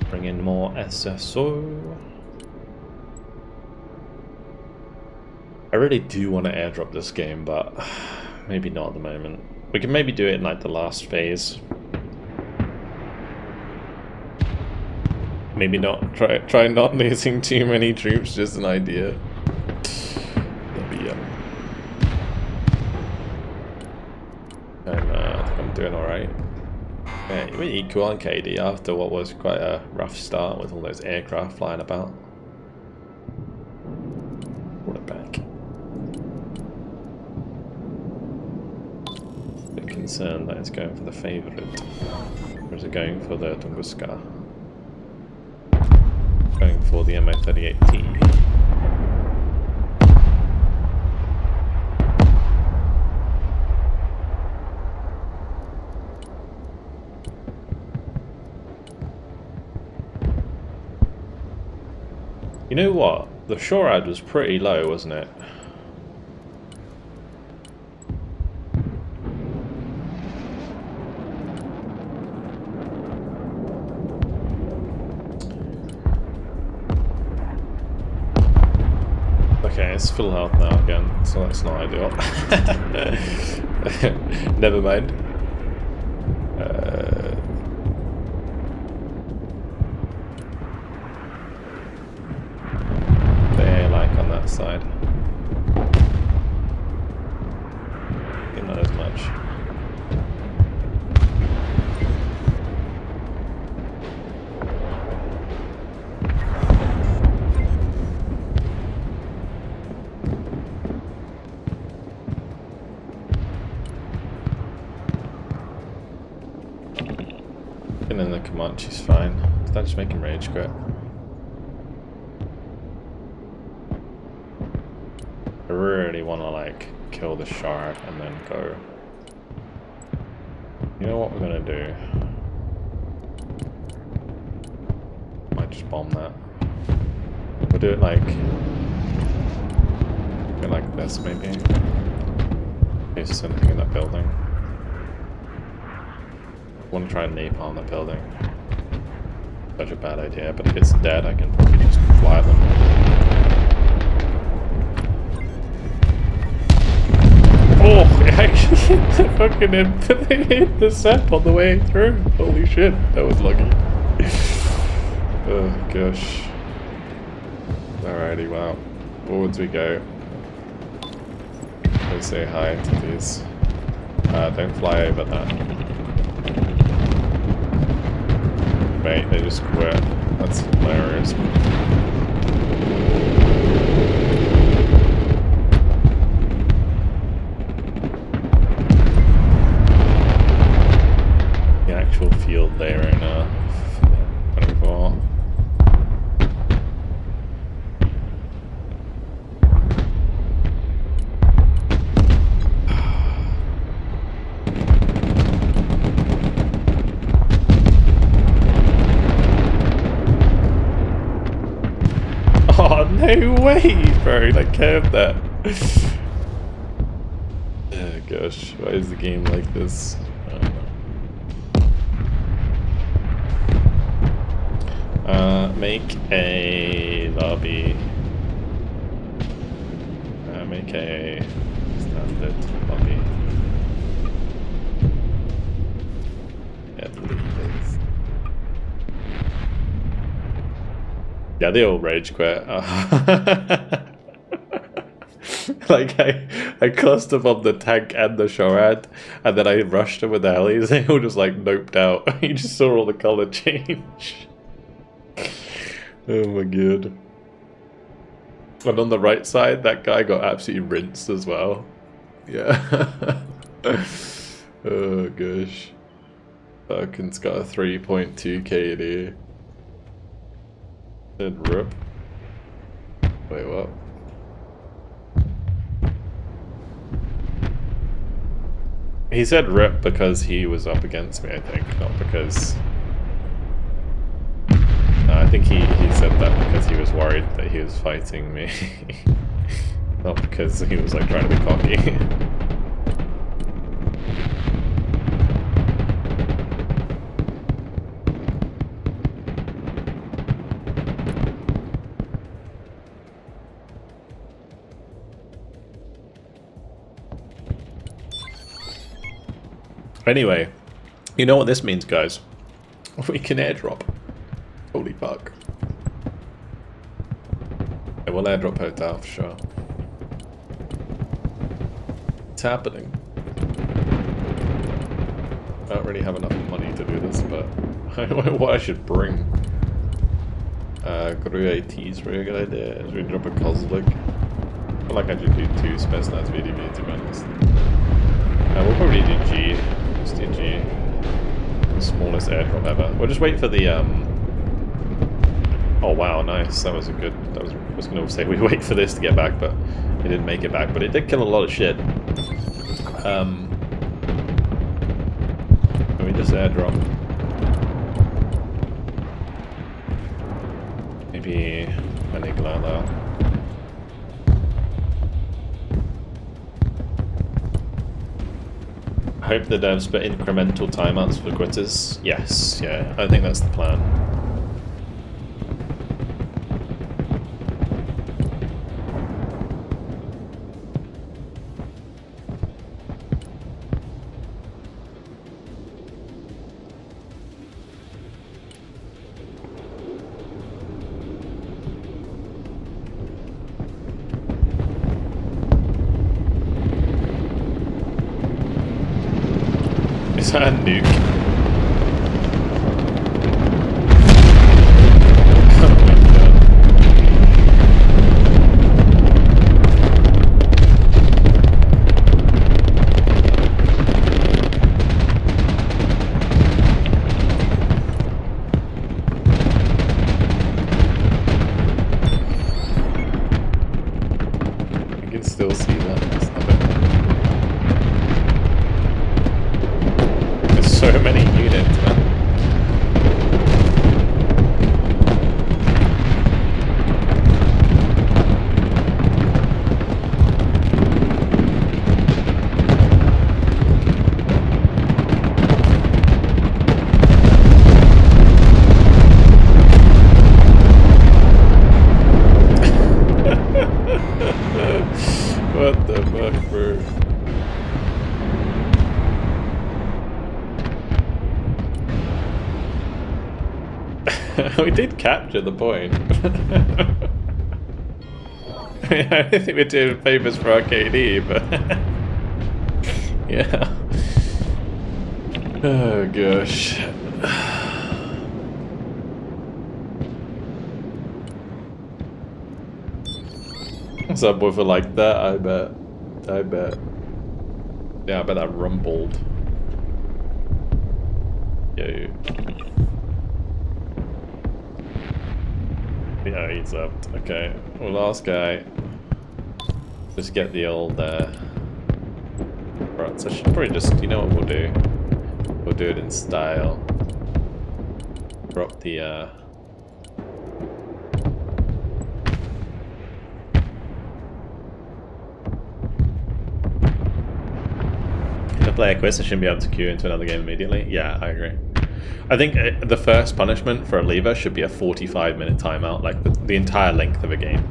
Bring in more SSO. I really do want to airdrop this game, but maybe not at the moment. We can maybe do it in like the last phase. Maybe not. Try not losing too many troops, just an idea. That'd be I think I'm doing alright. Yeah, we're equal on KD after what was quite a rough start with all those aircraft flying about. Pull it back. A bit concerned that it's going for the favourite. Or is it going for the Tunguska? Going for the MO38T. You know what? The SHORAD was pretty low, wasn't it? Okay, it's full health now again, so that's not ideal. Never mind. Even in the Comanche's fine. Did that just make him rage quit? I really want to like kill the shard and then go. You know what we're gonna do? Might just bomb that. We'll do it like this maybe. In case there's anything in that building. I want to try and napalm the building. Such a bad idea, but if it's dead, I can probably just fly them. Oh, it actually hit the fucking hit the set on the way through. Holy shit, that was lucky. Oh gosh. Alrighty, wow. Forwards we go. Let's say hi to these. Don't fly over that. Wait, they just quit. That's hilarious. The actual field there in 24. Oh, no way, bro, like curved that. Oh gosh, why is the game like this? I don't know. Make a lobby. Make a standard lobby. Yeah, they all rage quit. Like I cluster bombed the tank and the Shorad, and then I rushed them with the helis. They all just like noped out. You just saw all the color change. Oh my god. And on the right side, that guy got absolutely rinsed as well. Yeah. Oh gosh. Falcon's got a 3.2 KD. Said rip. Wait, what? He said rip because he was up against me, I think, not because... No, I think he said that because he was worried that he was fighting me. Not because he was like trying to be cocky. Anyway, you know what this means, guys? We can airdrop. Holy fuck. Yeah, we'll airdrop hotel for sure. It's happening. I don't really have enough money to do this, but I don't know what I should bring. Gru AT is a really good idea. Should we drop a Kozlik? I feel like I should do 2 Spetsnaz VDV, to be honest. We'll probably do G. Just do G. The smallest airdrop ever. We'll just wait for the Oh wow, nice. That was a good... I was going to say we wait for this to get back, but it didn't make it back. But it did kill a lot of shit. Can we just airdrop? Maybe an Igla though. I hope the devs put incremental timeouts for quitters. Yes, yeah, I think that's the plan. Is that a nuke? Oh my god. We did capture the point. I mean, I don't think we're doing favors for RKD, but yeah. Oh gosh. Subwoofer like that, I bet. I bet. Yeah, I bet that rumbled. Yo. Yeah, he's up. Okay. Well, last guy. Just get the old right, so I should probably just, you know what we'll do? We'll do it in style. Drop the if I play a quiz, I shouldn't be able to queue into another game immediately. Yeah, I agree. I think the first punishment for a lever should be a 45-minute timeout, like the entire length of a game.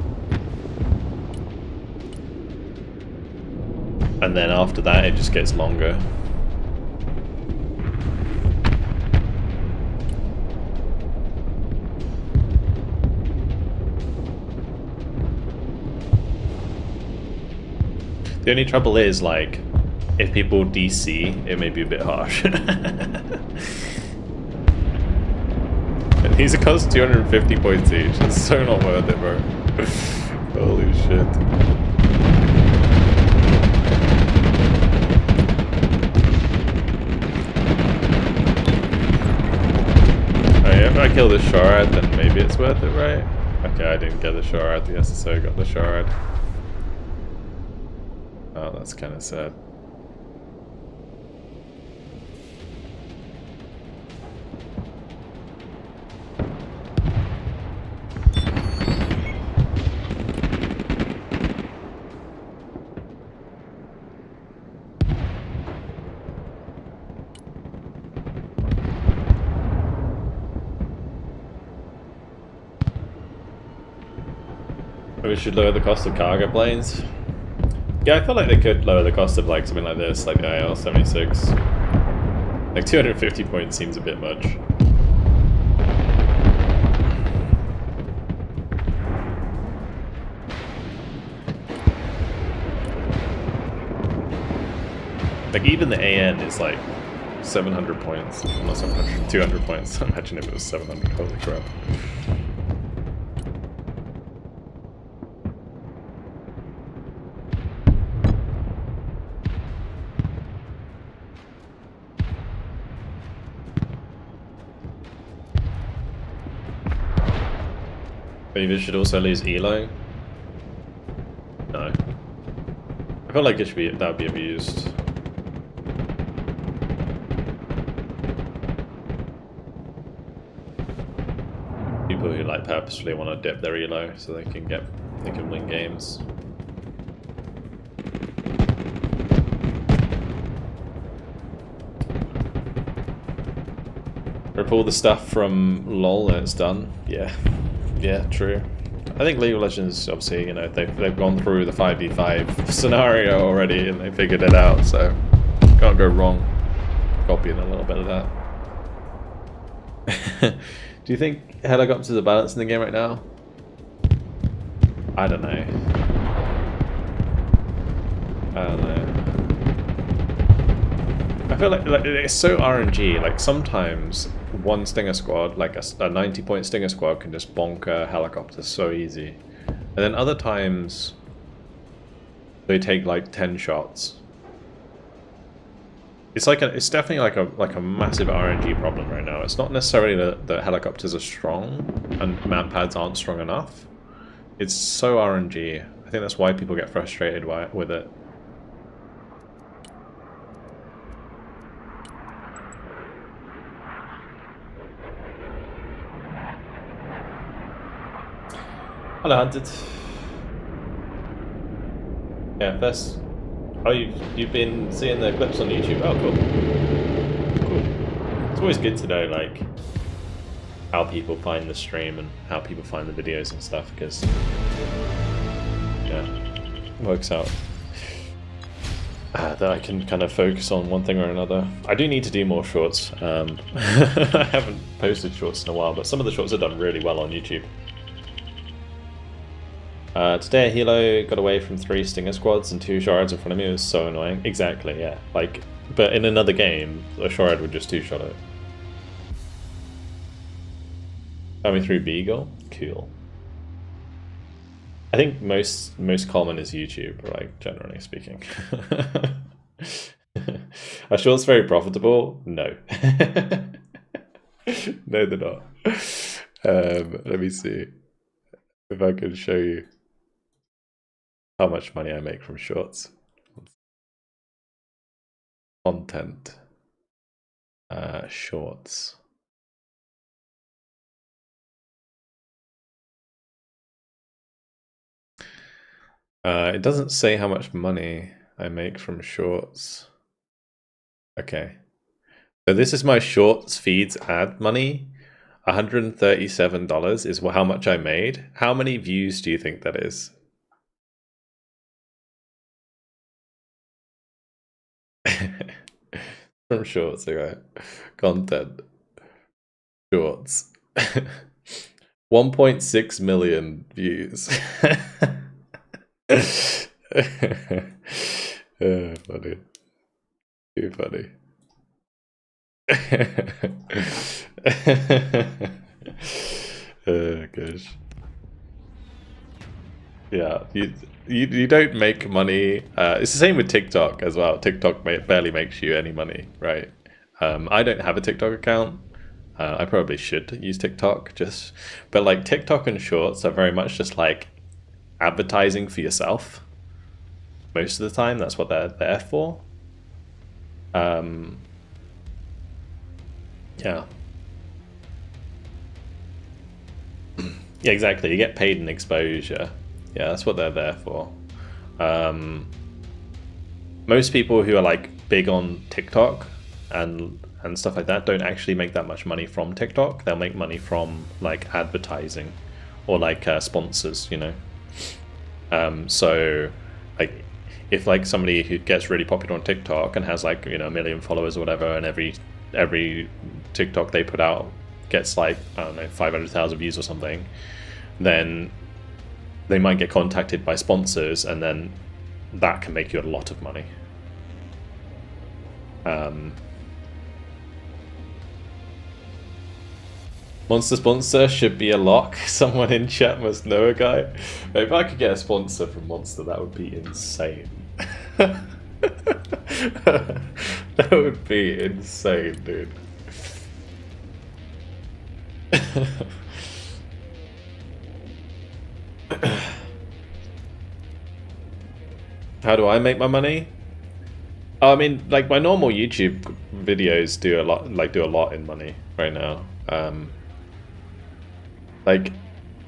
And then after that, it just gets longer. The only trouble is, like, if people DC, it may be a bit harsh. And these cost 250 points each. It's so not worth it, bro. Holy shit. If I kill the shard, then maybe it's worth it, right? Okay, I didn't get the shard. The SSO got the shard. Oh, that's kind of sad. We should lower the cost of cargo planes. Yeah, I feel like they could lower the cost of like something like this, like the IL-76. Like 250 points seems a bit much. Like even the AN is like 700 points. Not 700, 200 points. Imagine if it was 700, holy crap. Maybe should also lose Elo. No. I feel like it should be, that would be abused. People who like purposefully want to dip their Elo so they can win games. Rip all the stuff from LOL and it's done. Yeah. Yeah, true. I think League of Legends, obviously, you know, they've gone through the 5v5 scenario already and they figured it out, so can't go wrong copying a little bit of that. Do you think helicopters are balanced in the game right now? I don't know. I feel like it's so RNG, like sometimes one Stinger squad, like a 90-point Stinger squad can just bonk a helicopter so easy. And then other times they take like 10 shots. It's like it's definitely like a massive RNG problem right now. It's not necessarily that helicopters are strong and map pads aren't strong enough. It's so RNG. I think that's why people get frustrated with it. Hello, Hunted. Yeah, first. Oh, you've been seeing the clips on YouTube. Oh, cool. Cool. It's always good to know like how people find the stream and how people find the videos and stuff because yeah, it works out. that I can kind of focus on one thing or another. I do need to do more shorts. I haven't posted shorts in a while, but some of the shorts have done really well on YouTube. Today a Hilo got away from 3 Stinger squads and 2 Shards in front of me. It was so annoying. Exactly, yeah. Like, but in another game, a Shard would just 2-shot it. Coming through Beagle? Cool. I think most common is YouTube, like, generally speaking. Are shorts very profitable? No. No, they're not. Let me see if I can show you how much money I make from shorts. Content. Shorts. It doesn't say how much money I make from shorts. Okay. So this is my shorts feeds ad money. $137 is how much I made. How many views do you think that is? From shorts, okay. Content. Shorts. 1.6 million views. Funny. Too funny. Oh gosh. Yeah, you don't make money. It's the same with TikTok as well. TikTok barely makes you any money, right? I don't have a TikTok account. I probably should use TikTok, but like TikTok and Shorts are very much just like advertising for yourself. Most of the time, that's what they're there for. Yeah. Yeah, exactly. You get paid in exposure. Yeah, that's what they're there for. Most people who are like big on TikTok and stuff like that don't actually make that much money from TikTok. They'll make money from like advertising or like sponsors, you know. So like if like somebody who gets really popular on TikTok and has like, you know, 1 million followers or whatever, and every TikTok they put out gets like, I don't know, 500,000 views or something, then they might get contacted by sponsors, and then that can make you a lot of money. Monster sponsor should be a lock. Someone in chat must know a guy. If I could get a sponsor from Monster, that would be insane. That would be insane, dude. How do I make my money? I mean, like my normal YouTube videos do a lot in money right now. Like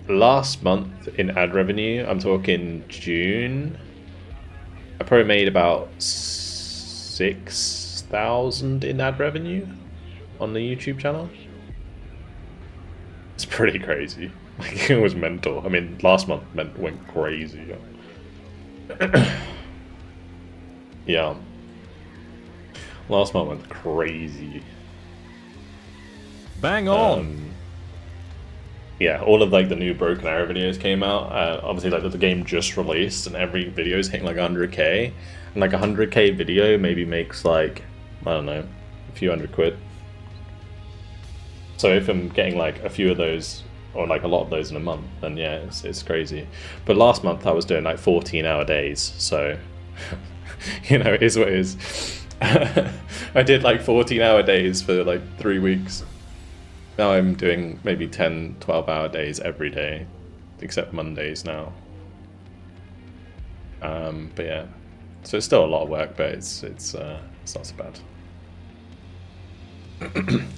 last month in ad revenue, I'm talking June, I probably made about 6,000 in ad revenue on the YouTube channel. It's pretty crazy. Like, it was mental. I mean, last month went crazy. Yeah. Last month went crazy. Bang on! Yeah, all of like the new Broken Arrow videos came out. Obviously, like the game just released, and every video is hitting like 100k. And like 100k video maybe makes like, I don't know, a few hundred quid. So if I'm getting like a few of those, or like a lot of those in a month, then yeah, it's crazy. But last month I was doing like 14-hour days, so you know, it is what it is. I did like 14-hour days for like 3 weeks. Now I'm doing maybe 10, 12-hour days every day, except Mondays now. But yeah, so it's still a lot of work, but it's not so bad.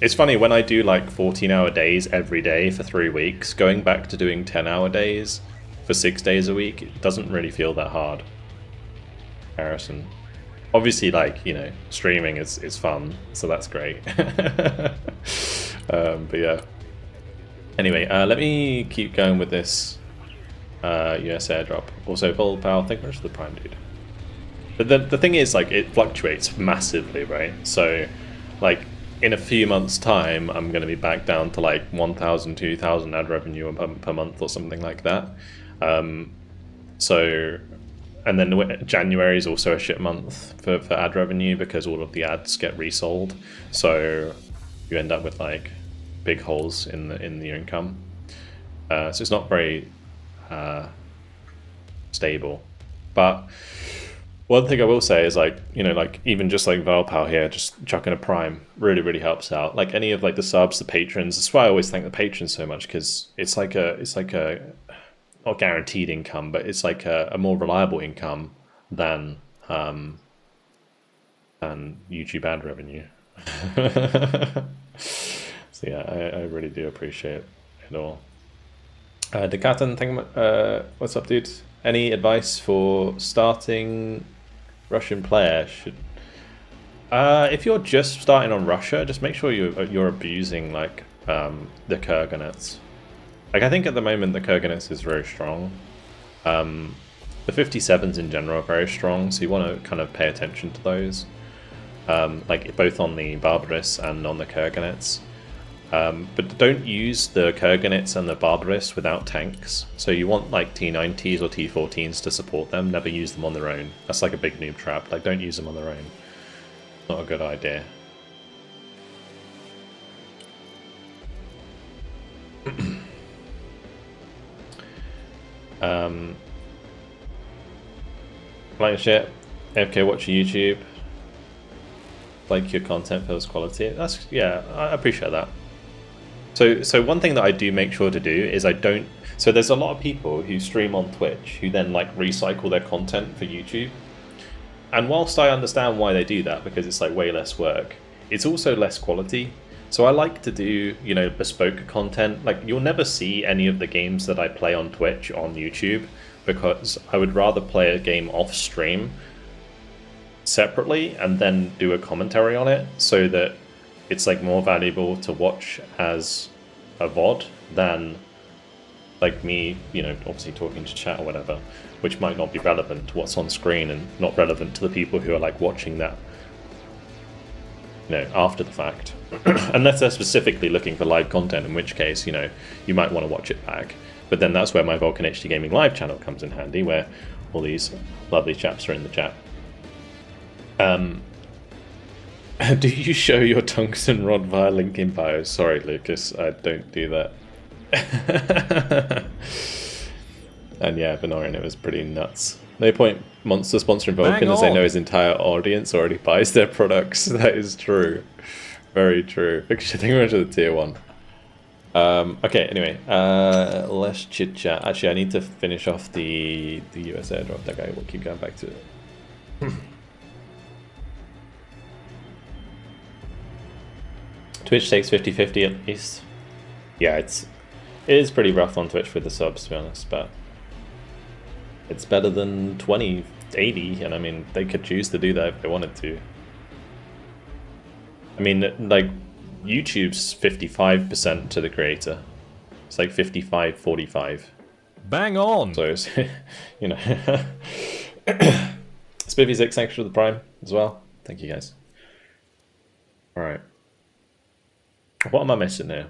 It's funny, when I do like 14-hour days every day for 3 weeks, going back to doing 10-hour days for 6 days a week, it doesn't really feel that hard. Comparison. Obviously, like, you know, streaming is fun, so that's great. But yeah. Anyway, let me keep going with this US airdrop. Also, Full Power, thank you very much for the Prime, dude. the thing is, like, it fluctuates massively, right? So, like, in a few months' time, I'm going to be back down to like 1,000, 2,000 ad revenue per month or something like that. So, and then January is also a shit month for ad revenue because all of the ads get resold. So you end up with like big holes in your income. So it's not very stable. But one thing I will say is, like, you know, like even just like Valpal here, just chucking a prime really helps out. Like any of like the subs, the patrons. That's why I always thank the patrons so much, because it's like a not guaranteed income, but it's like a more reliable income than YouTube ad revenue. So yeah, I really do appreciate it all. Decatan, what's up, dude? Any advice for starting Russian player? If you're just starting on Russia, just make sure you're abusing like the Kurganets. Like, I think at the moment the Kurganets is very strong. The 57s in general are very strong, so you want to kind of pay attention to those. Like both on the Barbaris and on the Kurganets. But don't use the Kurganets and the Barbaris without tanks. So you want like T90s or T14s to support them, never use them on their own. That's like a big noob trap, like don't use them on their own. Not a good idea. Like shit, AFK watch YouTube. Like your content feels quality. That's, yeah, I appreciate that. So one thing that I do make sure to do is I don't. So there's a lot of people who stream on Twitch who then like recycle their content for YouTube. And whilst I understand why they do that, because it's like way less work, it's also less quality. So I like to do, you know, bespoke content. Like, you'll never see any of the games that I play on Twitch on YouTube, because I would rather play a game off stream separately and then do a commentary on it, so that it's like more valuable to watch as a VOD than like me, you know, obviously talking to chat or whatever, which might not be relevant to what's on screen and not relevant to the people who are like watching that, you know, after the fact. Unless they're specifically looking for live content, in which case, you know, you might want to watch it back. But then that's where my VulcanHDGaming live channel comes in handy, where all these lovely chaps are in the chat. Do you show your tungsten rod via link in bio? Sorry, Lucas, I don't do that. And yeah, Benorin, it was pretty nuts. No point Monster sponsoring Vulcan, as they know his entire audience already buys their products. That is true. Very true. I think we're into the tier 1. Okay, anyway, let's chit chat. Actually, I need to finish off the US airdrop. That guy will keep going back to it. Twitch takes 50-50 at least. Yeah, it is pretty rough on Twitch with the subs, to be honest, but it's better than 20-80, and I mean, they could choose to do that if they wanted to. I mean, like, YouTube's 55% to the creator. It's like 55-45. Bang on! So it's, you know. Spivvy6, thanks for the prime as well. Thank you, guys. Alright. What am I missing here?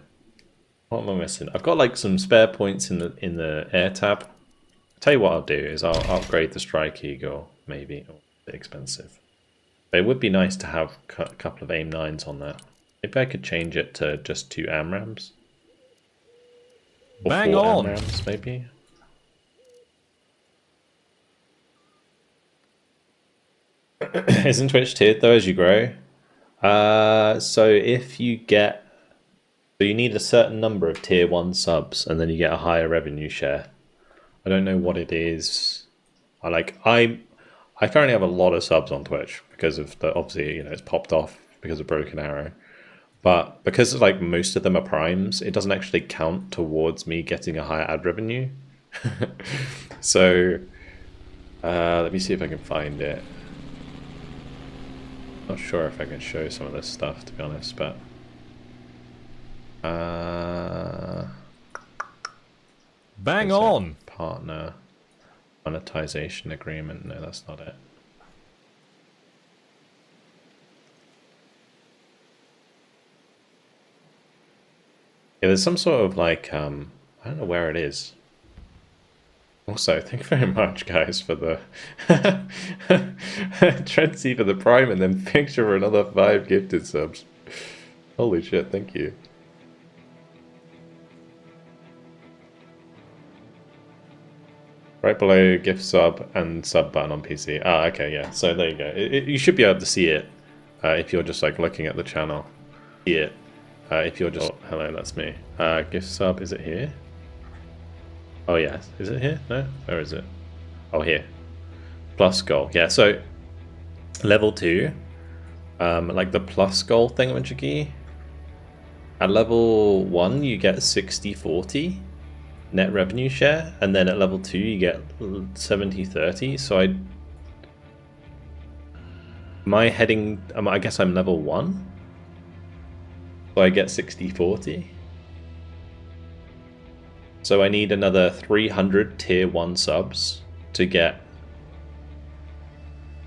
What am I missing? I've got like some spare points in the air tab. I'll tell you what I'll do is I'll upgrade the Strike Eagle, maybe. Oh, a bit expensive. But it would be nice to have a couple of aim 9s on that. Maybe I could change it to just 2 AMRAMs. Or Bang 4 on. AMRAMs, maybe. Isn't Twitch tiered though as you grow? So if you get... So you need a certain number of tier 1 subs, and then you get a higher revenue share. I don't know what it is. I currently have a lot of subs on Twitch because of the, obviously, you know, it's popped off because of Broken Arrow. But because like most of them are primes, it doesn't actually count towards me getting a higher ad revenue. So let me see if I can find it. Not sure if I can show some of this stuff, to be honest, but bang on! Partner monetization agreement. No, that's not it. Yeah, there's some sort of like, I don't know where it is. Also, thank you very much, guys, for the Trency for the Prime and then picture for another 5 gifted subs. Holy shit, thank you. Right below gift sub and sub button on PC. Ah, okay, yeah. So there you go. You should be able to see it if you're just like looking at the channel. See it if you're just. Oh, hello, that's me. Gift sub, is it here? Oh yes, is it here? No, where is it? Oh, here. Plus goal. Yeah. So level 2, like the plus goal thingamajiggy. At level 1, you get 60/40. Net revenue share, and then at level 2 you get 70/30. So I guess I'm level 1, so I get 60/40. So I need another 300 tier 1 subs to get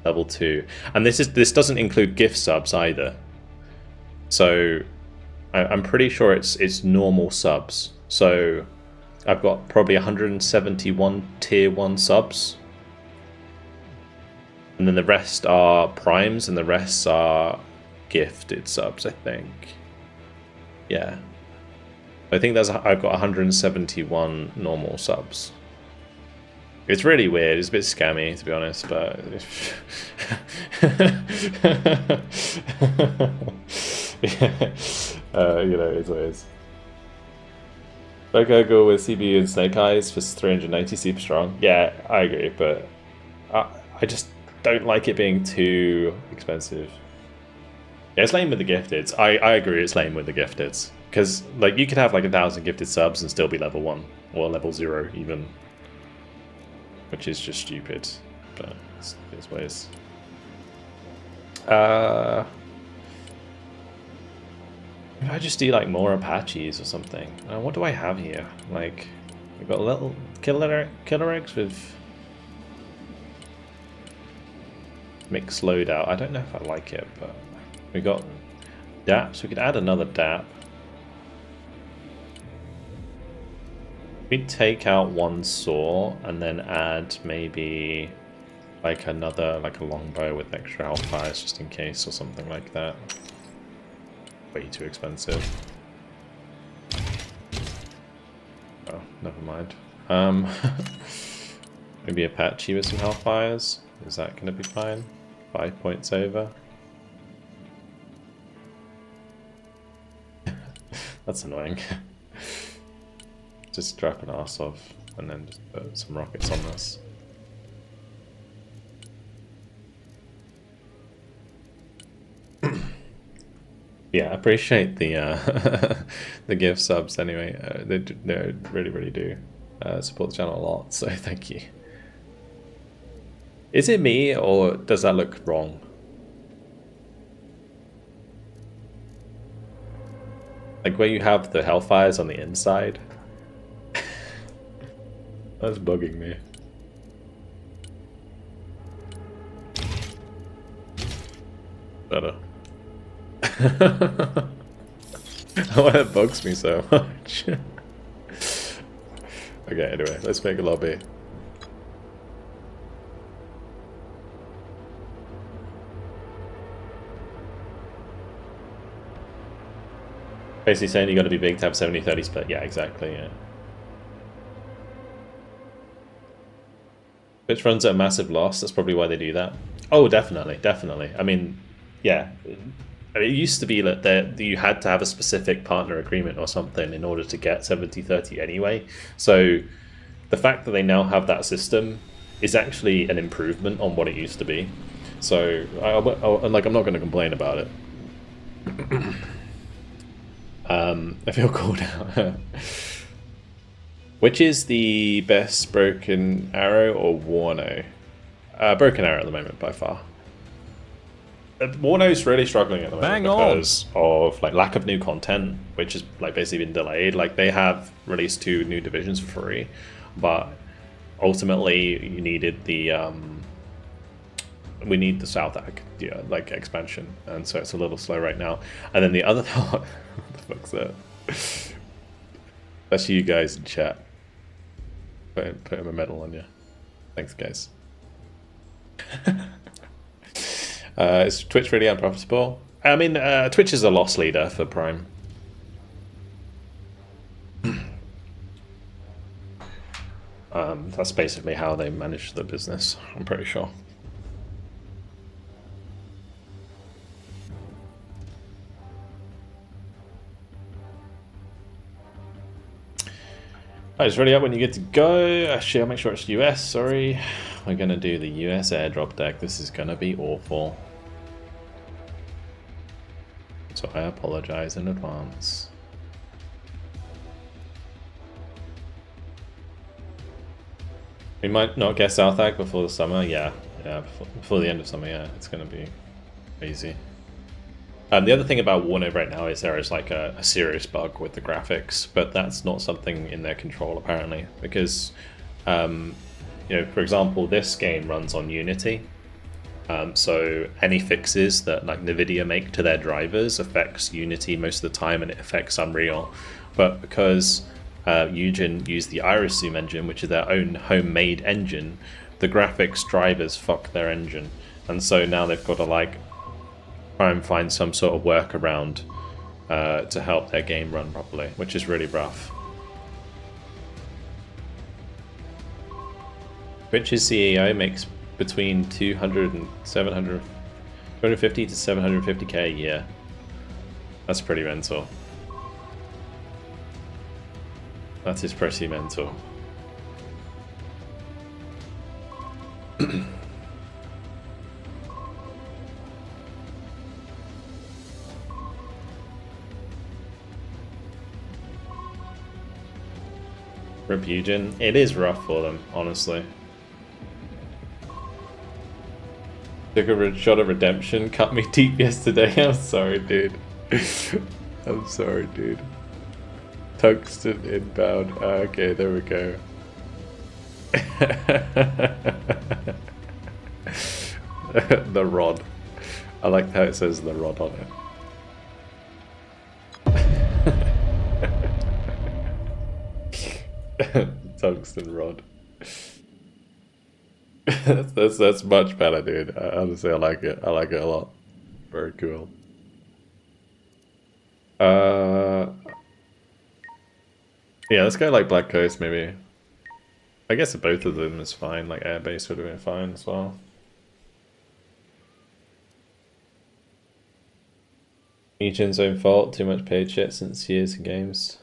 level 2, and this doesn't include gift subs either. So I'm pretty sure it's normal subs. So I've got probably 171 tier 1 subs. And then the rest are primes and the rest are gifted subs, I think. Yeah. I think I've got 171 normal subs. It's really weird. It's a bit scammy, to be honest, but you know, it's what it is. I gotta go with CPU and Snake Eyes for 390 super strong. Yeah, I agree, but I just don't like it being too expensive. Yeah, it's lame with the gifteds. I agree, it's lame with the gifteds. Because like you could have like 1,000 gifted subs and still be level 1 or level 0 even, which is just stupid. But it's what it is. If I just do like more Apaches or something. What do I have here? Like, we've got a little killer eggs with mixed loadout. I don't know if I like it, but we got DAPs. We could add another DAP. We'd take out one saw and then add maybe like another, like a longbow with extra hellfires just in case or something like that. Way too expensive. Oh, never mind. Maybe Apache with some hellfires. Is that going to be fine? 5 points over. That's annoying. Just drop an arse off and then just put some rockets on this. Yeah, I appreciate the the gift subs anyway. They really do support the channel a lot, so thank you. Is it me or does that look wrong? Like where you have the hellfires on the inside? That's bugging me. Better. Why that bugs me so much. Okay, anyway, let's make a lobby. Basically saying you got to be big to have 70-30 split. Yeah, exactly, yeah. Which runs at a massive loss, that's probably why they do that. Oh, definitely. I mean, yeah. It used to be that you had to have a specific partner agreement or something in order to get 70-30 anyway. So the fact that they now have that system is actually an improvement on what it used to be. So I'm not going to complain about it. I feel called out. Which is the best Broken Arrow or Warno? Broken Arrow at the moment by far. Warno's really struggling at the moment because of like lack of new content, which has like basically been delayed. Like they have released 2 new divisions for free, but ultimately you needed the we need the South like expansion, and so it's a little slow right now. And then the other what the fuck's that? That's you guys in chat. Put him a medal on you. Thanks, guys. Is Twitch really unprofitable? I mean, Twitch is a loss leader for Prime. That's basically how they manage the business, I'm pretty sure. Oh, it's ready up when you get to go. Actually, I'll make sure it's US, sorry. We're going to do the US airdrop deck. This is going to be awful. So I apologize in advance. We might not get South Ag before the summer. Yeah, before the end of summer. Yeah, it's going to be crazy. The other thing about Warner right now is there is like a serious bug with the graphics, but that's not something in their control apparently, because you know, for example, this game runs on Unity, so any fixes that like NVIDIA make to their drivers affects Unity most of the time, and it affects Unreal. But because Eugen used the Iris Zoom engine, which is their own homemade engine, the graphics drivers fuck their engine, and so now they've got to like try and find some sort of workaround to help their game run properly, which is really rough. Twitch's CEO makes between 250 to 750k a year. That's pretty mental. That is pretty mental. Rip Eugen. It is rough for them, honestly. Took a shot of redemption, cut me deep yesterday. I'm sorry, dude. I'm sorry, dude. Tungsten inbound. Okay, there we go. The rod. I like how it says the rod on it. Tungsten rod. that's much better, dude. Honestly, I like it. I like it a lot. Very cool. Yeah, let's go like Black Coast maybe. I guess both of them is fine. Like Airbase would have been fine as well. Eugen's own fault. Too much paid shit since years of games.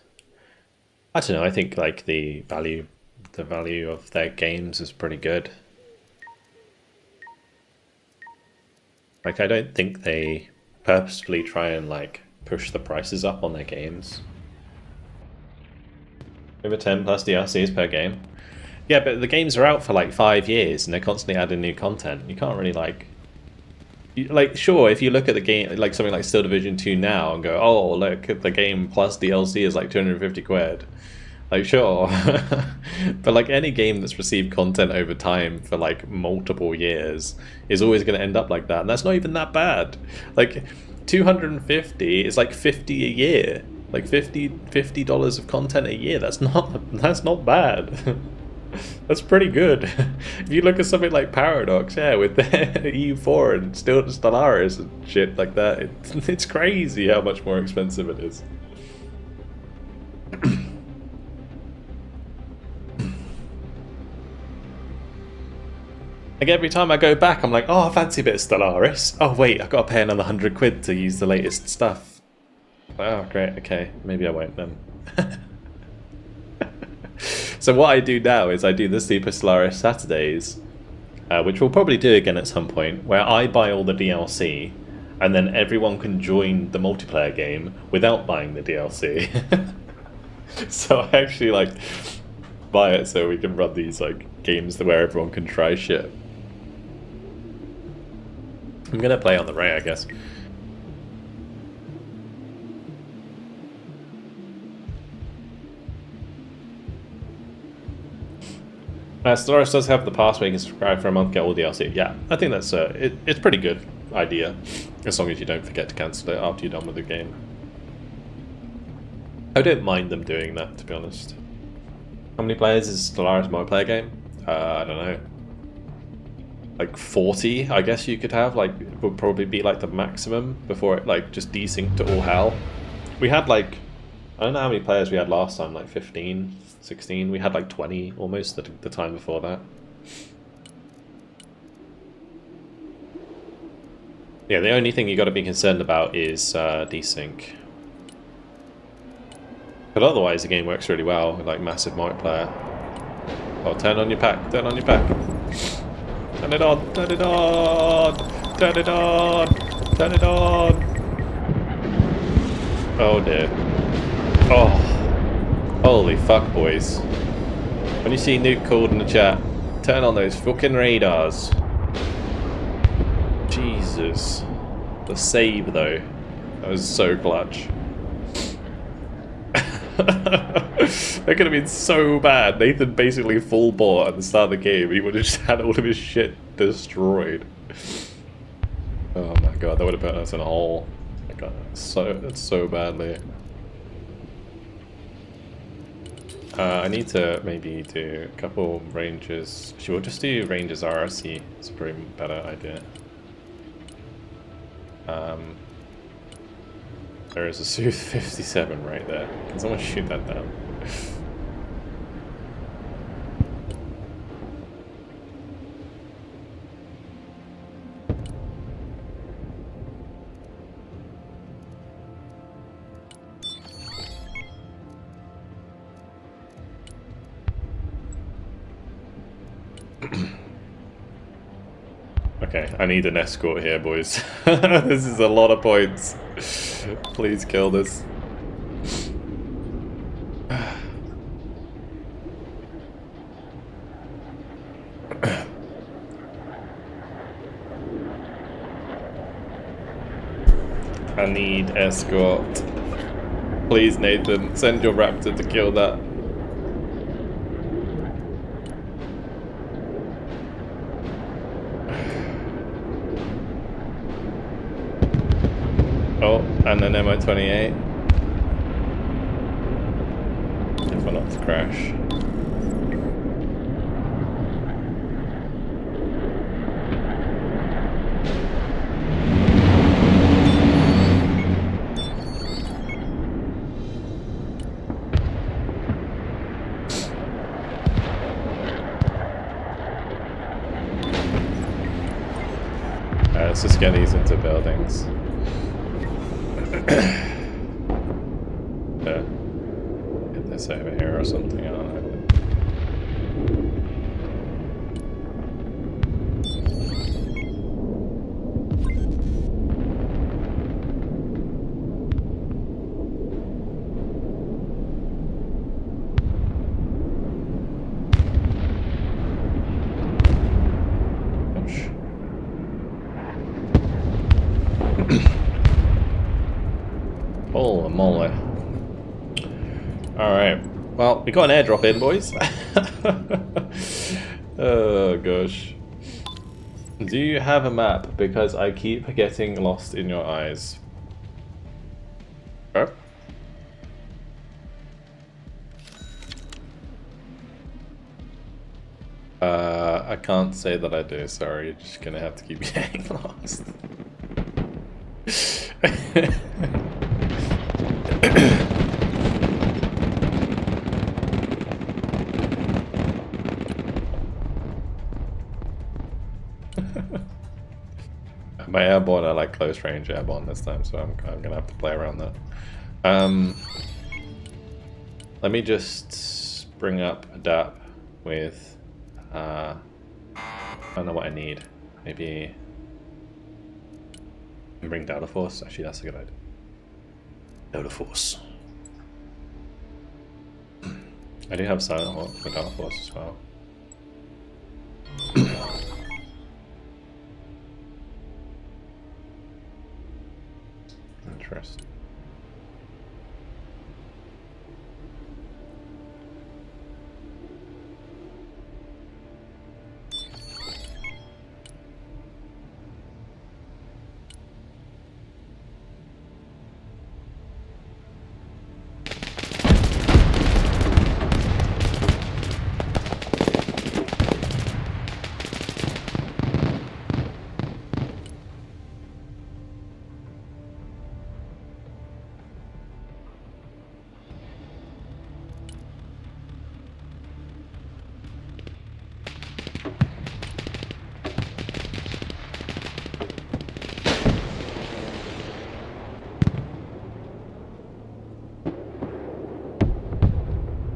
I don't know. I think like the value of their games is pretty good. Like I don't think they purposefully try and like push the prices up on their games. Over 10 plus DLCs per game. Yeah, but the games are out for like 5 years and they're constantly adding new content. You can't really like sure, if you look at the game, like something like Still Division 2 now and go, oh, look, the game plus DLC is like 250 quid. Like, sure. But like any game that's received content over time for like multiple years is always going to end up like that. And that's not even that bad. Like 250 is like 50 a year. Like $50 of content a year. That's not bad. That's pretty good. If you look at something like Paradox, yeah, with the EU4 and still Stellaris and shit like that, it's crazy how much more expensive it is. Like every time I go back, I'm like, oh, I fancy a bit of Stellaris. Oh wait, I've got to pay another 100 quid to use the latest stuff. Oh great, okay, maybe I won't then. So what I do now is I do the Super Stellaris Saturdays, which we'll probably do again at some point, where I buy all the DLC, and then everyone can join the multiplayer game without buying the DLC. So I actually like buy it so we can run these like games where everyone can try shit. I'm gonna play on the Ray, I guess. Stellaris does have the pass where you can subscribe for a month, get all DLC. Yeah, I think that's it's a pretty good idea, as long as you don't forget to cancel it after you're done with the game. I don't mind them doing that, to be honest. How many players is Stellaris multiplayer game? I don't know. Like 40, I guess you could have. Like, would probably be like the maximum before it like just desynced to all hell. We had like, I don't know how many players we had last time, like 15, 16. We had like 20 almost the time before that. Yeah, the only thing you got to be concerned about is desync. But otherwise, the game works really well with like massive multiplayer. Oh, turn on your pack, turn on your pack. Turn it on, turn it on, turn it on, turn it on. Oh dear. Oh. Holy fuck, boys. When you see Nuke called in the chat, turn on those fucking radars. Jesus. The save, though. That was so clutch. That could have been so bad. Nathan basically full bought at the start of the game. He would have just had all of his shit destroyed. Oh my god, that would have put us in a hole. Oh my god, that's so badly. I need to maybe do a couple ranges. Actually, we'll just do ranges RRC. It's a pretty better idea. There is a Soothe 57 right there. Can someone shoot that down? Okay, I need an escort here, boys. This is a lot of points. Please kill this. I need escort. Please, Nathan, send your raptor to kill that. Oh, and an MO28. If not to crash. Let's just get these into buildings. Get this over here or something, I don't know. Holy moly. Alright. Well, we got an airdrop in, boys. Oh, gosh. Do you have a map? Because I keep getting lost in your eyes. Oh. I can't say that I do, sorry. You're just gonna have to keep getting lost. My airborne are like close range airborne this time, so I'm gonna have to play around that. Let me just bring up Adapt with I don't know what I need. Maybe bring Data Force. Actually, that's a good idea. Data Force. I do have Silent Hawk for Data Force as well. Interesting.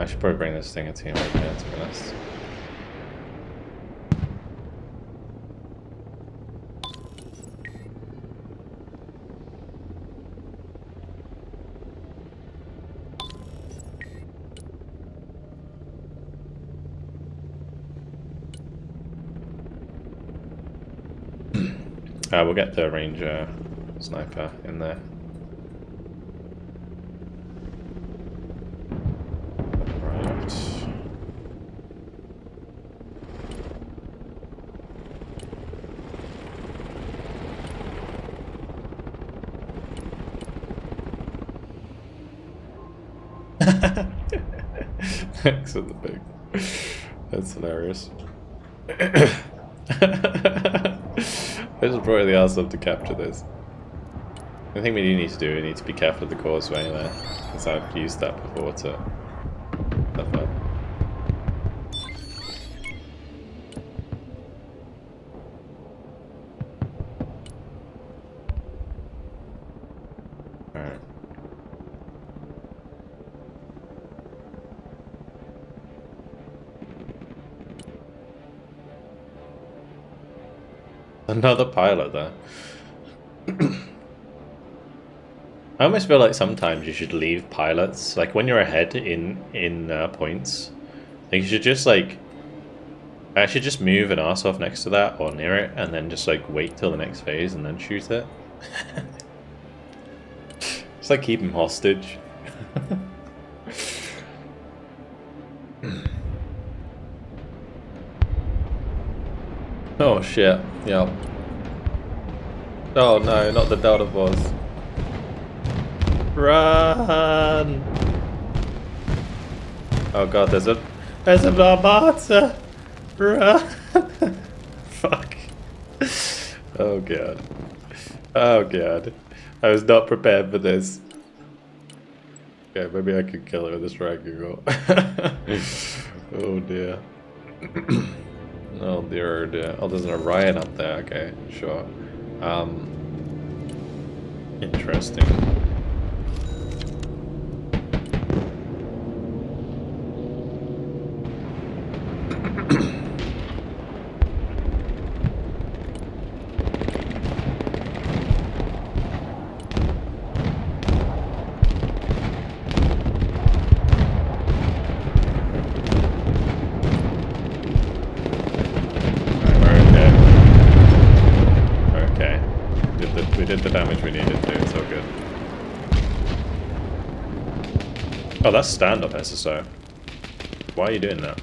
I should probably bring this thing a team over here, to be honest. We'll get the ranger sniper in there. Right. Thanks for the pig. That's hilarious. I just brought the arse up to capture this. I think we do need to do, we need to be careful of the causeway there, because I've used that before to stuff up. Alright. Another pilot there. I almost feel like sometimes you should leave pilots, like when you're ahead in points, like you should just like, I should just move an arse off next to that or near it, and then just like wait till the next phase and then shoot it. It's like keep him hostage. Oh shit, yep. Oh no, not the Delta Force. Run! Oh god, there's a Armata! Run! Fuck. Oh god. Oh god. I was not prepared for this. Okay, maybe I could kill it with a strike eagle. Oh dear. Oh dear, dear. Oh, there's an Orion up there. Okay, sure. Interesting. We did the damage we needed to, it's all good. Oh, that's stand-up SSO. Why are you doing that?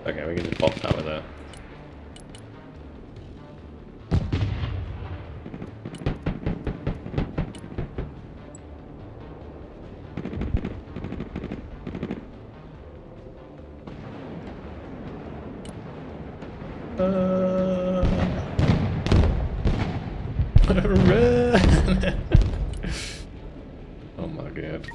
Okay, we can just pop that with that. Run! Oh my god.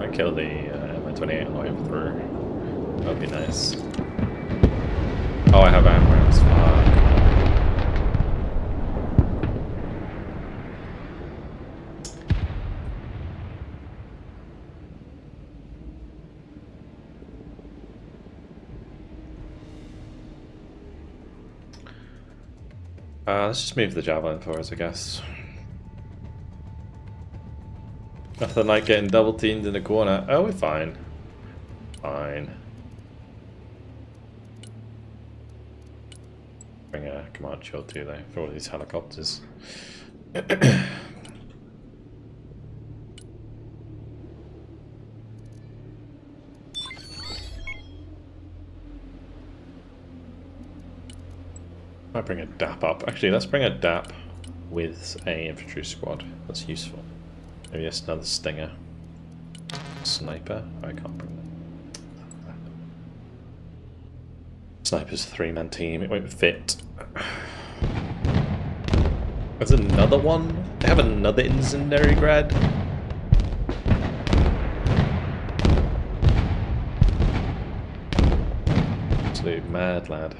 I killed the M28 all the way through. That would be nice. Oh, I have AMRAMs. Fuck. Let's just move the javelin for us, I guess. Nothing like getting double teamed in the corner. Oh, we're fine. Fine. Bring a command shield too, though, for all these helicopters. Might bring a DAP up. Actually, let's bring a DAP with a infantry squad. That's useful. Maybe it's another stinger. Sniper? I can't bring that. Sniper's a 3-man team, it won't fit. There's another one? They have another incendiary grad? Absolute mad lad.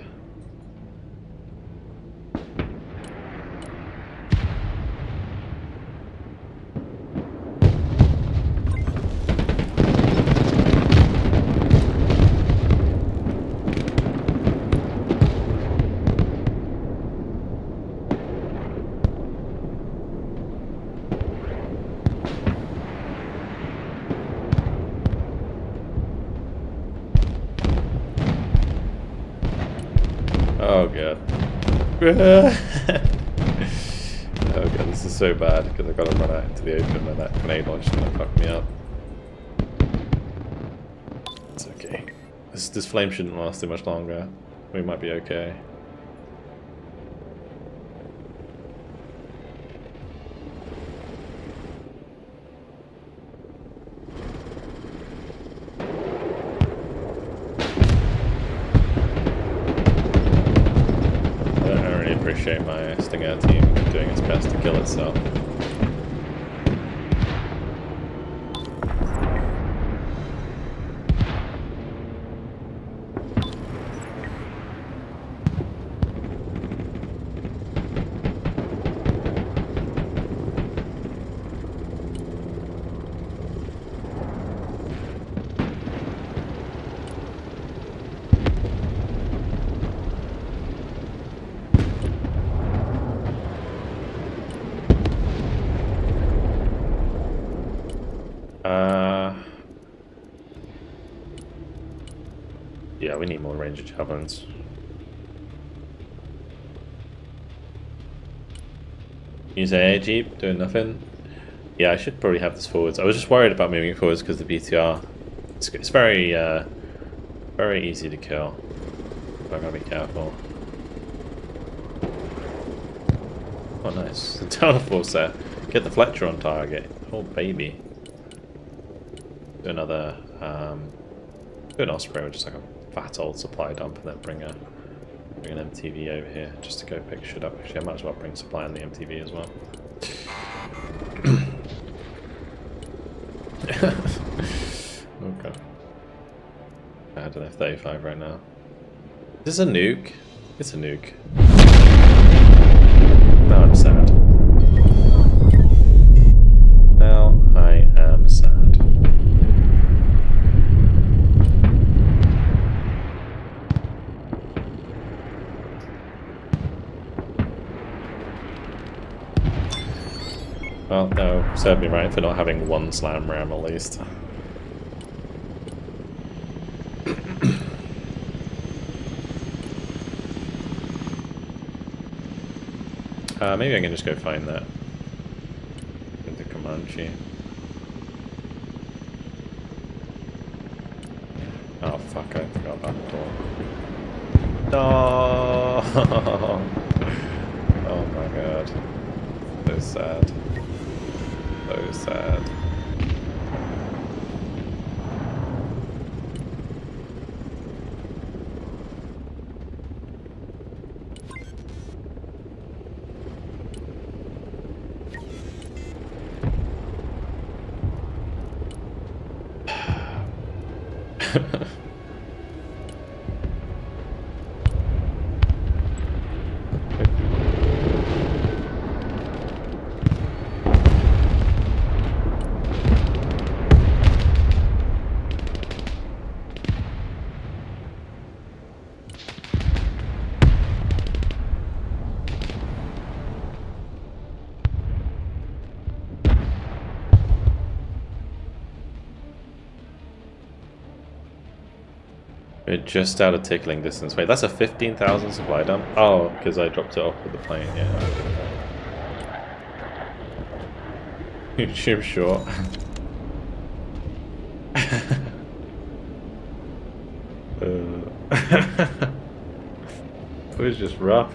Oh god. Oh god, this is so bad because I've got to run out into the open and that grenade launch is going to fuck me up. It's okay. This flame shouldn't last too much longer. We might be okay. Appreciate my stinger team doing its best to kill itself. Yeah, we need more ranger javelins. Use AA Jeep, doing nothing. Yeah, I should probably have this forwards. I was just worried about moving it forwards because the BTR. It's very, very easy to kill. But I've got to be careful. Oh, nice. The down force there. Get the Fletcher on target. Oh, baby. Do another, do an Osprey with just like a fat old supply dump and then bring an MTV over here just to go pick shit up. Actually, I might as well bring supply on the MTV as well. Okay. I don't know, 35 right now. Is this a nuke? It's a nuke. Now I'm sad. Now I am sad. Well, no, served me right for not having one slam ram at least. Maybe I can just go find that with the Comanche. Oh fuck, I forgot about the door. No! Oh my god. So sad. So sad. We're just out of tickling distance. Wait, that's a 15,000 supply dump? Oh, because I dropped it off with the plane, yeah. YouTube short. It was just rough.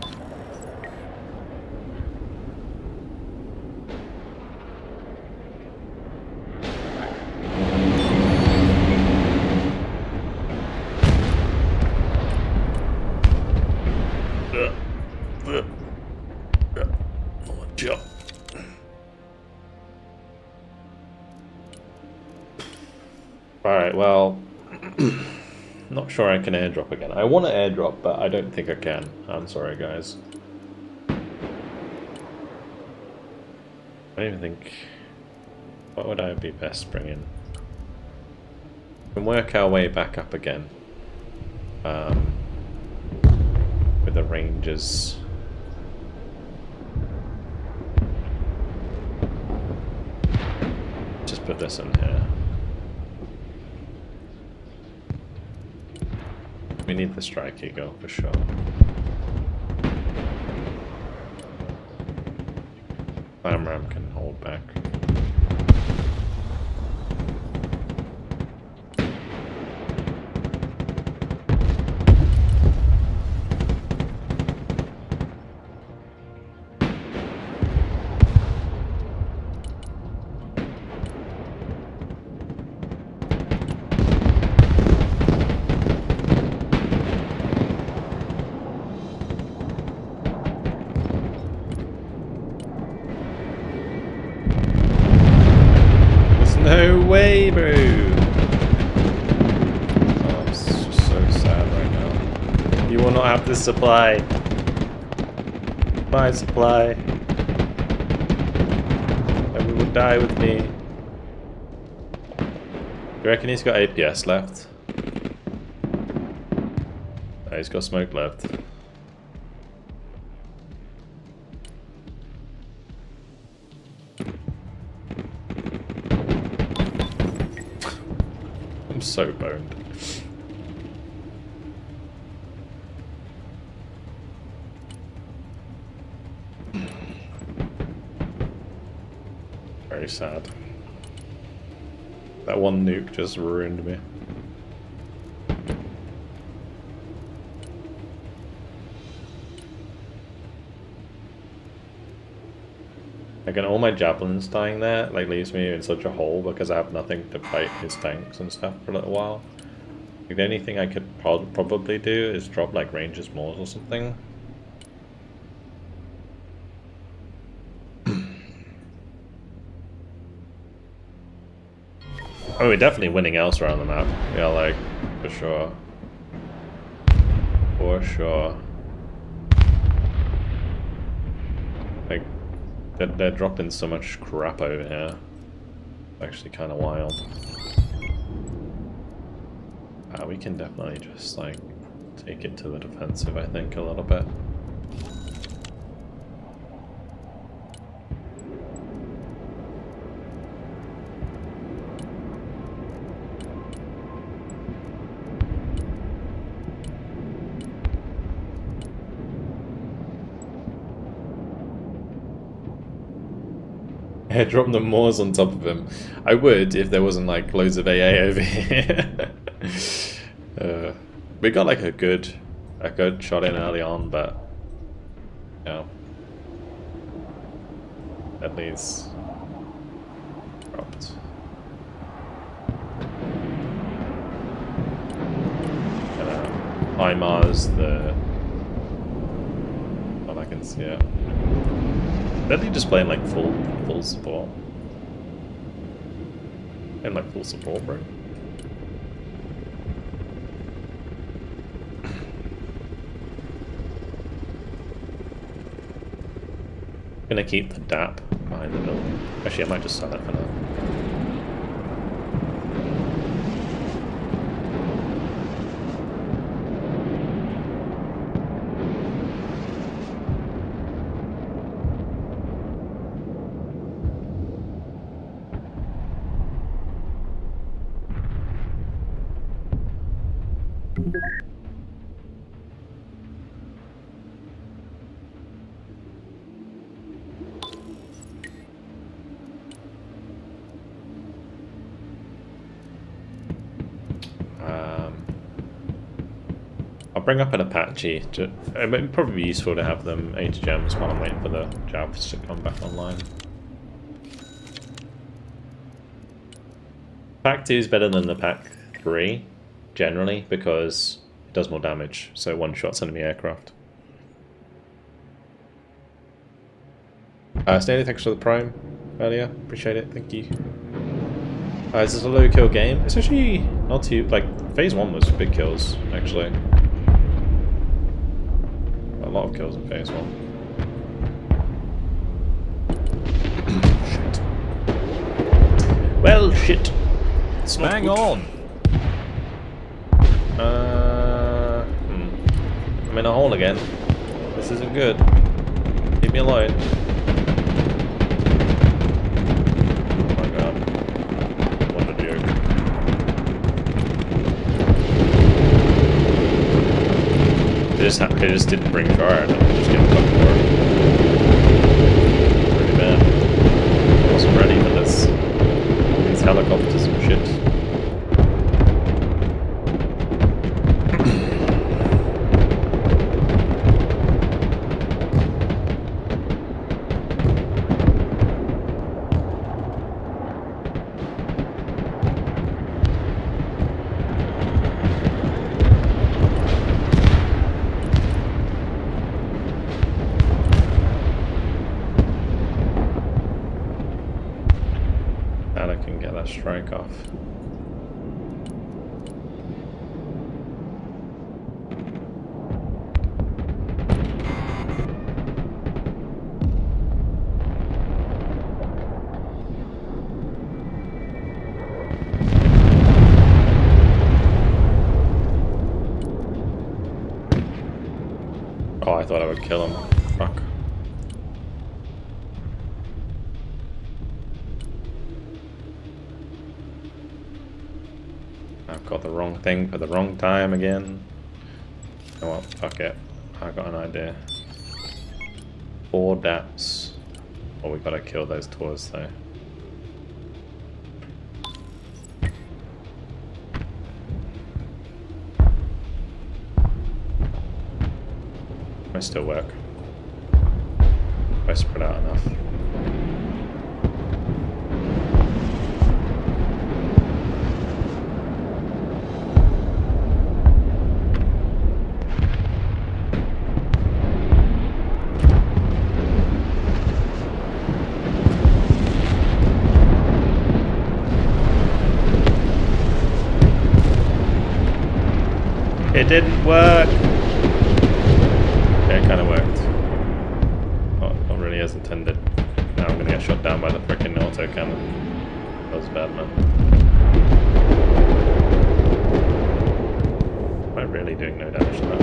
Alright, well, not sure I can airdrop again. I want to airdrop, but I don't think I can. I'm sorry, guys. I don't even think... What would I be best bringing? We can work our way back up again. With the Rangers. Just put this in here. We need the strike eagle for sure. Ram can hold back. No way, bro! Oh, I'm so sad right now. You will not have this supply. My supply. And will die with me. You reckon he's got APS left? No, he's got smoke left. I'm so boned. Very sad. That one nuke just ruined me. Again, all my javelins dying there like leaves me in such a hole because I have nothing to fight his tanks and stuff for a little while. Like, the only thing I could probably do is drop like Rangers Moors or something. Oh, we're definitely winning elsewhere on the map. Yeah, like, for sure. For sure. Like, they're dropping so much crap over here. It's actually kind of wild. We can definitely just, like, take it to the defensive, I think, a little bit. Airdrop the Moors on top of him. I would if there wasn't like loads of AA over here. We got like a good shot in early on, but you know, at least dropped. HIMARS the what I can see it. They're just playing like full support. And like full support, bro. Gonna keep the DAP behind the building. Actually, I might just sell it for now. I'll bring up an Apache. It would probably be useful to have them 8 gems while I'm waiting for the Javs to come back online. Pack 2 is better than the Pack 3, generally, because it does more damage, so one-shots enemy aircraft. Snady, thanks for the prime earlier. Appreciate it, thank you. Is this a low kill game? It's actually not too, like, phase 1 was big kills, actually. A lot of kills in phase 1. Shit. Well, shit. It's not Bang good. on! I'm in a hole again. This isn't good. Leave me alone. Oh my god. What a joke. It just didn't bring fire and I'm just getting fucked for it. Pretty bad. I wasn't ready for this. These helicopters and shit. And I can get that strike off. Oh, I thought I would kill him. Fuck. I've got the wrong thing for the wrong time again. Oh well, fuck it. I got an idea. 4 daps. Oh, we gotta kill those tours though. Might still work. If I spread out enough. It didn't work! Yeah, it kind of worked. Oh, not really as intended. Now I'm gonna get shot down by the frickin' auto cannon. That was bad, man. Am I really doing no damage to that?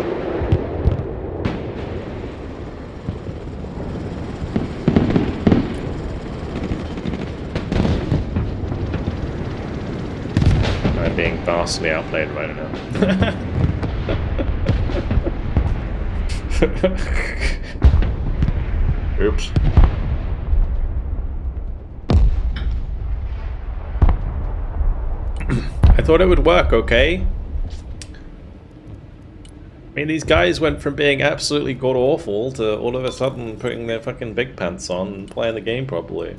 I'm being vastly outplayed right now. Oops. I thought it would work, okay? I mean, these guys went from being absolutely god-awful to all of a sudden putting their fucking big pants on and playing the game properly.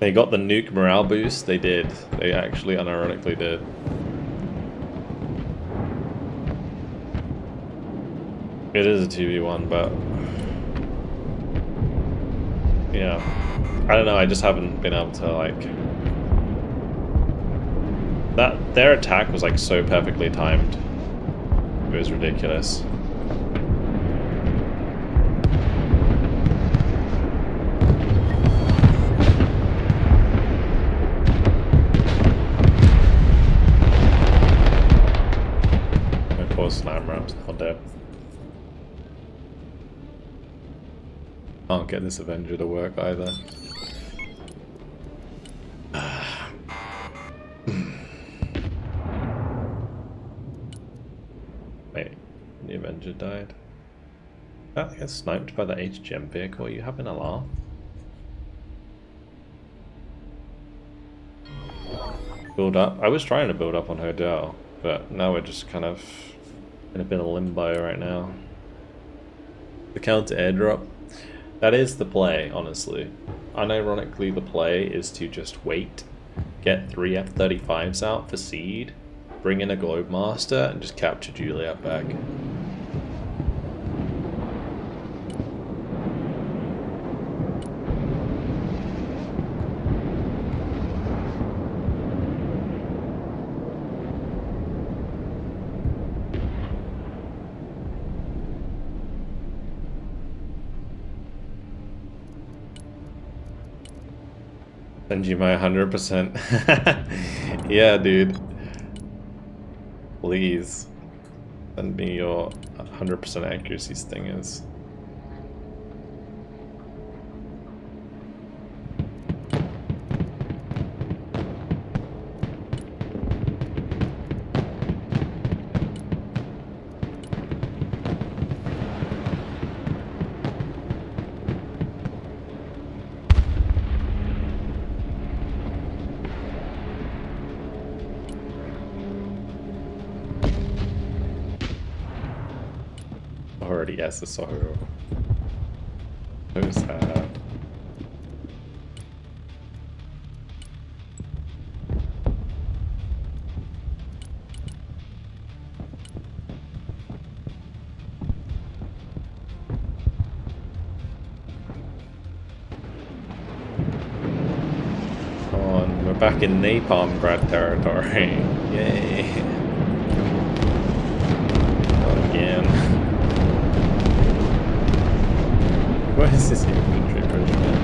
They got the nuke morale boost, they did. They actually unironically did. It is a 2v1, but... yeah. I don't know, I just haven't been able to, like... Their attack was, like, so perfectly timed. It was ridiculous. Slam rounds, not dead. Can't get this Avenger to work either. Wait, the Avenger died. That gets sniped by the HGM vehicle. Are you having a laugh? Build up. I was trying to build up on Hodel, but now we're just kind of in a bit of limbo right now. The counter airdrop. That is the play, honestly. Unironically, the play is to just wait, get 3 F-35s out for seed, bring in a Globemaster, and just capture Juliet back. Send you my 100%. Yeah, dude. Please. Send me your 100% accuracy stingers. Already SSO. So sad. Come on, we're back in Napalm grad territory. Yay. Not again. What is this infantry regiment?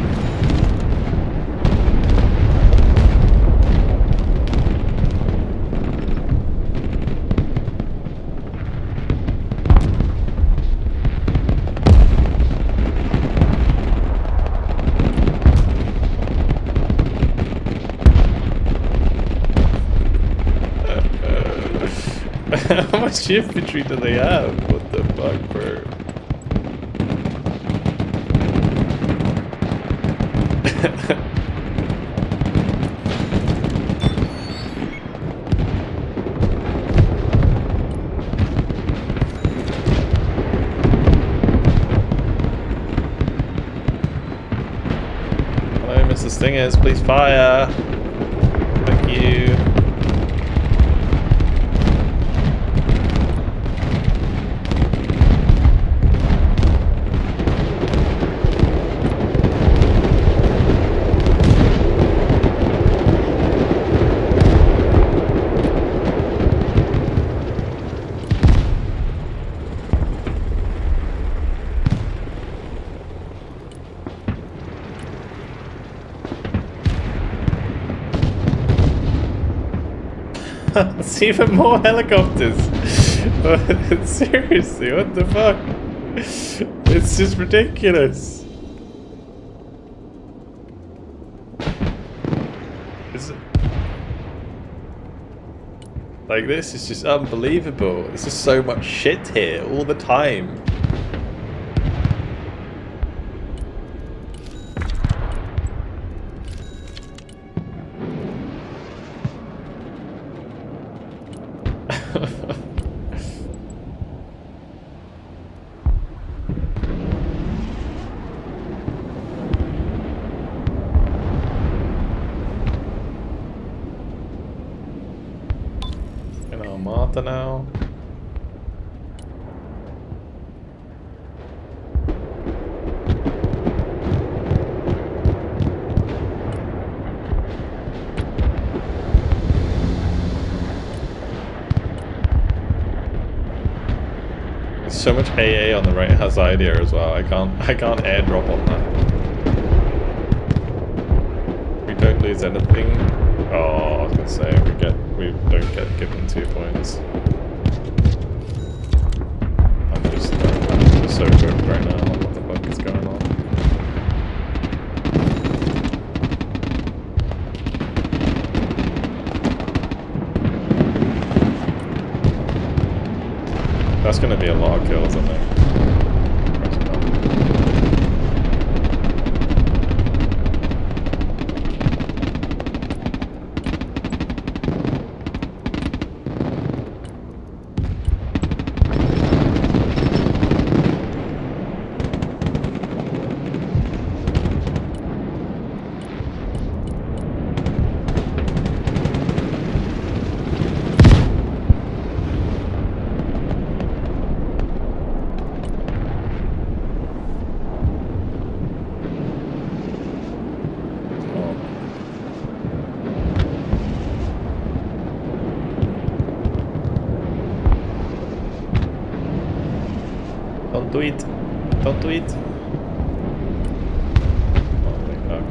How much infantry do they have? What the fuck, bro? Hello, Mr. Stingers, please fire. Thank you. It's even more helicopters. Seriously, what the fuck? It's just ridiculous. Is it... Like, this is just unbelievable. There's just so much shit here all the time. Martha now. There's so much AA on the right hand side here as well. I can't airdrop on that. We don't lose anything. Oh, I was gonna say we don't get given 2 points. I'm just so cooked right now. What the fuck is going on? That's gonna be a lot of kills, I think. Don't do it. Don't do it. Holy fuck.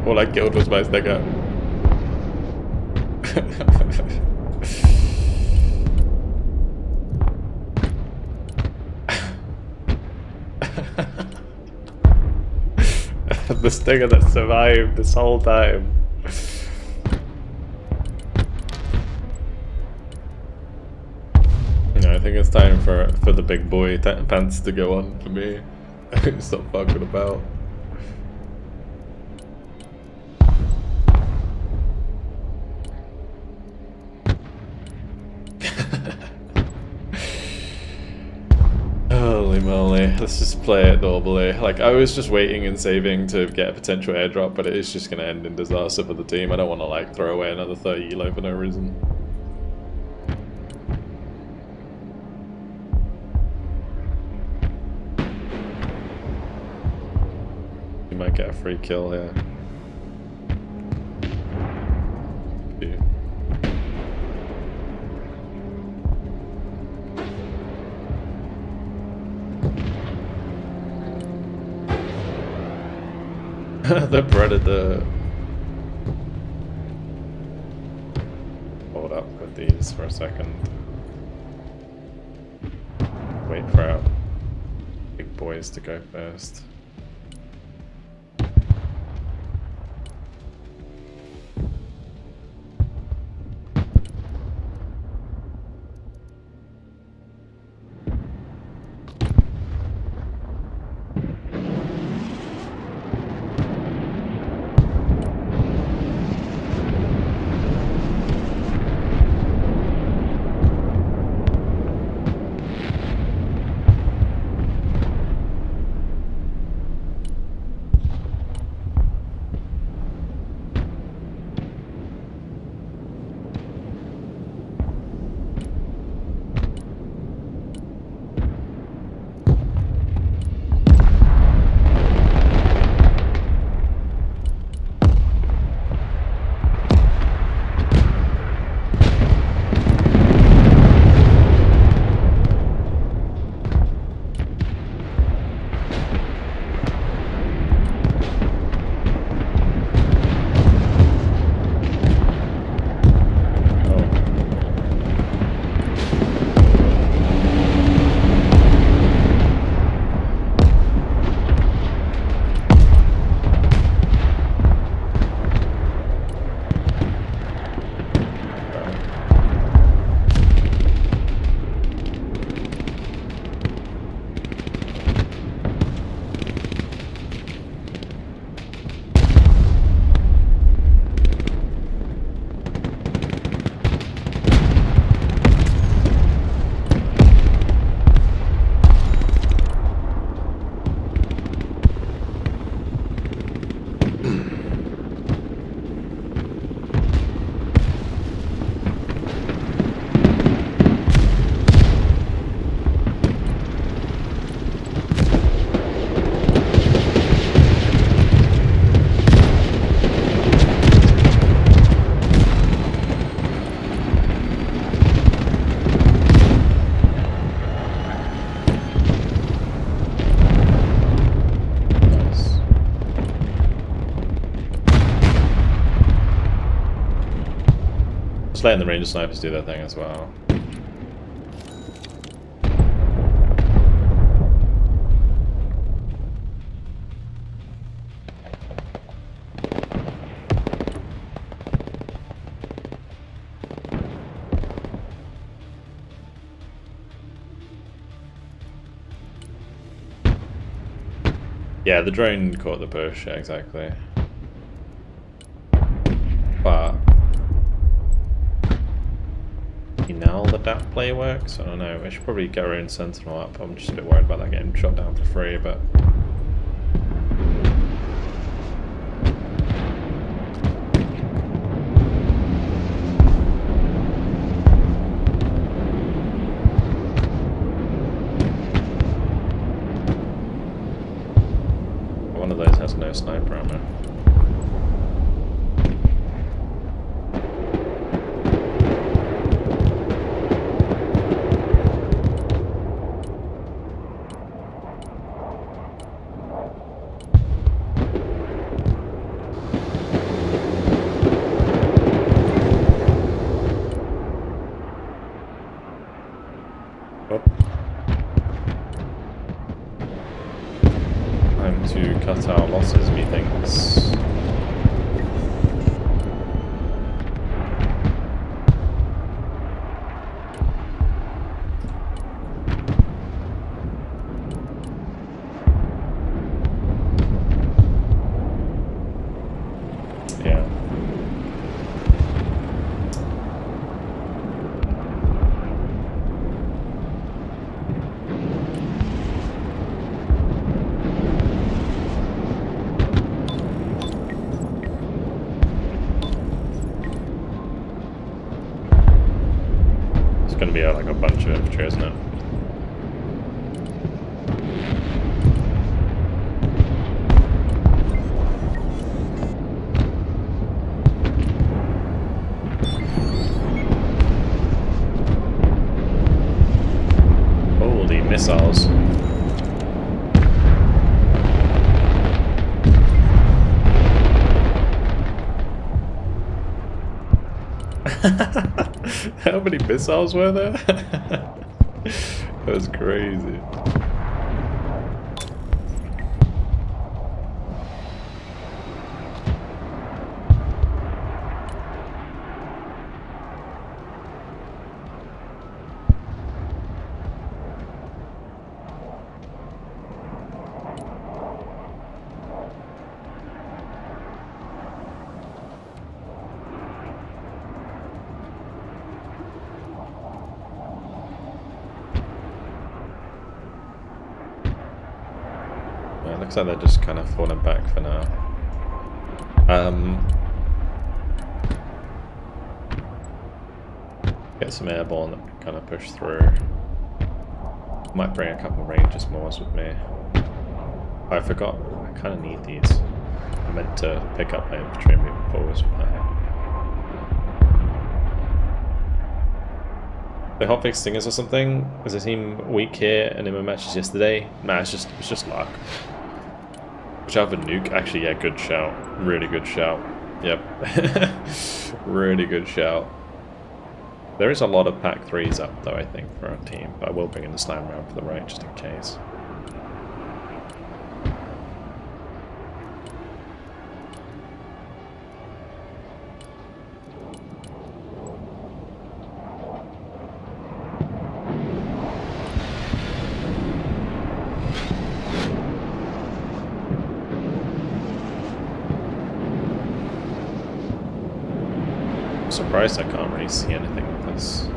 All I killed was my sticker. The stinger that survived this whole time. You know, I think it's time for the big boy pants to go on for me. Stop fucking about. Holy moly, let's just play it normally. Like, I was just waiting and saving to get a potential airdrop, but it is just going to end in disaster for the team. I don't want to, like, throw away another 30 elo for no reason. You might get a free kill here. The predator. Hold up with these for a second. Wait for our big boys to go first. Just letting the ranger snipers do their thing as well. Yeah, the drone caught the push, yeah, exactly. But you know that play works? I don't know. I should probably get our own sentinel up. I'm just a bit worried about that getting shot down for free, but One of those has no sniper ammo. Time to cut our losses, methinks. Yeah. Going to be like a bunch of infantry, isn't it? Holy missiles. How many missiles were there? That was crazy. It looks like they're just kind of falling back for now. Get some airborne that can kind of push through. Might bring a couple Rangers Moors with me. Oh, I forgot, I kind of need these. I meant to pick up my infantry and move forwards with that. The hotfix stingers or something? Was the team weak here and in my matches yesterday? Nah, it's just luck. Whichever nuke, actually, yeah, good shout. Really good shout. Yep. Really good shout. There is a lot of pack 3s up though, I think, for our team, but I will bring in the slam round for the right just in case. I'm surprised I can't really see anything with this.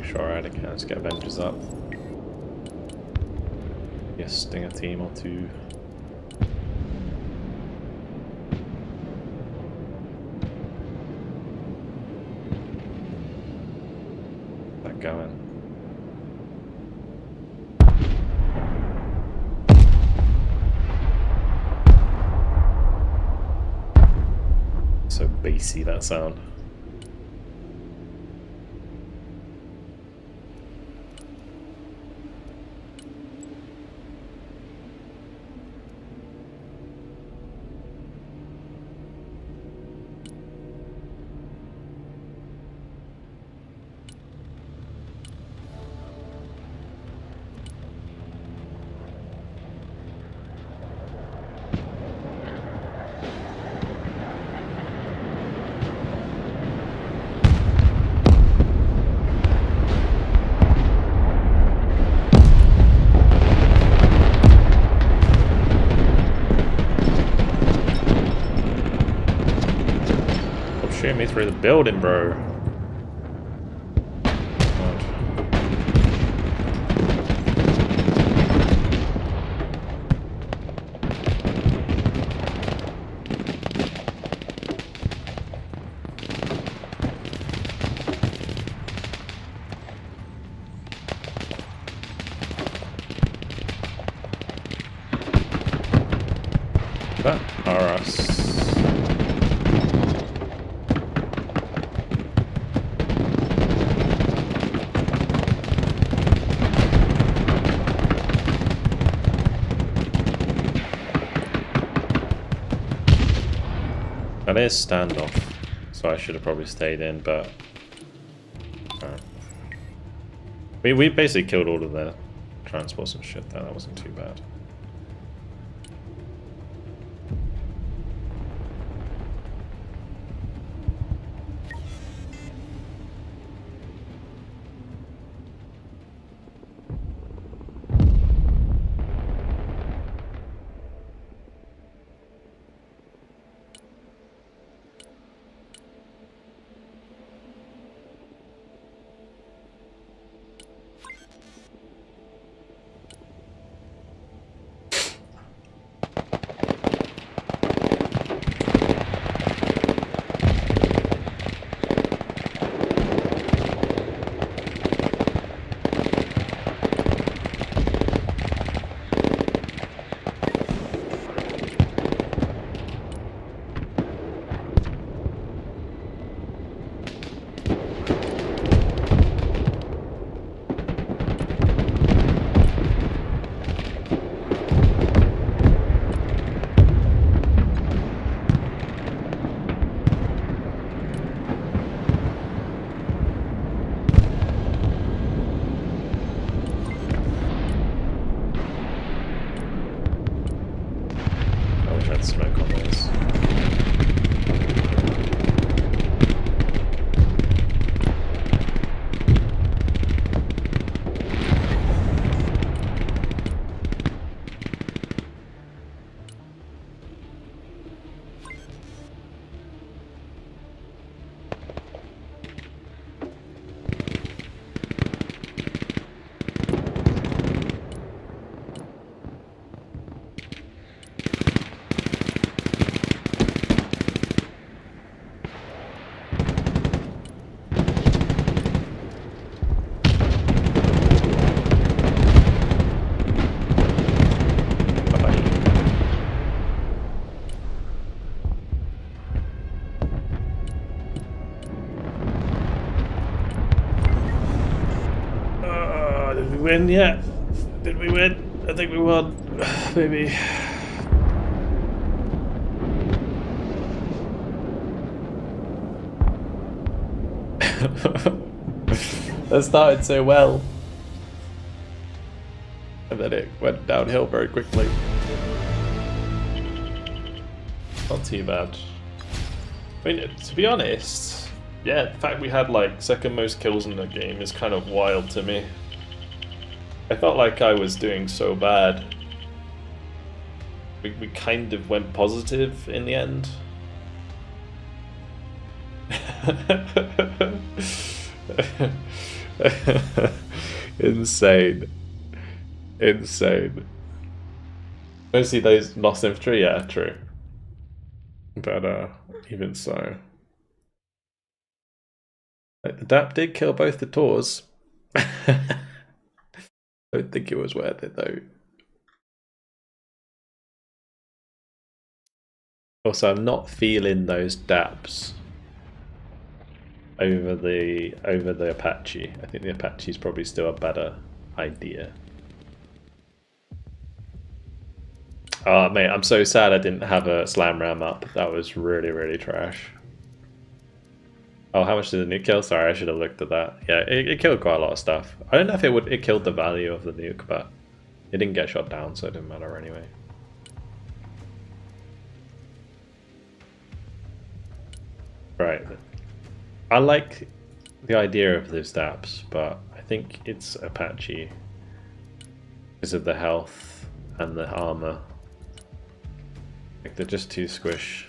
Sure, I can just get Avengers up. Yes, sting a team or two. That going. So bassy, that sound. Shoot me through the building, bro. That are us. That is standoff, so I should have probably stayed in, but we basically killed all of their transports and shit there. That wasn't too bad. Smoke on those. Did we win yet? Did we win? I think we won. Maybe. That started so well. And then it went downhill very quickly. Not too bad. I mean, to be honest, yeah, the fact we had like second most kills in the game is kind of wild to me. I felt like I was doing so bad. We kind of went positive in the end. Insane. Insane. Mostly those lost infantry, yeah, true. But even so. Like, the DAP did kill both the Tors. I don't think it was worth it though. Also, I'm not feeling those DAPs over the Apache. I think the Apache is probably still a better idea. Oh mate, I'm so sad I didn't have a slam ram up. That was really, really trash. Oh, how much did the nuke kill? Sorry, I should have looked at that. Yeah, it killed quite a lot of stuff. I don't know if it killed the value of the nuke, but it didn't get shot down, so it didn't matter anyway. Right. I like the idea of those DAPs, but I think it's Apache because of the health and the armor. Like, they're just too squish.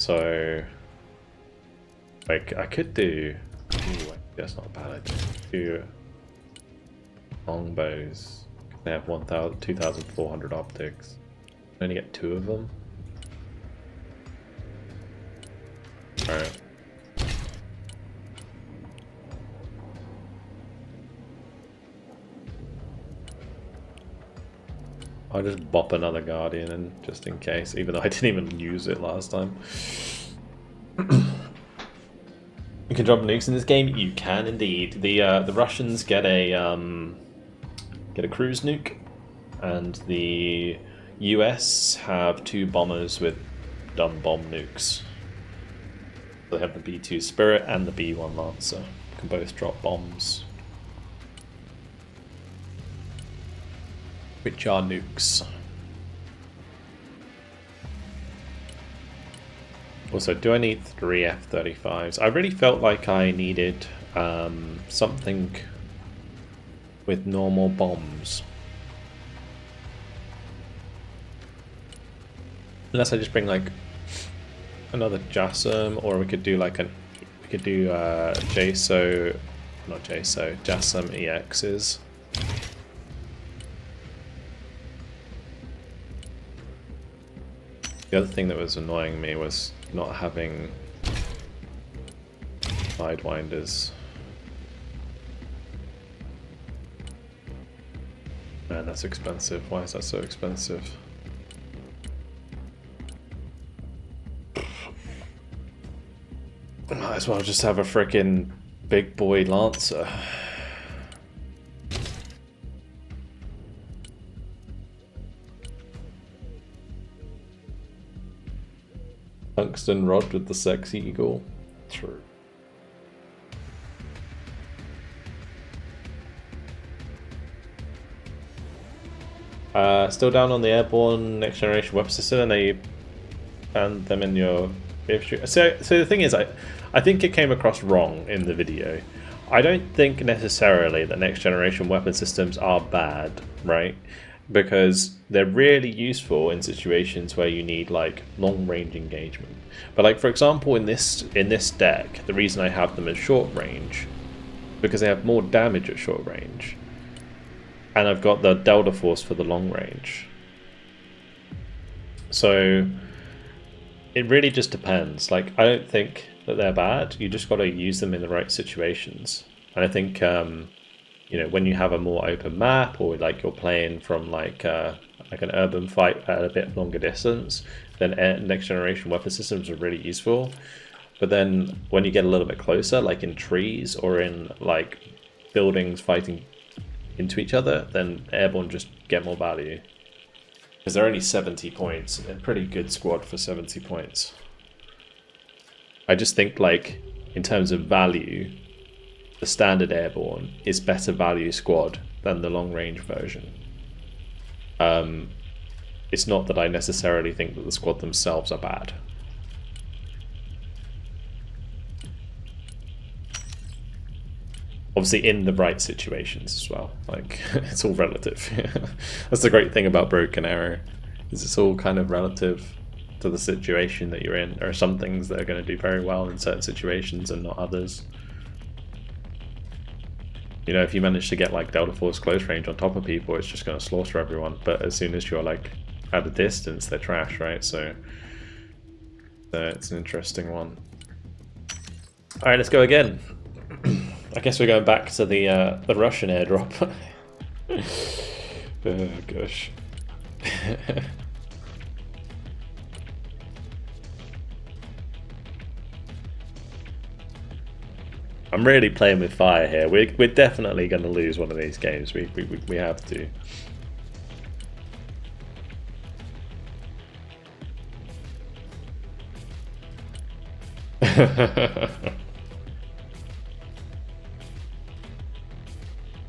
So, like, I could do. Ooh, that's not a bad idea. Do longbows. They have 2,400 optics. I only get 2 of them. Alright. I'll just bop another Guardian in, just in case, even though I didn't even use it last time. You can drop nukes in this game? You can indeed. The Russians get a cruise nuke, and the US have 2 bombers with dumb bomb nukes. They have the B-2 Spirit and the B-1 Lancer. Can both drop bombs. Which are nukes. Also, do I need 3 F-35s? I really felt like I needed something with normal bombs. Unless I just bring like another JASSM, or we could do like JSO, not JSO, JASSM EXs. The other thing that was annoying me was not having Sidewinders. Man, that's expensive. Why is that so expensive? Might as well just have a frickin' big boy Lancer. Tungsten rod with the sexy eagle. True. Still down on the airborne next generation weapon system, and they found them in your. So the thing is, I think it came across wrong in the video. I don't think necessarily that next generation weapon systems are bad, right? Because they're really useful in situations where you need like long range engagement. But like for example in this deck, the reason I have them at short range, because they have more damage at short range. And I've got the Delta Force for the long range. So it really just depends. Like I don't think that they're bad. You just got to use them in the right situations. And I think you know, when you have a more open map, or like you're playing from like an urban fight at a bit longer distance, then next generation weapon systems are really useful. But then when you get a little bit closer, like in trees or in like buildings fighting into each other, then airborne just get more value. Because they're only 70 points, a pretty good squad for 70 points. I just think like in terms of value, the standard airborne is better value squad than the long range version. It's not that I necessarily think that the squad themselves are bad. Obviously in the right situations as well. Like it's all relative. That's the great thing about Broken Arrow, is it's all kind of relative to the situation that you're in. There are some things that are going to do very well in certain situations and not others. You know, if you manage to get like Delta Force close range on top of people, it's just going to slaughter everyone. But as soon as you're like at a distance, they're trash, right? So it's an interesting one. All right, let's go again. I guess we're going back to the Russian airdrop. Oh gosh. I'm really playing with fire here. We're definitely going to lose one of these games. We have to.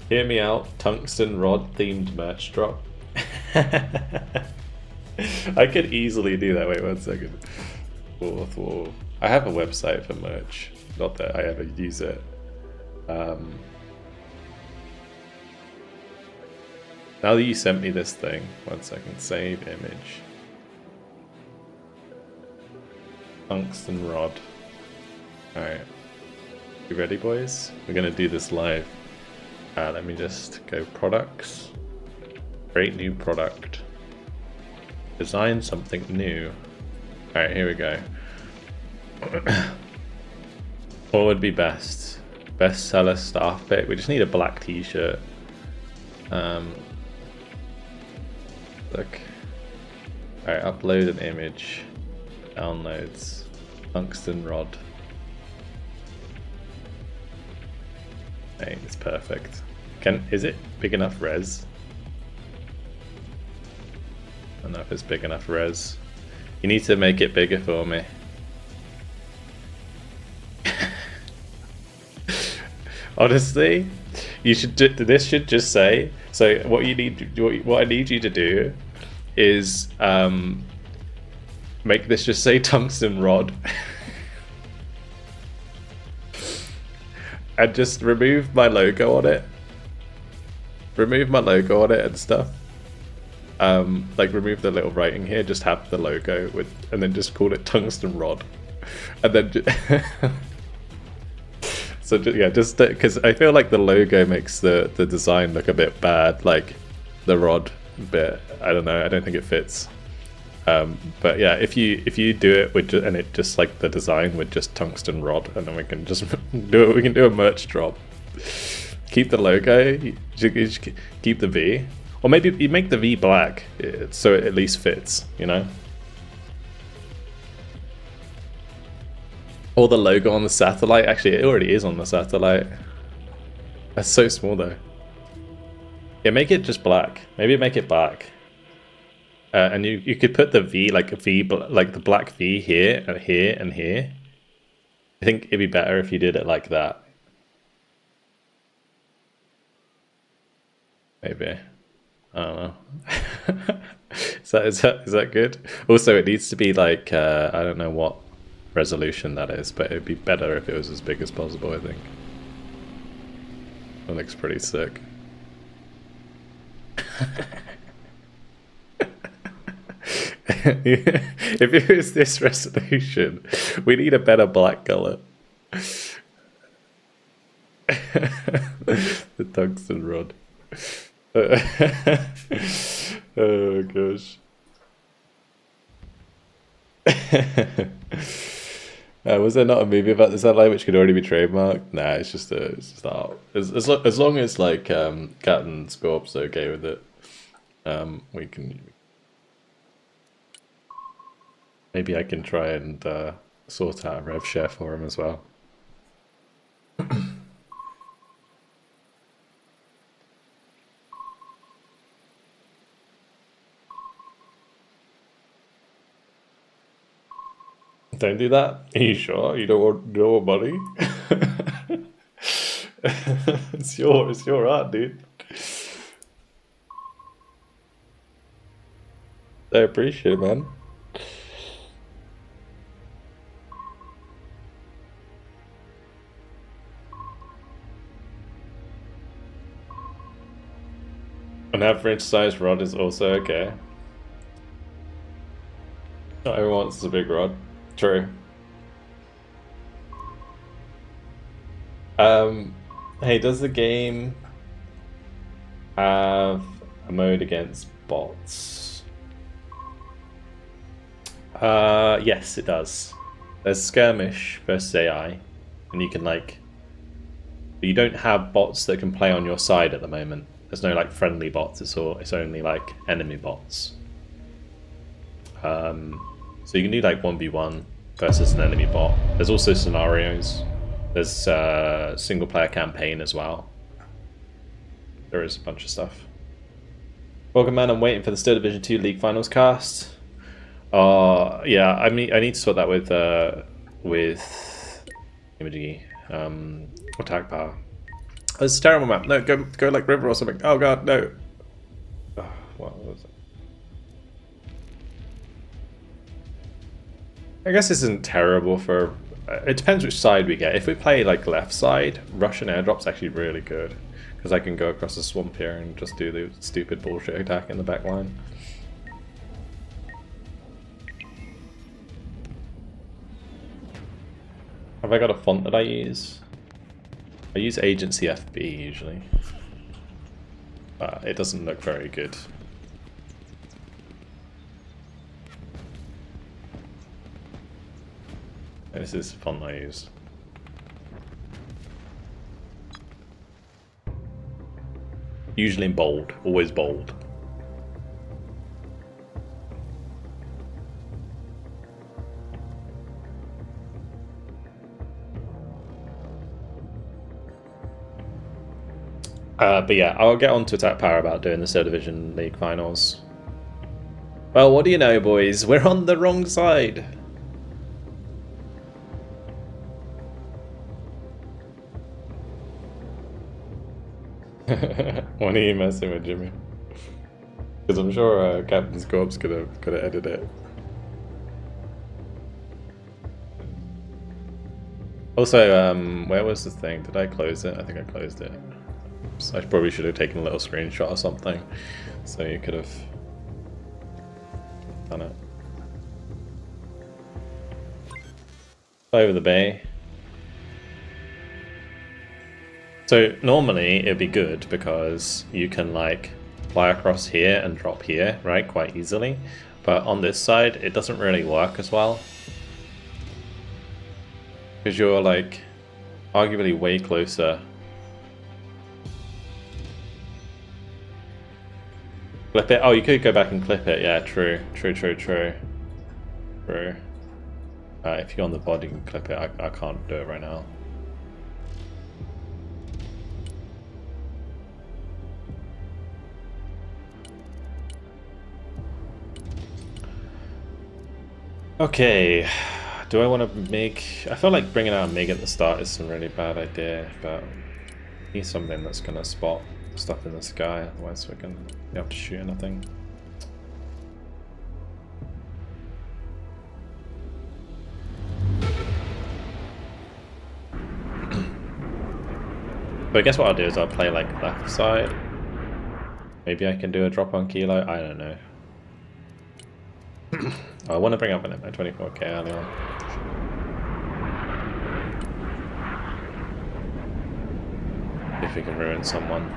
Hear me out, tungsten rod themed merch drop. I could easily do that. Wait 1 second. Fourth wall. I have a website for merch. Not that I ever use it. Now that you sent me this thing, 1 second, save image. Tungsten rod. Alright. You ready, boys? We're gonna do this live. Let me just go products. Create new product. Design something new. Alright, here we go. What would be best? Bestseller staff pick. We just need a black t-shirt. Look. Alright, upload an image. Downloads. Tungsten rod. Hey, it's perfect. Is it big enough res? I don't know if it's big enough res. You need to make it bigger for me. Honestly, you should. This should just say. So what you need, what I need you to do, is make this just say tungsten rod, and just remove my logo on it. Remove my logo on it and stuff. Like remove the little writing here. Just have the logo with, and then just call it tungsten rod, and then. So yeah, just because I feel like the logo makes the design look a bit bad, like the rod bit. I don't know. I don't think it fits. But yeah, if you do it with and it just like the design with just tungsten rod, and then we can just do it. We can do a merch drop. Keep the logo. You should keep the V, or maybe you make the V black so it at least fits. You know. Or the logo on the satellite. Actually, it already is on the satellite. That's so small though. Yeah, make it just black. Maybe make it black. And you could put the V, like a V, like the black V here and here and here. I think it'd be better if you did it like that. Maybe. I don't know. Is that good? Also, it needs to be like I don't know what resolution that is, but it'd be better if it was as big as possible. I think that looks pretty sick. If it was this resolution, we need a better black color. The tungsten rod. Oh gosh. Was there not a movie about the satellite which could already be trademarked? Nah, it's just art. As long as like Captain Scorp's okay with it, we can. Maybe I can try and sort out a rev share for him as well. Don't do that. Are you sure? You don't want money? It's your art, dude. I appreciate it, man. An average size rod is also okay. Not everyone wants a big rod. True. Hey, does the game have a mode against bots? Yes, it does. There's skirmish versus AI, and you can like. But you don't have bots that can play on your side at the moment. There's no like friendly bots. It's only like enemy bots. So you can do like 1v1 versus an enemy bot. There's also scenarios. There's single player campaign as well. There is a bunch of stuff. Welcome, man. I'm waiting for the Still Division 2 League Finals cast. Yeah, I mean, I need to sort that with Imaging attack power. Oh, it's a terrible map. No, go like river or something. Oh god, no. Oh, what was it? I guess this isn't terrible for. It depends which side we get. If we play like left side, Russian airdrop's actually really good because I can go across the swamp here and just do the stupid bullshit attack in the back line. Have I got a font that I use? I use Agency FB usually. But it doesn't look very good. This is the font I use. Usually in bold, always bold. But yeah, I'll get on to Attack Power about doing the Third Division League finals. Well, what do you know, boys? We're on the wrong side. When are you messing with, Jimmy? Because I'm sure Captain Scorp's could have edited it. Also, where was the thing? Did I close it? I think I closed it. So I probably should have taken a little screenshot or something, so you could have done it. Over the bay. So normally it'd be good because you can like fly across here and drop here, right, quite easily. But on this side, it doesn't really work as well. Because you're like arguably way closer. Clip it? Oh, you could go back and clip it. Yeah, true. If you go on the pod, you can clip it. I can't do it right now. Okay, do I want to make... I feel like bringing out a MiG at the start is a really bad idea, but I need something that's going to spot stuff in the sky, otherwise we're going to be able to shoot anything. But I guess what I'll do is I'll play like left side. Maybe I can do a drop on Kilo, I don't know. I want to bring up my 24k early on. If we can ruin someone.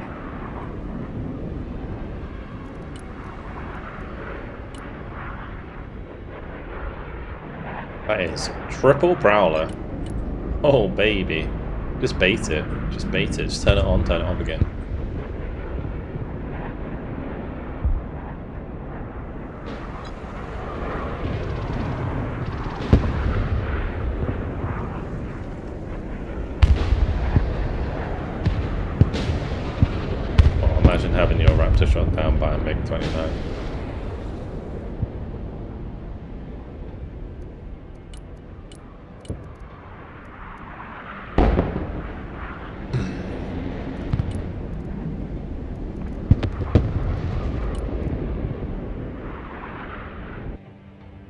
That is triple prowler. Oh baby. Just bait it. Just bait it. Just turn it on, turn it off again. Imagine having your Raptor shot down by a MiG-29.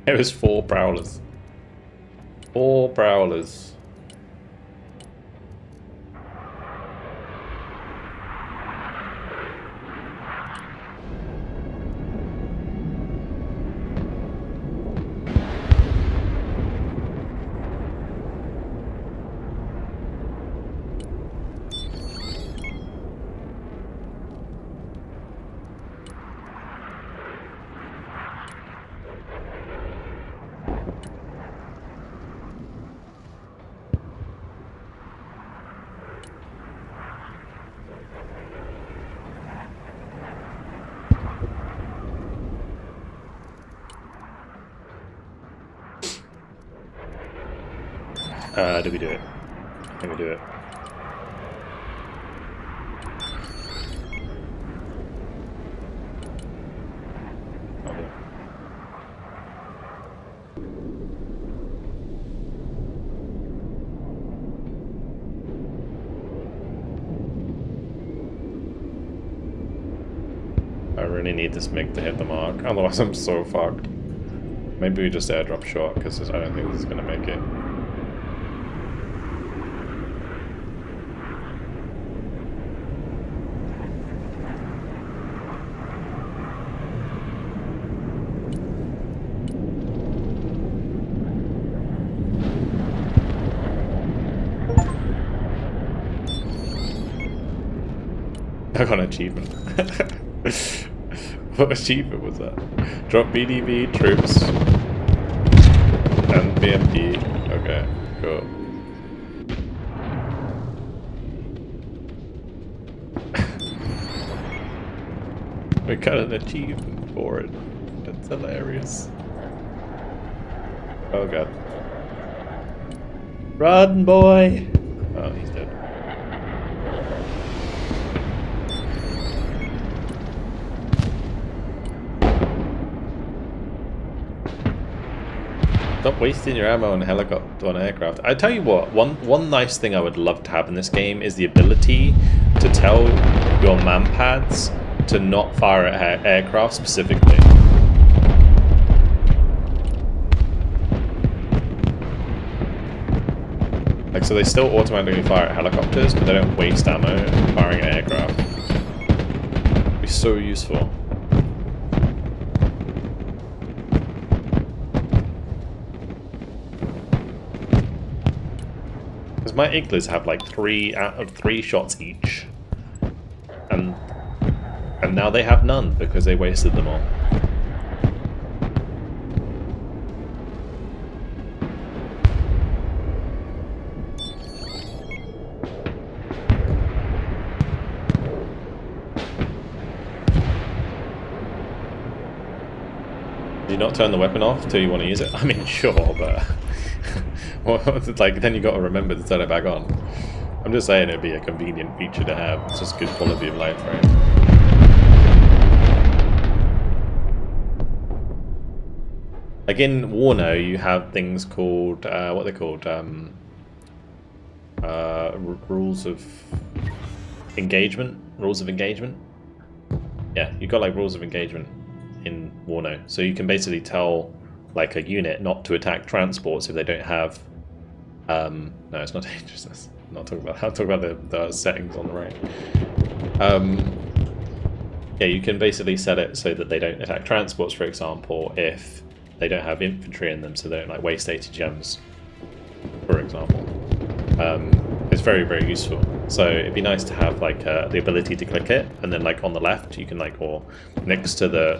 It was 4 prowlers. 4 prowlers. Do we do it? I think we do it. Okay. I really need this MiG to hit the mark, otherwise I'm so fucked. Maybe we just airdrop short, because I don't think this is going to make it. I got an achievement. What achievement was that? Drop BDB troops and BMP. Okay, cool. We got an achievement for it. That's hilarious. Oh god. Run, boy! Oh, he's dead. Stop wasting your ammo on helicopter, on aircraft. I tell you what, one nice thing I would love to have in this game is the ability to tell your manpads to not fire at aircraft specifically. Like, so they still automatically fire at helicopters, but they don't waste ammo firing at aircraft. It'd be so useful. Because my igloos have like 3 out of 3 shots each. And now they have none because they wasted them all. Do you not turn the weapon off till you want to use it? I mean, sure, but well, it's like then you got to remember to turn it back on. I'm just saying it'd be a convenient feature to have. It's just good quality of life, right? Like in Warno, you have things called what are they called? Rules of engagement. Rules of engagement. Yeah, you've got like rules of engagement in Warno, so you can basically tell like a unit not to attack transports if they don't have. No, it's not dangerousness. I'm not talking about. I'm talking about the settings on the right. Yeah, you can basically set it so that they don't attack transports, for example, if they don't have infantry in them, so they don't like waste 80 gems, for example. It's very, very useful. So it'd be nice to have like the ability to click it, and then like on the left you can like, or next to the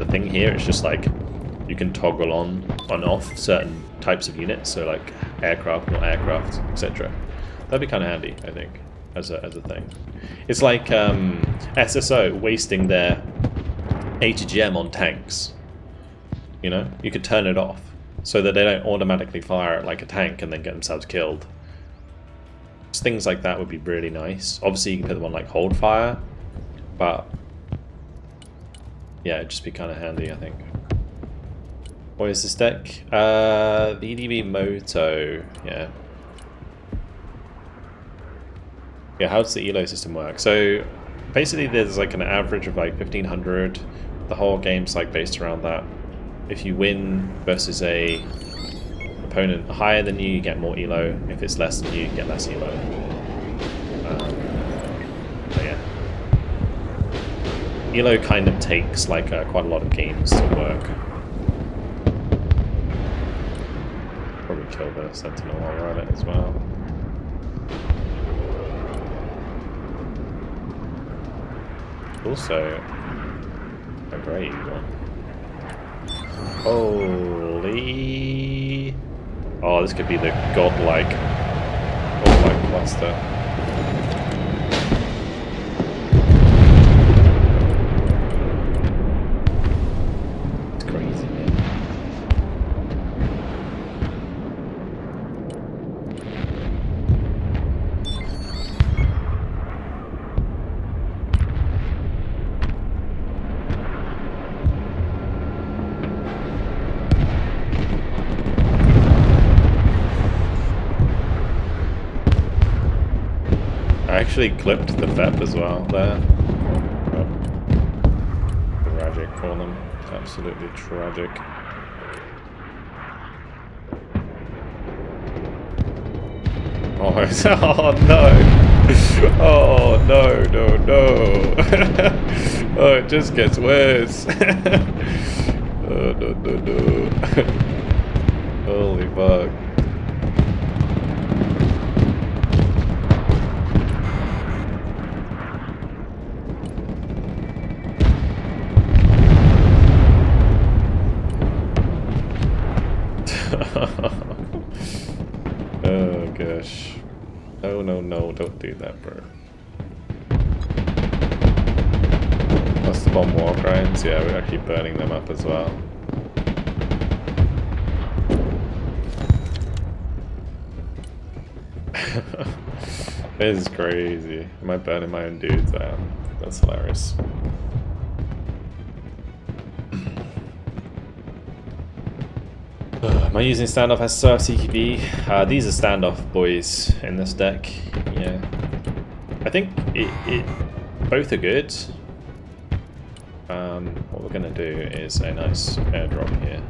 thing here, it's just like you can toggle on and off certain types of units, so like aircraft, not aircraft, etc. That'd be kind of handy, I think, as a thing. It's like SSO wasting their 80 gem on tanks. You know, you could turn it off so that they don't automatically fire at like a tank and then get themselves killed. Just things like that would be really nice. Obviously, you can put them on like hold fire, but yeah, it'd just be kind of handy, I think. What is this deck? The EDB Moto, yeah. Yeah, how does the ELO system work? So basically there's like an average of like 1500. The whole game's like based around that. If you win versus a opponent higher than you, you get more ELO. If it's less than you, you get less ELO. But yeah. ELO kind of takes like quite a lot of games to work. Probably kill the Sentinel while we're at it as well. Also, a grey eagle. Holy! Oh, this could be the godlike cluster. It's crazy, man. I actually clipped the FEP as well there. Oh. Tragic for them. Absolutely tragic. Oh, oh no! Oh no, no, no! Oh, it just gets worse! Oh, no, no, no. Holy fuck. Oh gosh. No, no, no, don't do that, bro. That's the bomb war crimes. Yeah, we're actually burning them up as well. This is crazy. Am I burning my own dudes out? That's hilarious. Am I using standoff as CQB? These are standoff boys in this deck. Yeah, I think both are good. What we're gonna do is a nice airdrop here.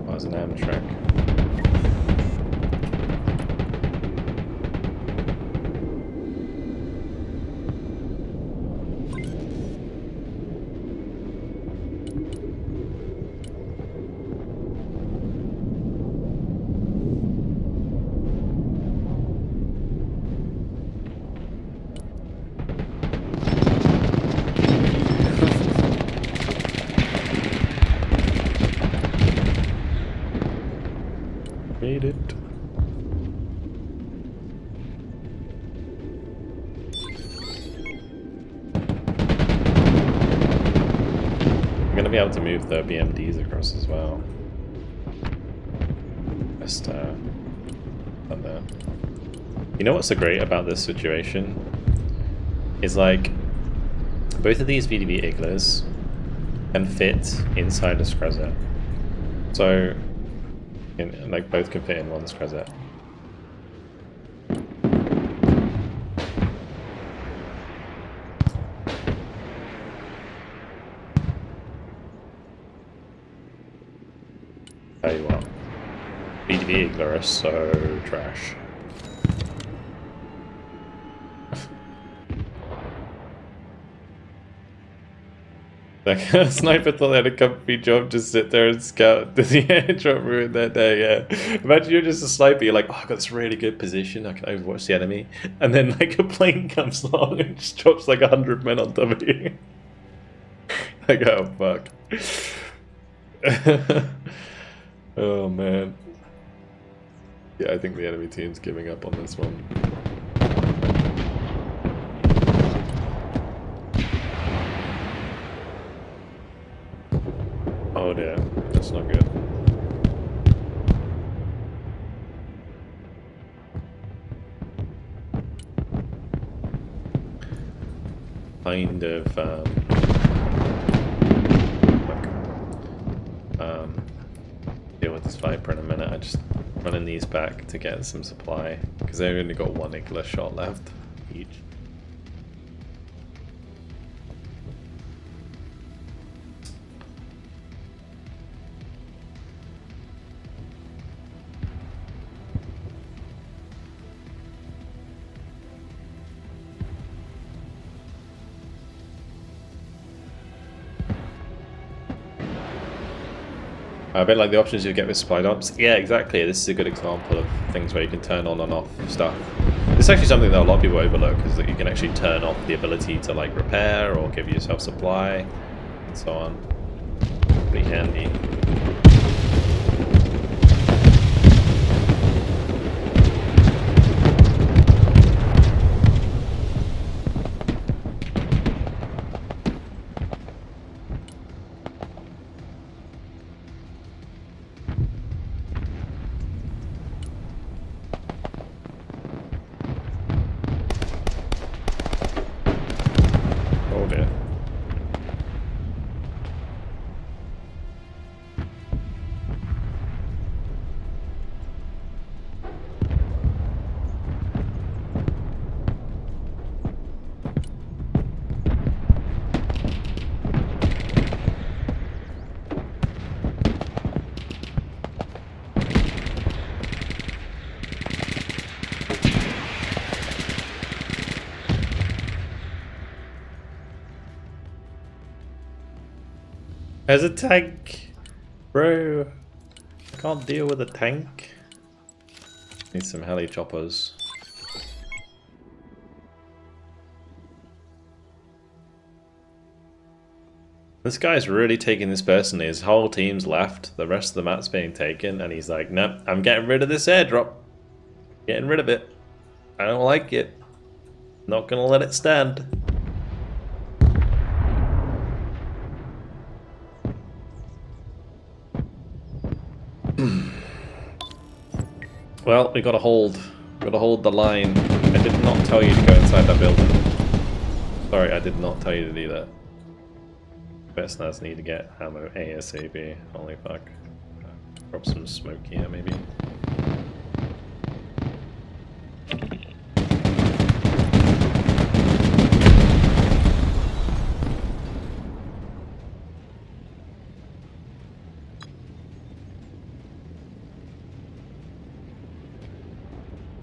As an Amtrak. Made it. I'm gonna be able to move the BMDs across as well. Just on there. You know what's so great about this situation? Is like both of these VDB igglers can fit inside a Screzza. So like both can fit in one Screzza. Tell you what, VDB Igler are so trash. Like, a sniper thought they had a comfy job, just sit there and scout. Does the airdrop ruin their day? Yeah. Imagine you're just a sniper, you're like, oh, I've got this really good position, I can overwatch the enemy. And then, like, a plane comes along and just drops like 100 men on top of you. Like, oh, fuck. Oh, man. Yeah, I think the enemy team's giving up on this one. Oh dear, that's not good. Kind of deal with this Viper in a minute. I just running these back to get some supply because they've only got one Igla shot left each. A bit like the options you get with supply drops. Yeah, exactly. This is a good example of things where you can turn on and off stuff. This is actually something that a lot of people overlook, is that you can actually turn off the ability to like repair or give yourself supply and so on. Pretty handy. There's a tank! Bro! Can't deal with a tank. Need some heli choppers. This guy's really taking this personally. His whole team's left. The rest of the map's being taken. And he's like, nope, I'm getting rid of this airdrop. Getting rid of it. I don't like it. Not gonna let it stand. Well, we gotta hold the line. I did not tell you to go inside that building. Sorry, I did not tell you to do that. Personas need to get ammo ASAP. Holy fuck. Drop some smoke here, maybe.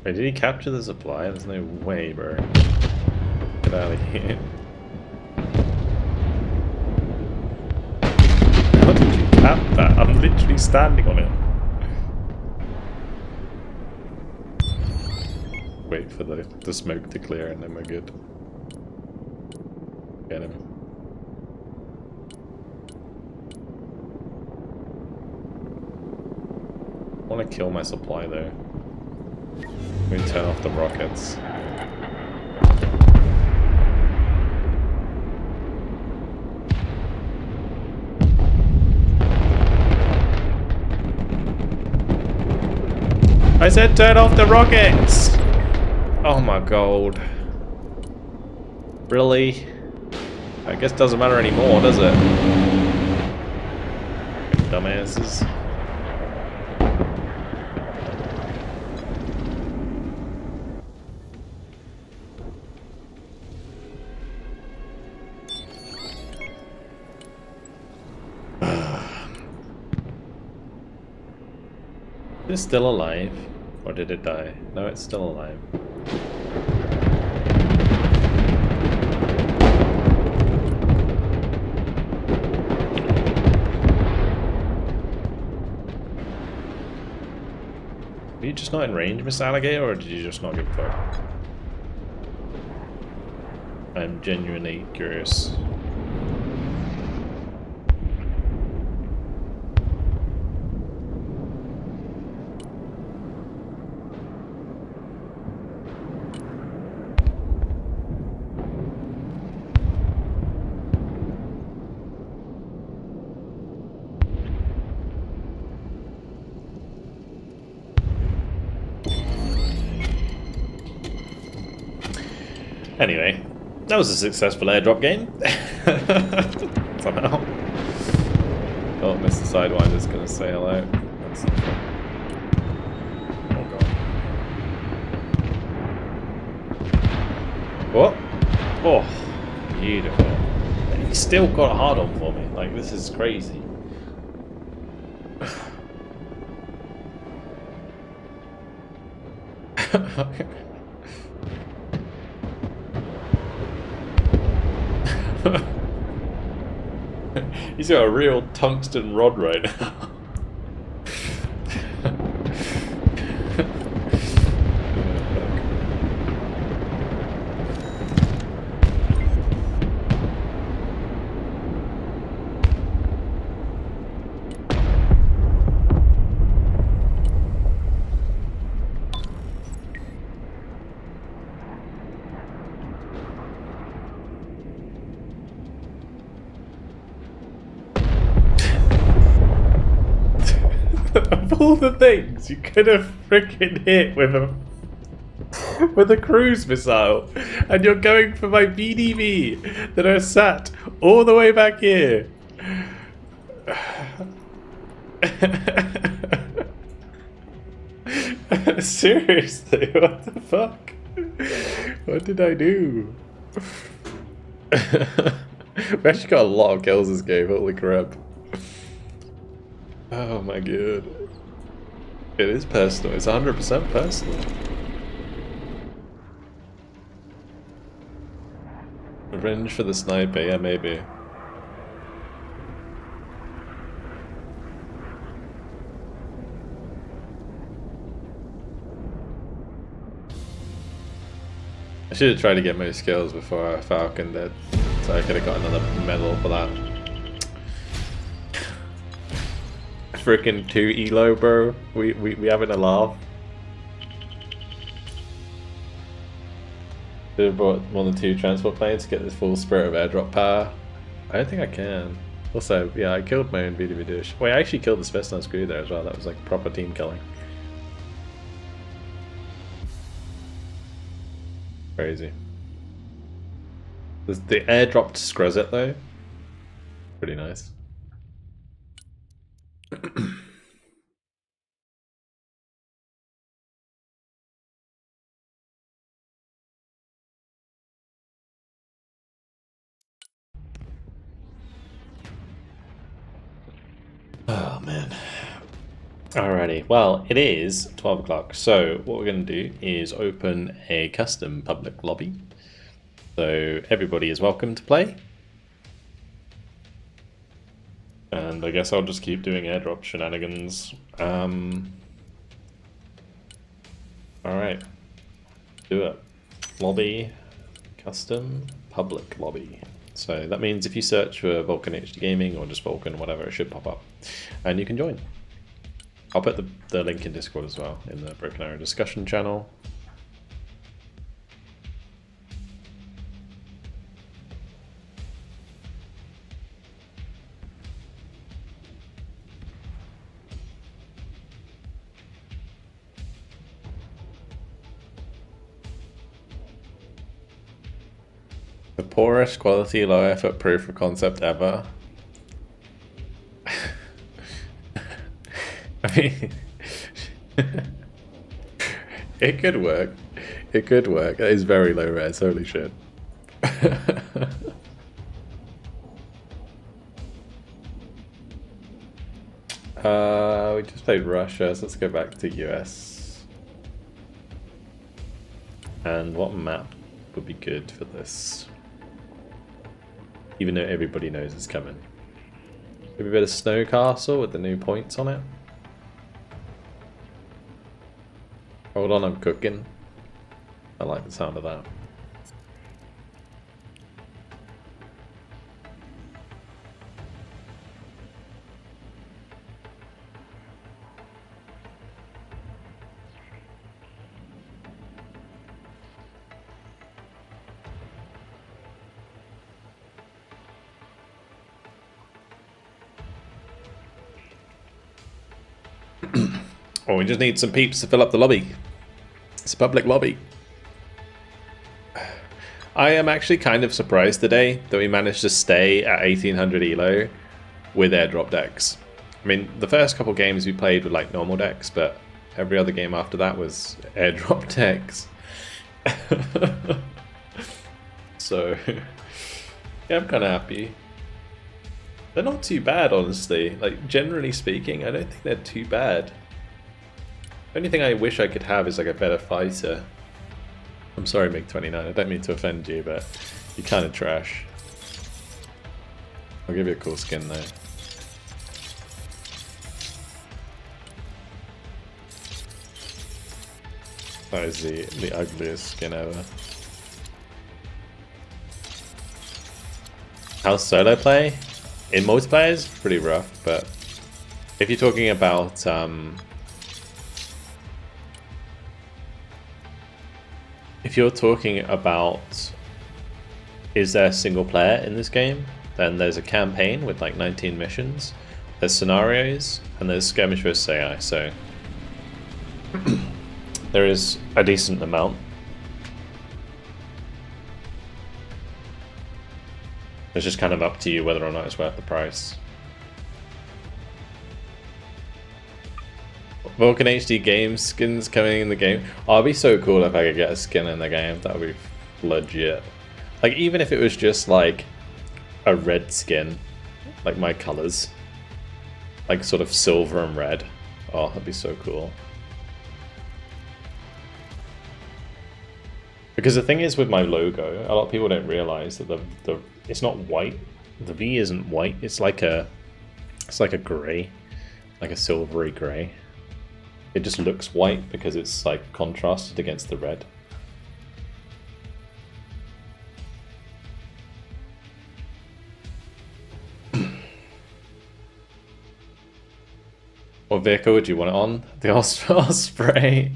Wait, did he capture the supply? There's no way, bro. Get out of here. How did you cap that? I'm literally standing on it. Wait for the smoke to clear and then we're good. Get him. I want to kill my supply though. We turn off the rockets. I said turn off the rockets! Oh my god. Really? I guess it doesn't matter anymore, does it? Dumbasses. Is it still alive? Or did it die? No, it's still alive. Are you just not in range, Miss Alligator, or did you just not give a fuck? I'm genuinely curious. Anyway, that was a successful airdrop game. Somehow. Oh, Mr. Sidewinder's gonna say hello. That's not fun. Oh god. What? Oh, beautiful. And he still got a hard on for me. Like, this is crazy. He's got a real tungsten rod right now. Of all the things you could have freaking hit with a cruise missile, and you're going for my BDV that are sat all the way back here. Seriously, what the fuck? What did I do? We actually got a lot of kills this game, holy crap. Oh my god. It is personal, it's 100% personal. Revenge for the sniper, yeah, maybe. I should have tried to get most skills before Falcon did, so I could have got another medal for that. Freaking 2 elo, bro. We having a laugh. Should have brought more than 2 transport planes to get this full spirit of airdrop power. I don't think I can. Also, yeah, I killed my own VDV dish. Wait, I actually killed the Spetsnaz crew there as well. That was like proper team killing. Crazy. The airdropped Scruzet though. Pretty nice. Oh man. Alrighty, well, it is 12 o'clock, so what we're going to do is open a custom public lobby. So everybody is welcome to play. And I guess I'll just keep doing airdrop shenanigans. Alright, do it. Lobby, custom, public lobby. So that means if you search for VulcanHDGaming or just Vulcan, whatever, it should pop up. And you can join. I'll put the link in Discord as well, in the Broken Arrow discussion channel. The poorest quality, low effort proof of concept ever. I mean, it could work. It could work. It is very low res, holy shit. We just played Russia, so let's go back to US. And what map would be good for this? Even though everybody knows it's coming. Maybe a bit of Snow Castle with the new points on it. Hold on, I'm cooking. I like the sound of that. Oh, we just need some peeps to fill up the lobby. It's a public lobby. I am actually kind of surprised today that we managed to stay at 1800 elo with airdrop decks. I mean, the first couple games we played were like normal decks, but every other game after that was airdrop decks. So, yeah, I'm kind of happy. They're not too bad, honestly. Like, generally speaking, I don't think they're too bad. The only thing I wish I could have is like a better fighter. I'm sorry, MiG-29, I don't mean to offend you, but you're kind of trash. I'll give you a cool skin though. That is the ugliest skin ever. How's solo play? In multiplayer is pretty rough, but if you're talking about is there single player in this game, then there's a campaign with like 19 missions, there's scenarios, and there's skirmish versus AI, so there is a decent amount. It's just kind of up to you whether or not it's worth the price. VulcanHDGaming skins coming in the game. Oh, it'd be so cool if I could get a skin in the game. That would be legit. Like, even if it was just like a red skin, like my colors, like sort of silver and red. Oh, that'd be so cool. Because the thing is with my logo, a lot of people don't realize that the it's not white. The V isn't white. It's like a gray, like a silvery gray. It just looks white because it's like contrasted against the red. What vehicle would you want it on? The Osprey?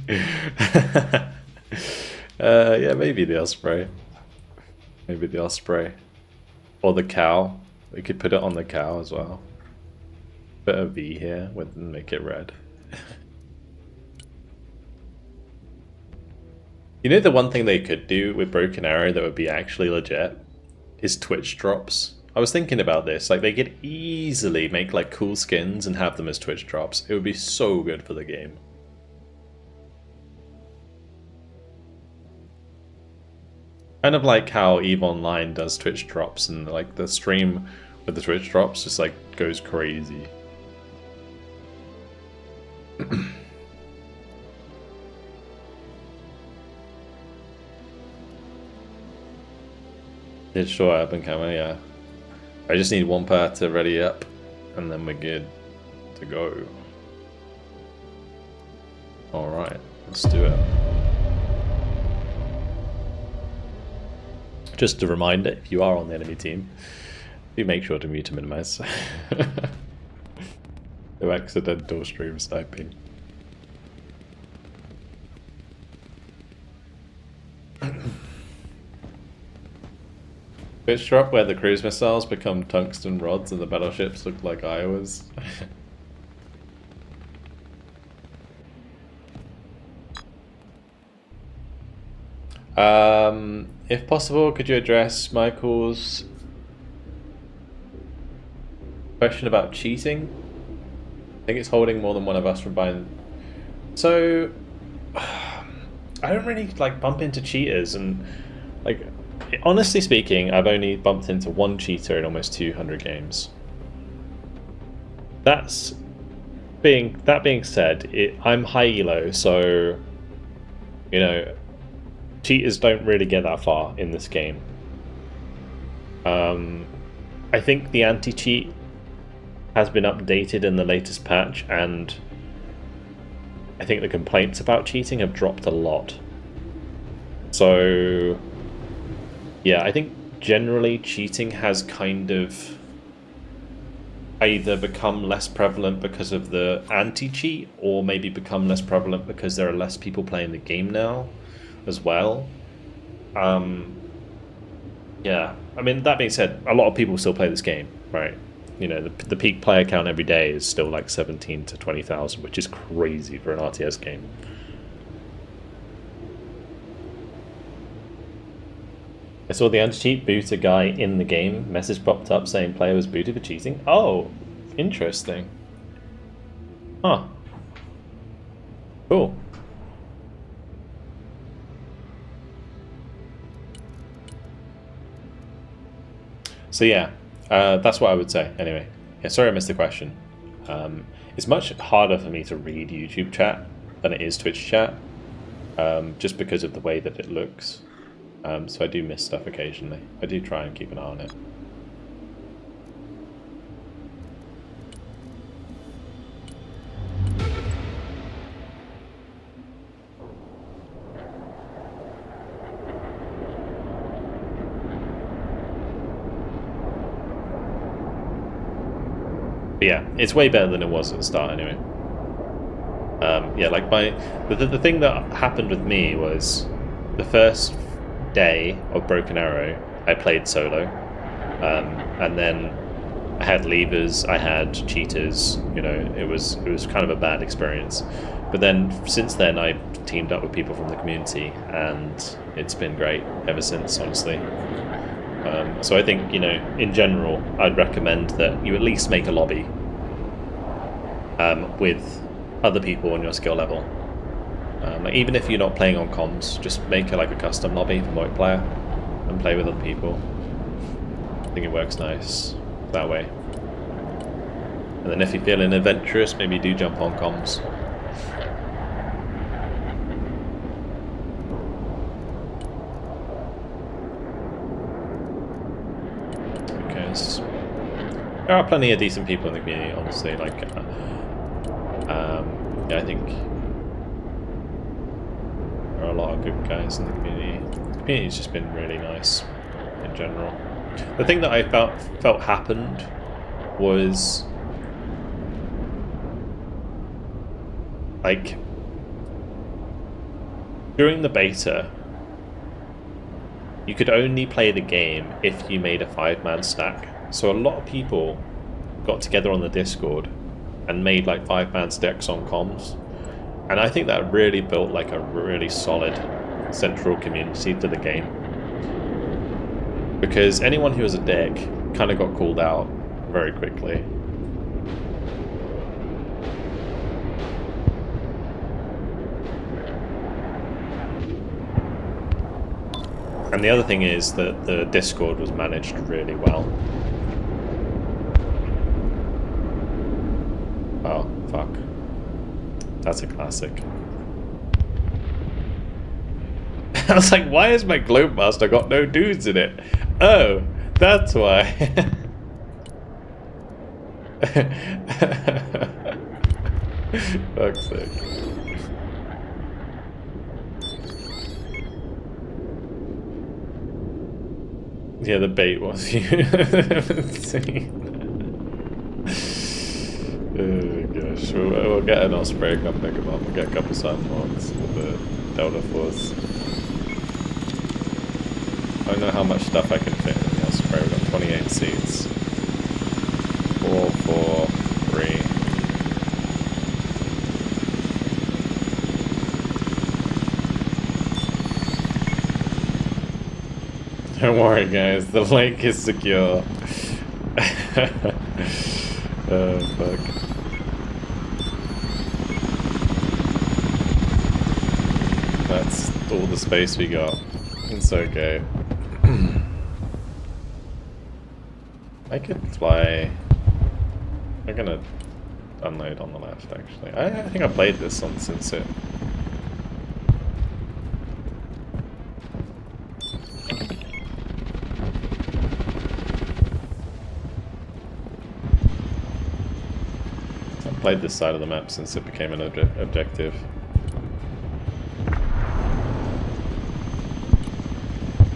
Yeah, maybe the Osprey. Maybe the Osprey. Or the cow. We could put it on the cow as well. Put a V here and make it red. You know, the one thing they could do with Broken Arrow that would be actually legit is Twitch drops. I was thinking about this, like they could easily make like cool skins and have them as Twitch drops. It would be so good for the game. Kind of like how EVE Online does Twitch drops, and like the stream with the Twitch drops just like goes crazy. Digital urban camera, yeah. I just need one part to ready up, and then we're good to go. Alright, let's do it. Just a reminder, if you are on the enemy team, do make sure to mute and minimize. No accidental stream sniping. Twitch drop where the cruise missiles become tungsten rods and the battleships look like Iowas. If possible, could you address Michael's question about cheating? I think it's holding more than one of us from buying. So, I don't really like bump into cheaters, and like, honestly speaking, I've only bumped into one cheater in almost 200 games. That being said, I'm high elo, so you know, cheaters don't really get that far in this game. I think the anti-cheat has been updated in the latest patch, and I think the complaints about cheating have dropped a lot. So yeah, I think generally cheating has kind of either become less prevalent because of the anti-cheat, or maybe become less prevalent because there are less people playing the game now as well. Yeah, I mean, that being said, a lot of people still play this game, right? You know, the peak player count every day is still like 17 to 20,000, which is crazy for an RTS game. I saw the anti-cheat boot a guy in the game. Message popped up saying player was booted for cheating. Oh, interesting. Huh. Cool. So yeah, that's what I would say. Anyway, yeah, sorry I missed the question. It's much harder for me to read YouTube chat than it is Twitch chat, just because of the way that it looks. So I do miss stuff occasionally. I do try and keep an eye on it. But yeah, it's way better than it was at the start anyway. Yeah, like the thing that happened with me was the first day of Broken Arrow I played solo, and then I had levers, I had cheaters. You know, it was kind of a bad experience. But then since then I teamed up with people from the community, and it's been great ever since, honestly. So I think, you know, in general, I'd recommend that you at least make a lobby with other people on your skill level. Like, even if you're not playing on comms, just make like a custom lobby for multiplayer and play with other people. I think it works nice that way. And then if you're feeling adventurous, maybe do jump on comms. There are plenty of decent people in the community, honestly. Like, yeah, I think there are a lot of good guys in the community. The community's just been really nice in general. The thing that I felt happened was like, during the beta, you could only play the game if you made a 5-man stack. So a lot of people got together on the Discord and made like 5-man stacks on comms. And I think that really built like a really solid central community to the game. Because anyone who was a dick kind of got called out very quickly. And the other thing is that the Discord was managed really well. Oh, fuck. That's a classic. I was like, why has my Globemaster got no dudes in it? Oh, that's why. Fuck's sake. Yeah, the bait was you. Oh gosh, we'll get an Osprey, come pick him up, we'll get a couple Sunhawks with the Delta Force. I don't know how much stuff I can fit in the Osprey. We've got 28 seats. 4, 4, 3. Don't worry guys, the lake is secure. Oh fuck. That's all the space we got. It's okay. I could fly. I'm gonna unload on the left actually. I think I played this on since it. I played this side of the map since it became an objective.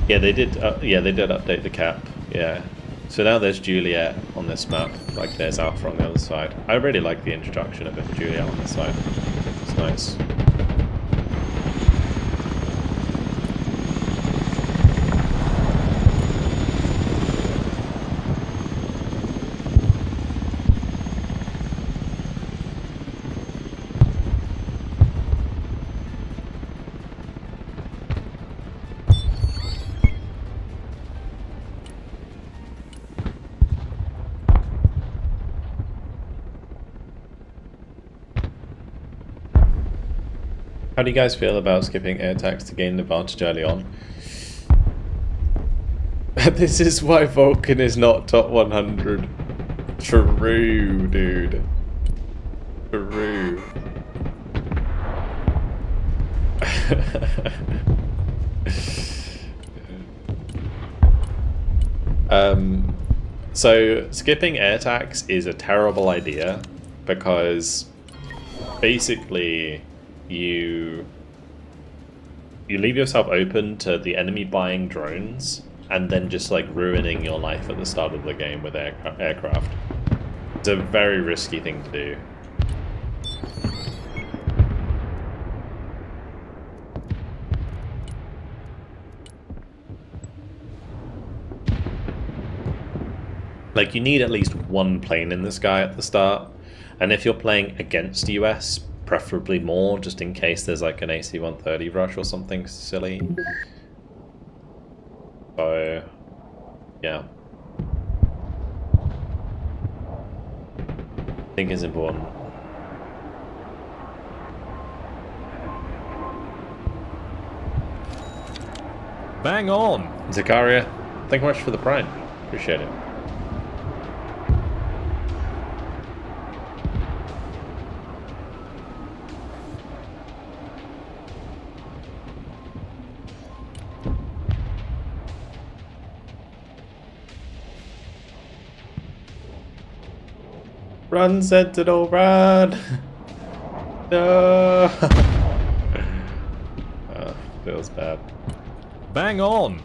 Yeah, they did. Yeah, they did update the cap. Yeah, so now there's Juliet on this map. Like there's Alpha on the other side. I really like the introduction of Juliet on this side. It's nice. How do you guys feel about skipping air attacks to gain an advantage early on? This is why Vulcan is not top 100. True, dude. True. So skipping air attacks is a terrible idea because basically you leave yourself open to the enemy buying drones and then just like ruining your life at the start of the game with aircraft. It's a very risky thing to do. Like, you need at least one plane in the sky at the start, and if you're playing against US, preferably more, just in case there's like an AC-130 rush or something silly. So, yeah. I think it's important. Bang on! Zakaria, thank you much for the prime. Appreciate it. Run, Sentinel, run! No! Feels bad. Bang on!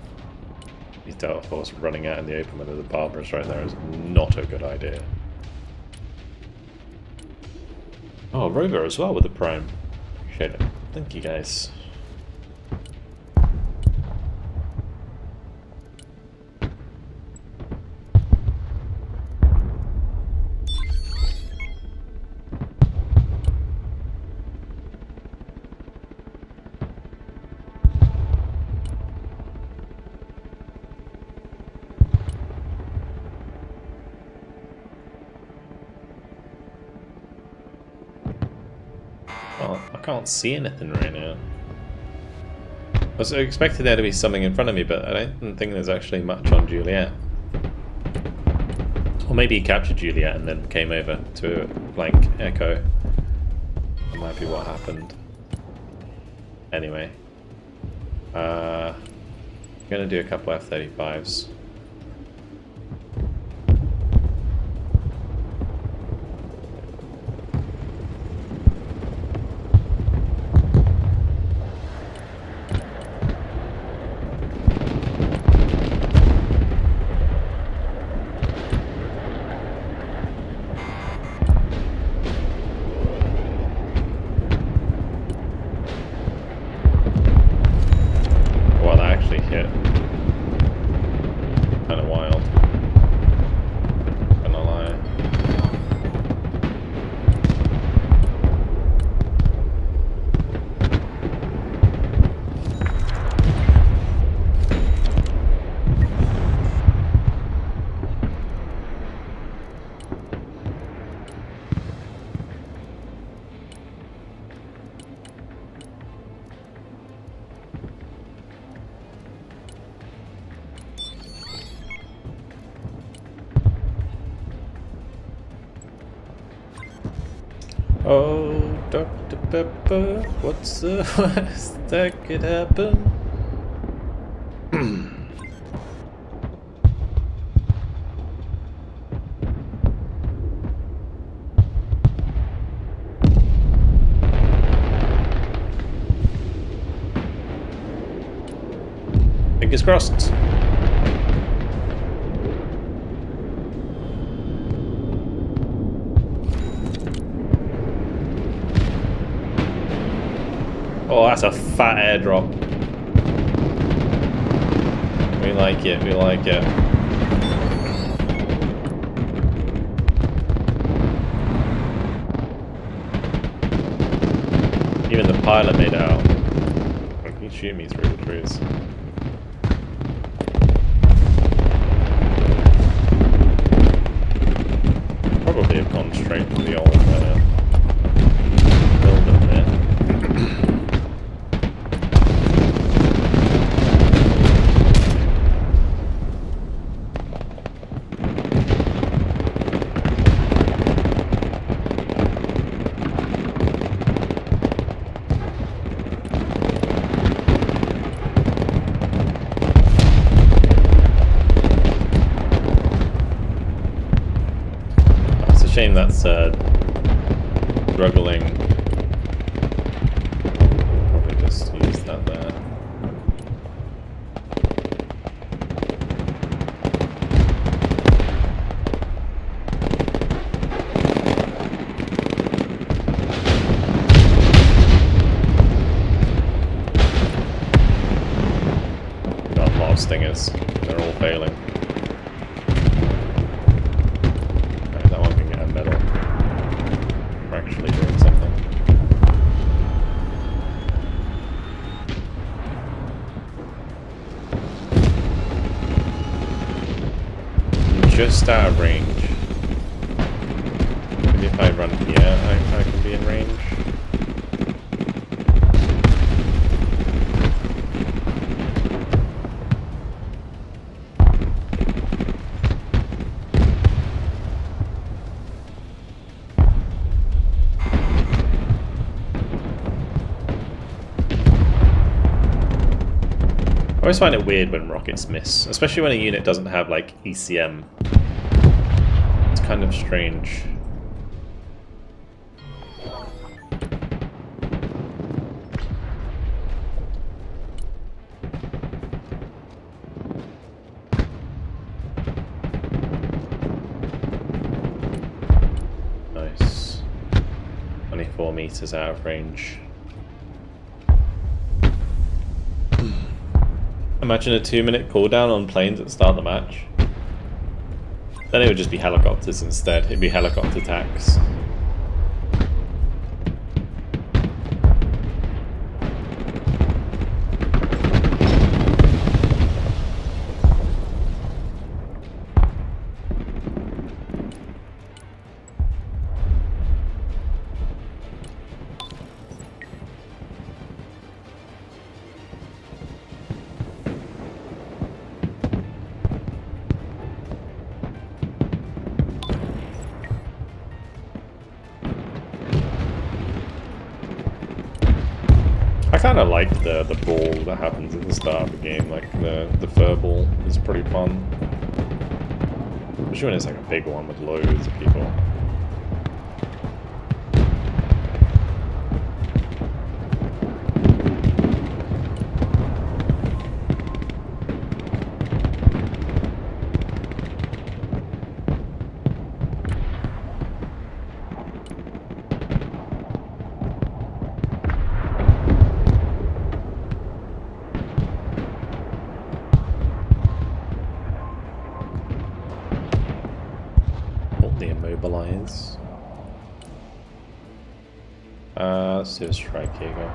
These Delta Force running out in the open with the Barbarous right there is not a good idea. Oh, Rover as well with the Prime. Appreciate it. Thank you guys. Well, I can't see anything right now. I was expecting there to be something in front of me, but I don't think there's actually much on Juliet. Or maybe he captured Juliet and then came over to a blank echo. That might be what happened. Anyway. I'm going to do a couple F-35s. Oh, Dr. Pepper, what's the worst that could happen? Fingers crossed. Oh, that's a fat airdrop. We like it, we like it. Even the pilot made it out. He shoot me through the trees. Probably have gone straight to the old building there. Shame that's struggling. Probably just use that there. Got a lot of stingers. They're all failing. Actually doing something. I'm just out of range. Maybe if I run here, I can be in range. I always find it weird when rockets miss, especially when a unit doesn't have like ECM. It's kind of strange. Nice. 4 meters out of range. Imagine a 2-minute cooldown on planes at the start of the match. Then it would just be helicopters instead. It'd be helicopter attacks. I kind of like the ball that happens at the start of the game, like the fur ball is pretty fun. Especially when it's like a big one with loads of people. Immobilize. Let's do a strike here. Go.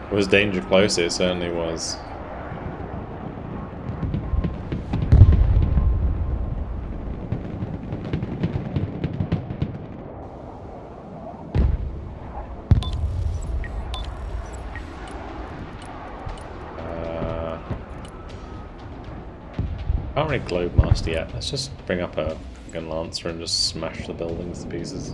Was danger close? It certainly was. I can't really globe master yet. Let's just bring up a fucking lancer and just smash the buildings to pieces.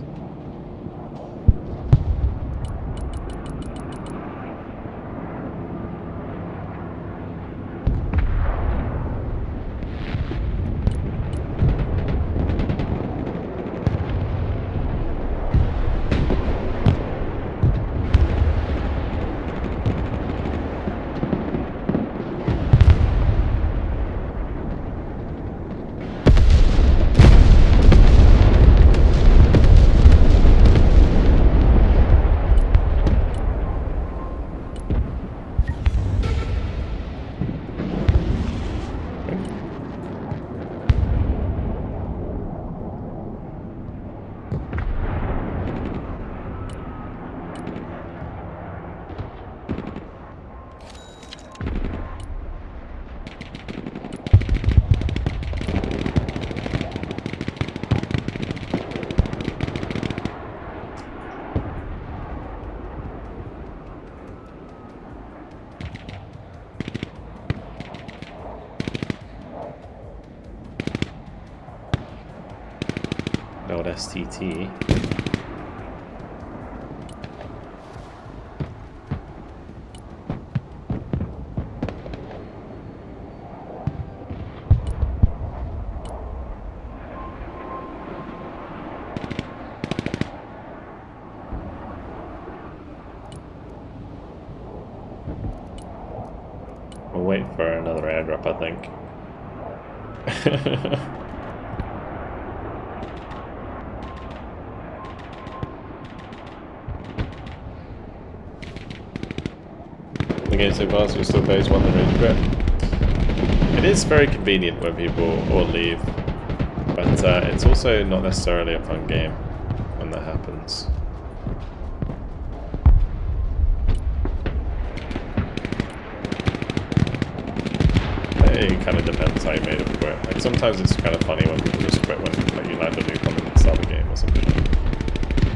Old STT. We'll wait for another airdrop, I think. The game so far, so we still phase 1 the range grip. It is very convenient when people all leave, but it's also not necessarily a fun game when that happens. it kind of depends how you made it quit. Like sometimes it's kind of funny when people just quit when like you land a new comment at the start of the game or something.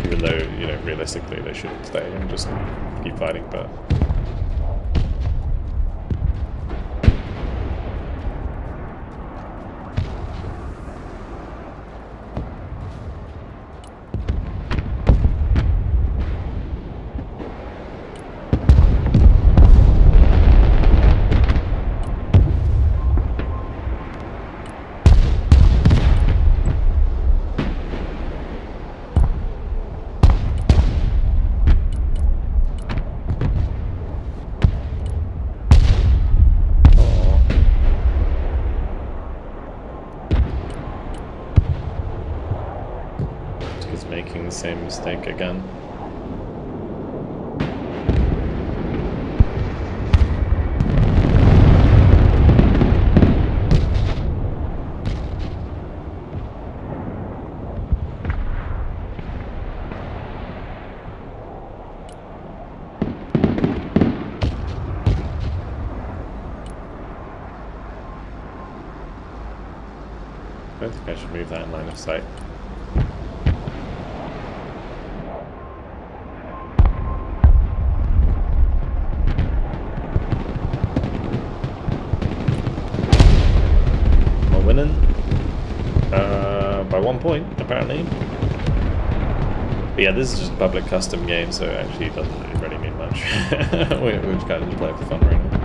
Even though, you know, realistically they should stay and just keep fighting, but... making the same mistake again. I don't think I should move that in line of sight. Winning by 1 point, apparently. But yeah, this is just a public custom game, so it actually doesn't really mean much. We're just kind of just playing for fun right now.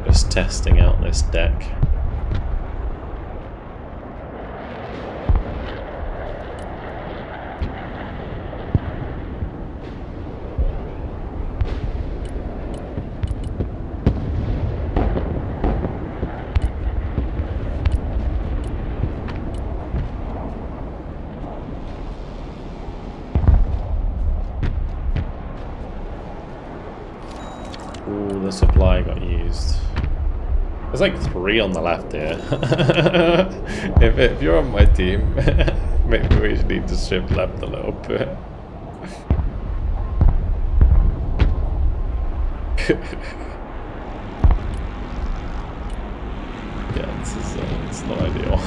Just testing out this deck. Ooh, the supply got used. There's like 3 on the left here. if you're on my team, maybe we should need to shift left a little bit. Yeah, this is it's not ideal.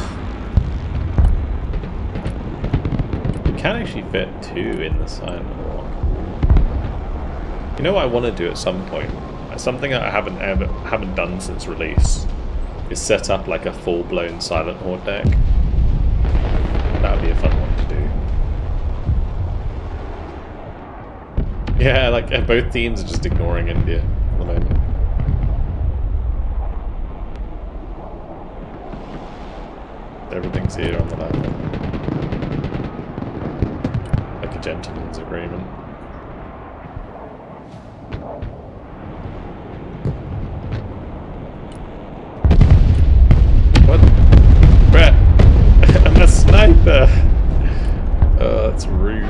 You can actually fit 2 in the sidewalk. You know what I want to do at some point? Something I haven't done since release is set up like a full-blown Silent Horde deck. That would be a fun one to do. Yeah, like both teams are just ignoring India at the moment. Everything's here on the left. Like a gentleman's agreement. Sniper! Oh, that's rude.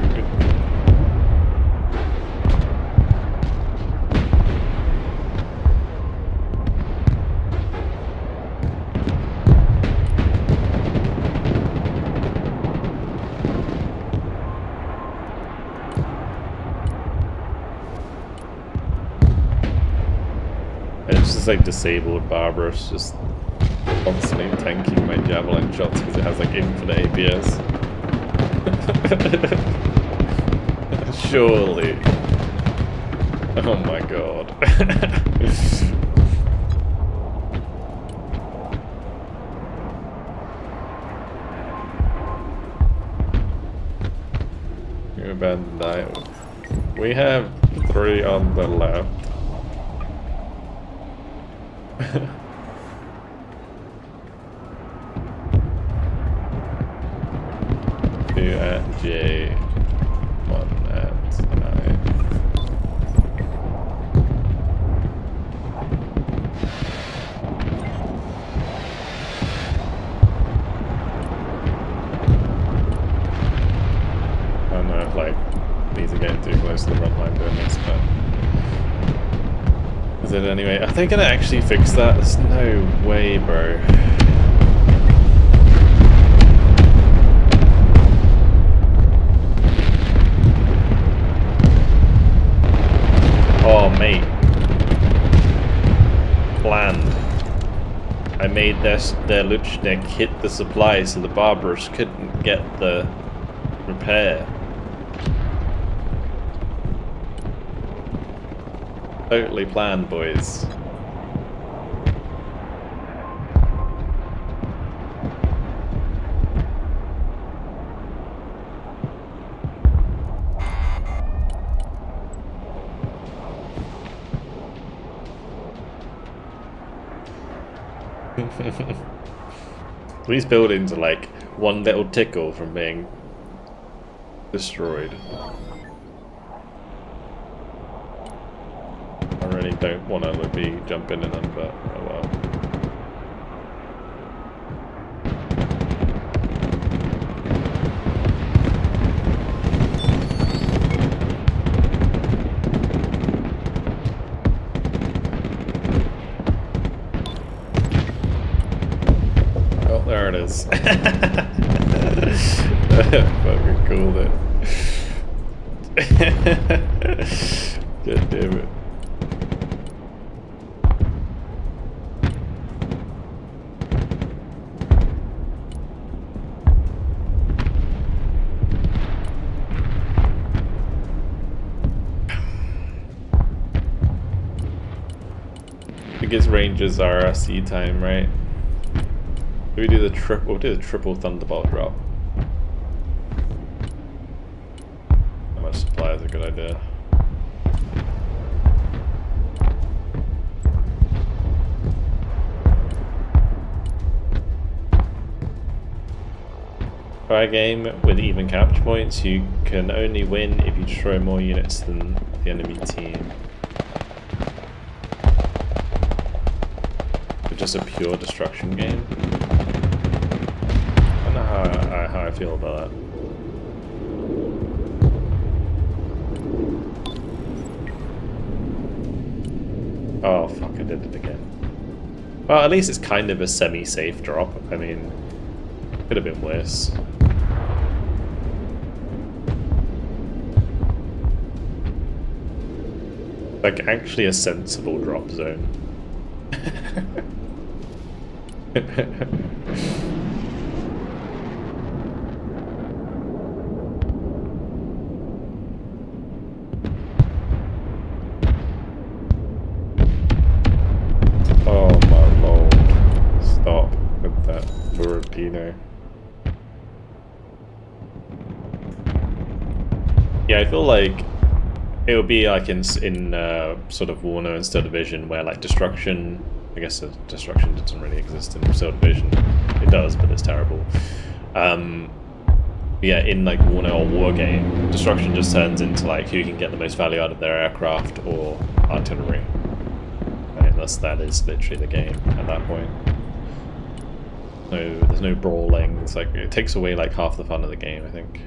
It's just like disabled Barbarous, just constantly tanking my javelin shots because it has like infinite APS. Surely. Oh my god. You abandoned that. We have 3 on the left. At J, 1 at I. I don't know if like these are getting too close to the front line doing this, but is it anyway? Are they gonna actually fix that? There's no way, bro. Oh, mate. Planned. I made their Luchnik hit the supply so the barbers couldn't get the repair. Totally planned, boys. These buildings are like one little tickle from being destroyed. I really don't want to be jumping in them, but oh well. There it is. Fucking cool it. God damn it. Biggest ranges are RC time, right? We do the triple. We'll do the triple thunderbolt drop. How much supply is a good idea? For a game with even capture points, you can only win if you destroy more units than the enemy team. It's just a pure destruction game. I don't know how I feel about that. Oh fuck, I did it again. Well, at least it's kind of a semi-safe drop. I mean, could have been worse. Like, actually a sensible drop zone. Oh my lord. Stop with that Torpedo. Yeah, I feel like it would be like in sort of Warner and Still Division, where like destruction, I guess destruction doesn't really exist in Still Division. It does, but it's terrible. Yeah, in like Warner or War Game, destruction just turns into like who can get the most value out of their aircraft or artillery. Right, that is literally the game at that point. No, there's no brawling. It's like it takes away like half the fun of the game, I think.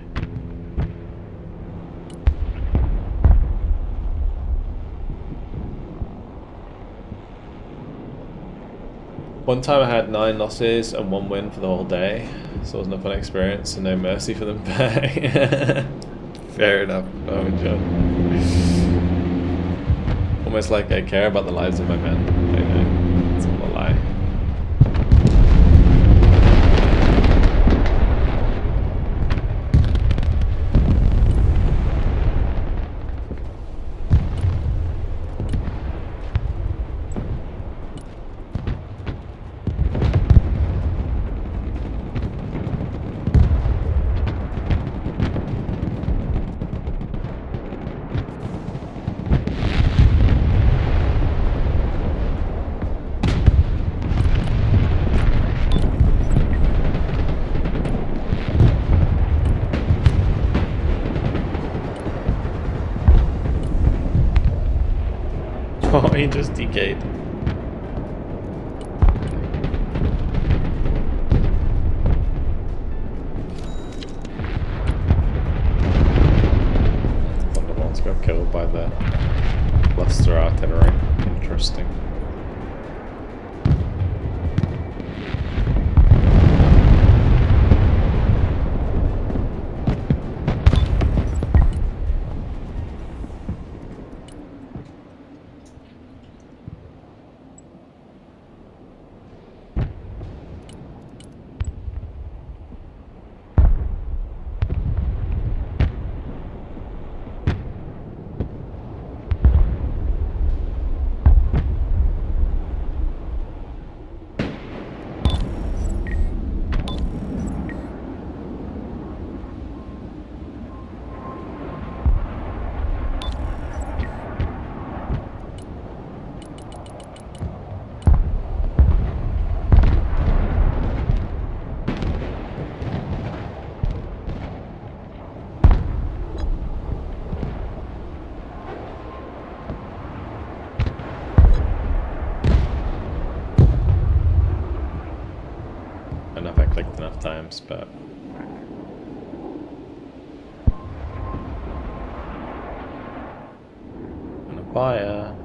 One time I had 9 losses and 1 win for the whole day, so it wasn't a fun experience and no mercy for them back. Fair enough. Oh, John. Almost like I care about the lives of my men. I know. It's all a lie. Oh, he just decayed. Thunderbolts got killed by the cluster artillery. Interesting. enough times, but... And a fire.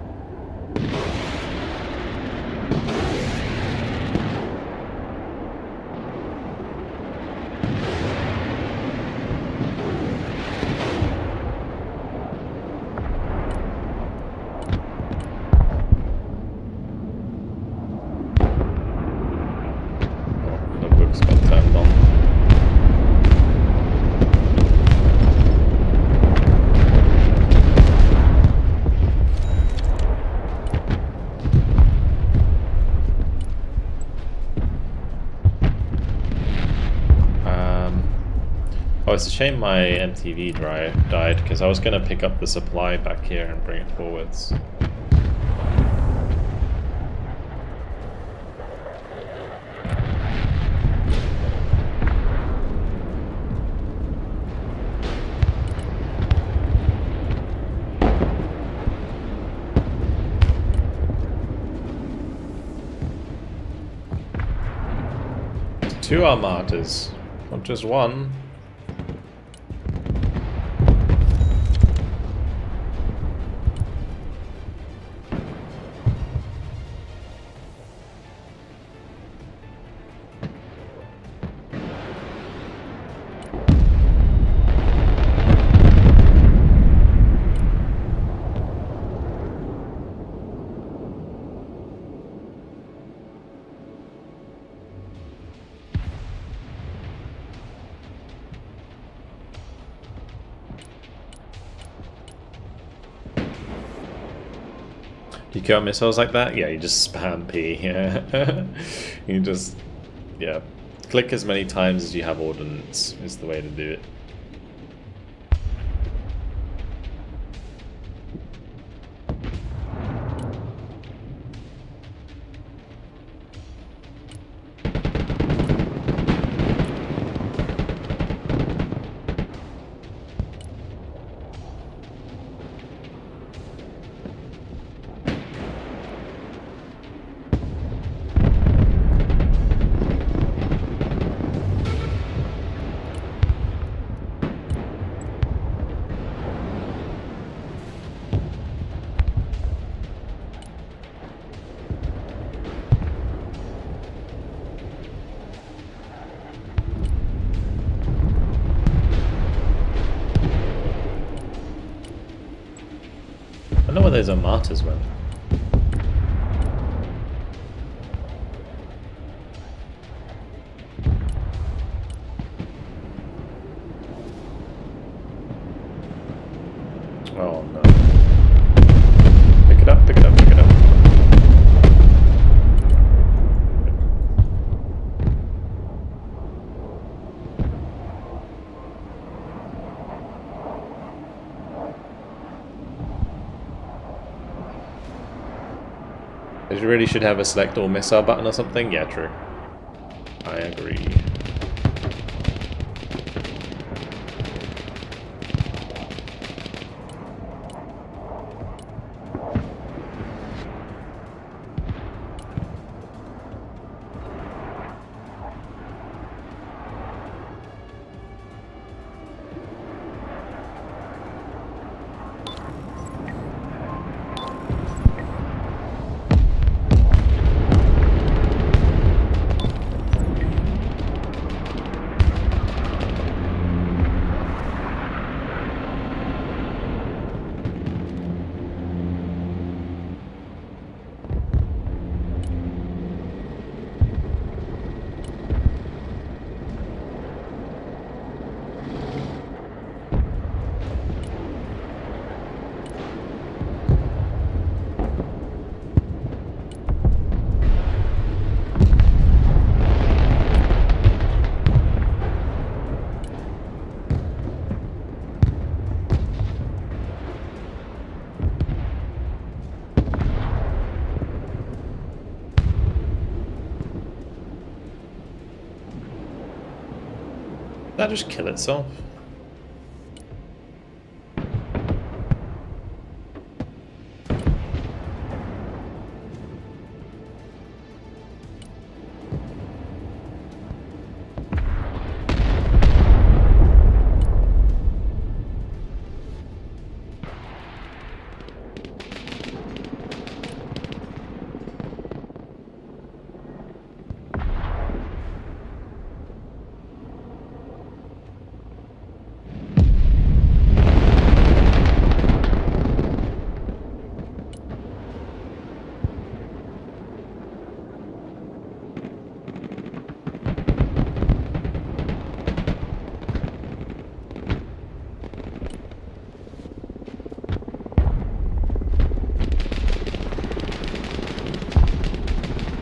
Oh, it's a shame my MTV drive died, because I was going to pick up the supply back here and bring it forwards. Two Armatas, not just one. You kill missiles like that? Yeah, you just spam P, yeah. You just, yeah. Click as many times as you have ordnance is the way to do it. I don't know where those Armatas went. Oh no. Pick it up, pick it up, pick it up. You really should have a select all missile button or something. Yeah, true. I agree. Did that just kill itself?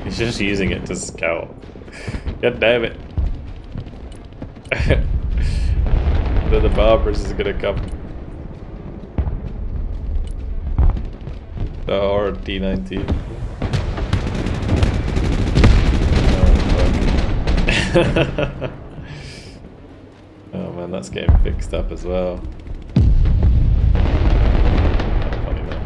He's just using it to scout. God damn it. But the Barbers is gonna come. Or D19. Oh, oh man, that's getting fixed up as well. Funny though.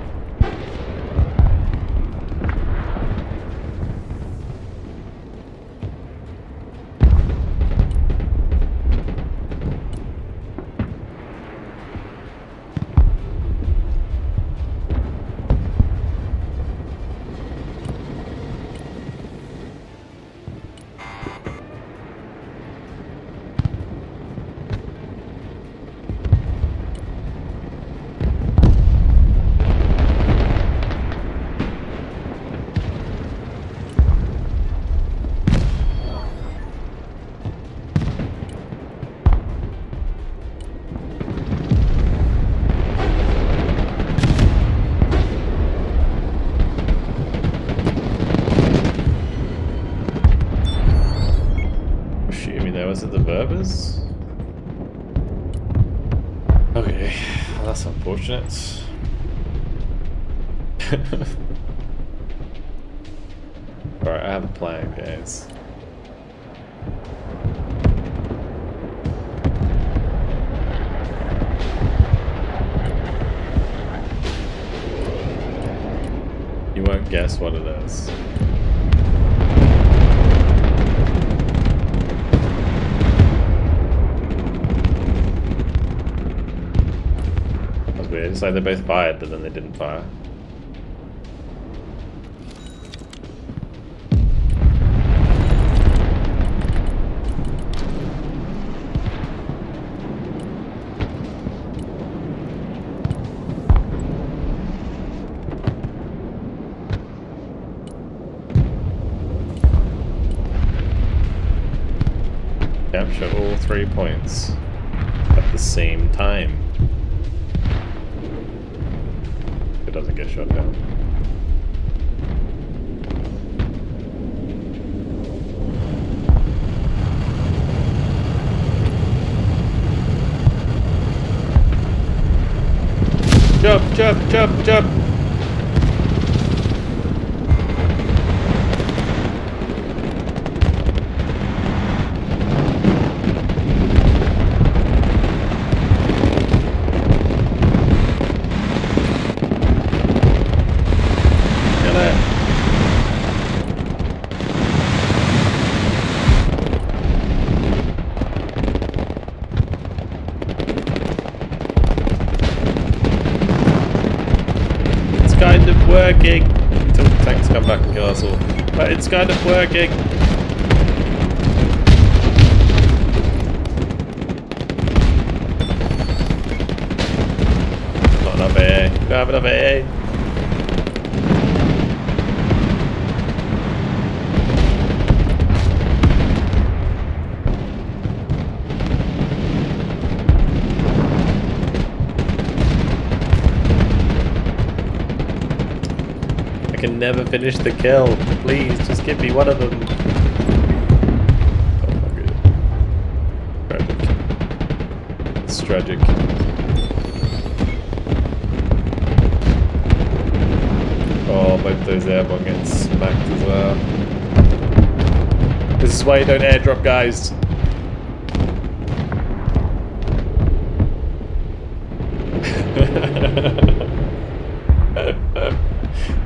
Was it the Berbers? Okay, well, that's unfortunate. Alright, I have a plan, guys. You won't guess what it is. Weird. It's like they both fired, but then they didn't fire. Capture all 3 points at the same time. It doesn't get shut down. Jump, jump, jump, jump! Working until the tanks come back and kill us all. But it's kind of working. Not enough AA. Don't have enough AA. I can never finish the kill. Please, just give me one of them. Oh my god. Tragic. It's tragic. Oh, both those airborne get smacked as well. This is why you don't airdrop, guys.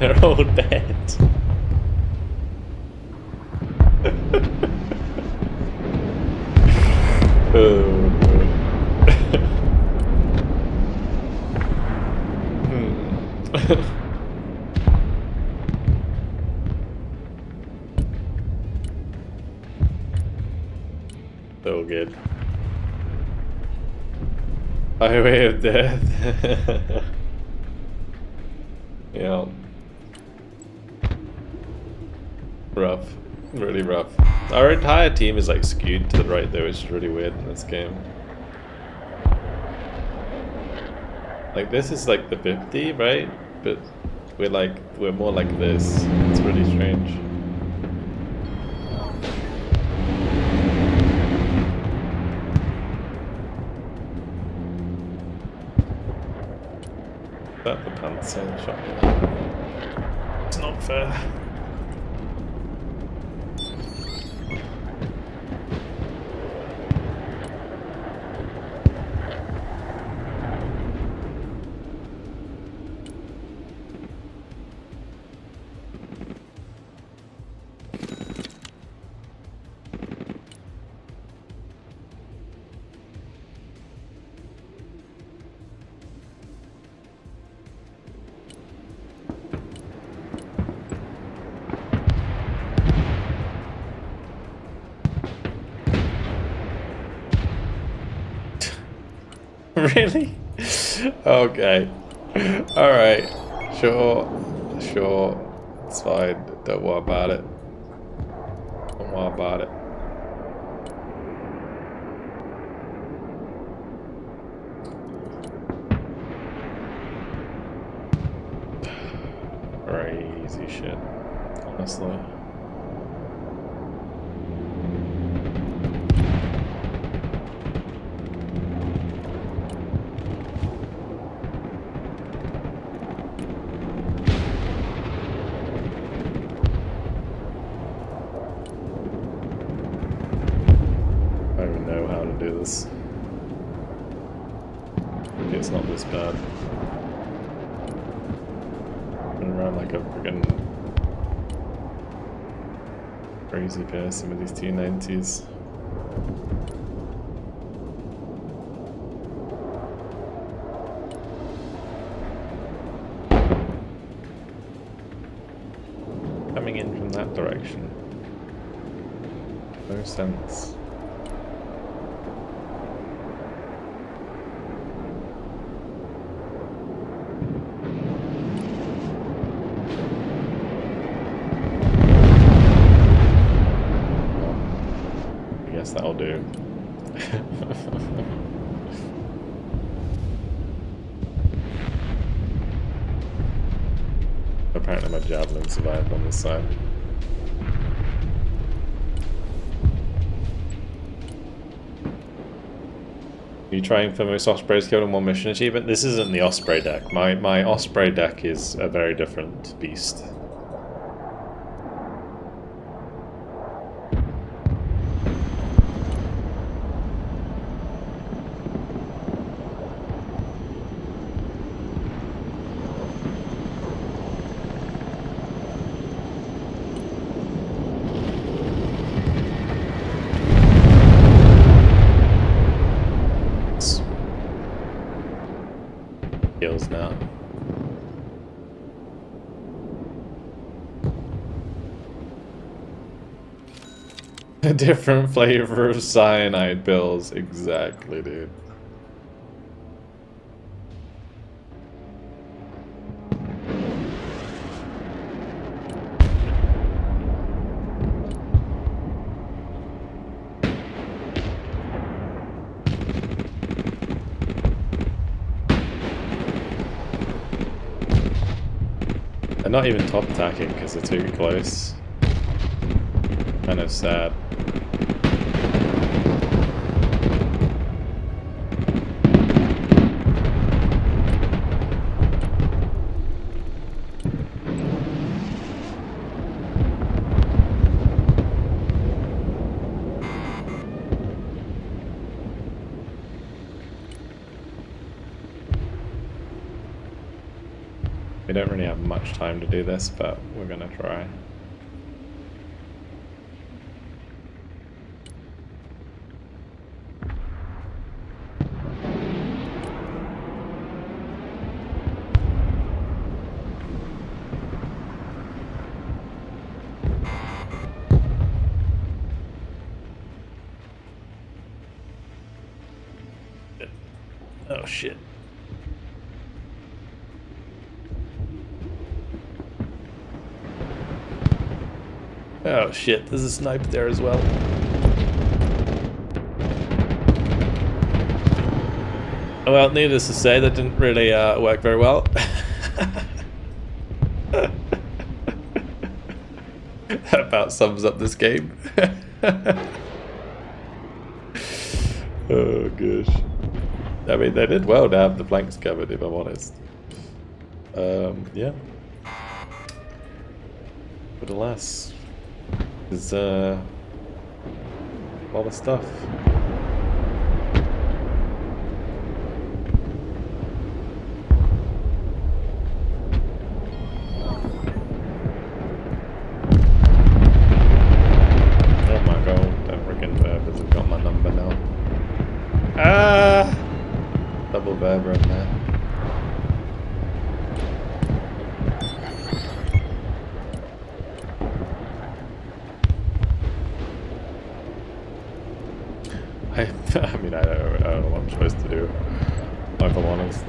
They're all dead. Oh. So good. Highway of death. Yeah. Rough. Really rough. Our entire team is like skewed to the right though, which is really weird in this game. Like this is like the 50, right? But we're more like this. It's really strange. That the panzer shot me. It's not fair. Really? Okay. Alright. Sure. It's fine. Don't worry about it. Don't worry about it. Crazy shit. Honestly. It's not this bad. Run around like a friggin' crazy person with these T90s. Coming in from that direction. No sense. That'll do. Apparently my javelin survived on this side. Are you trying for most Ospreys killed in one mission achievement? This isn't the Osprey deck. My Osprey deck is a very different beast. Now. A different flavor of cyanide pills, exactly, dude. They're not even top attacking because they're too close. Kind of sad. We don't really have much time to do this, but we're gonna try. Oh shit. Oh shit, there's a sniper there as well. Well, needless to say, that didn't really work very well. That about sums up this game. Oh gosh. I mean, they did well to have the flanks covered, if I'm honest. Yeah. But alas, there's a lot of stuff. Double verb in there. I mean, I don't know what I'm supposed to do, if I'm honest.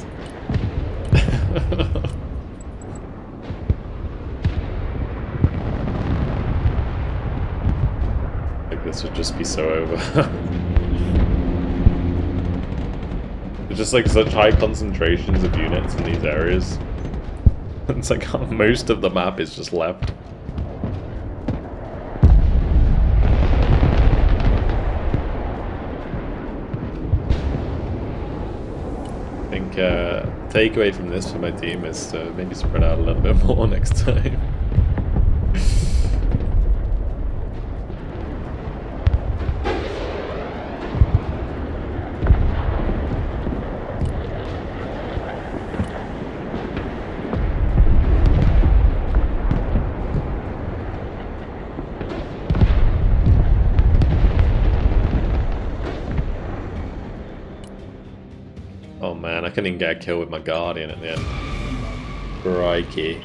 Like, this would just be so over. Just like such high concentrations of units in these areas. It's like most of the map is just left. I think takeaway from this for my team is to maybe spread out a little bit more next time. Oh man, I couldn't even get a kill with my Guardian at the end. Crikey.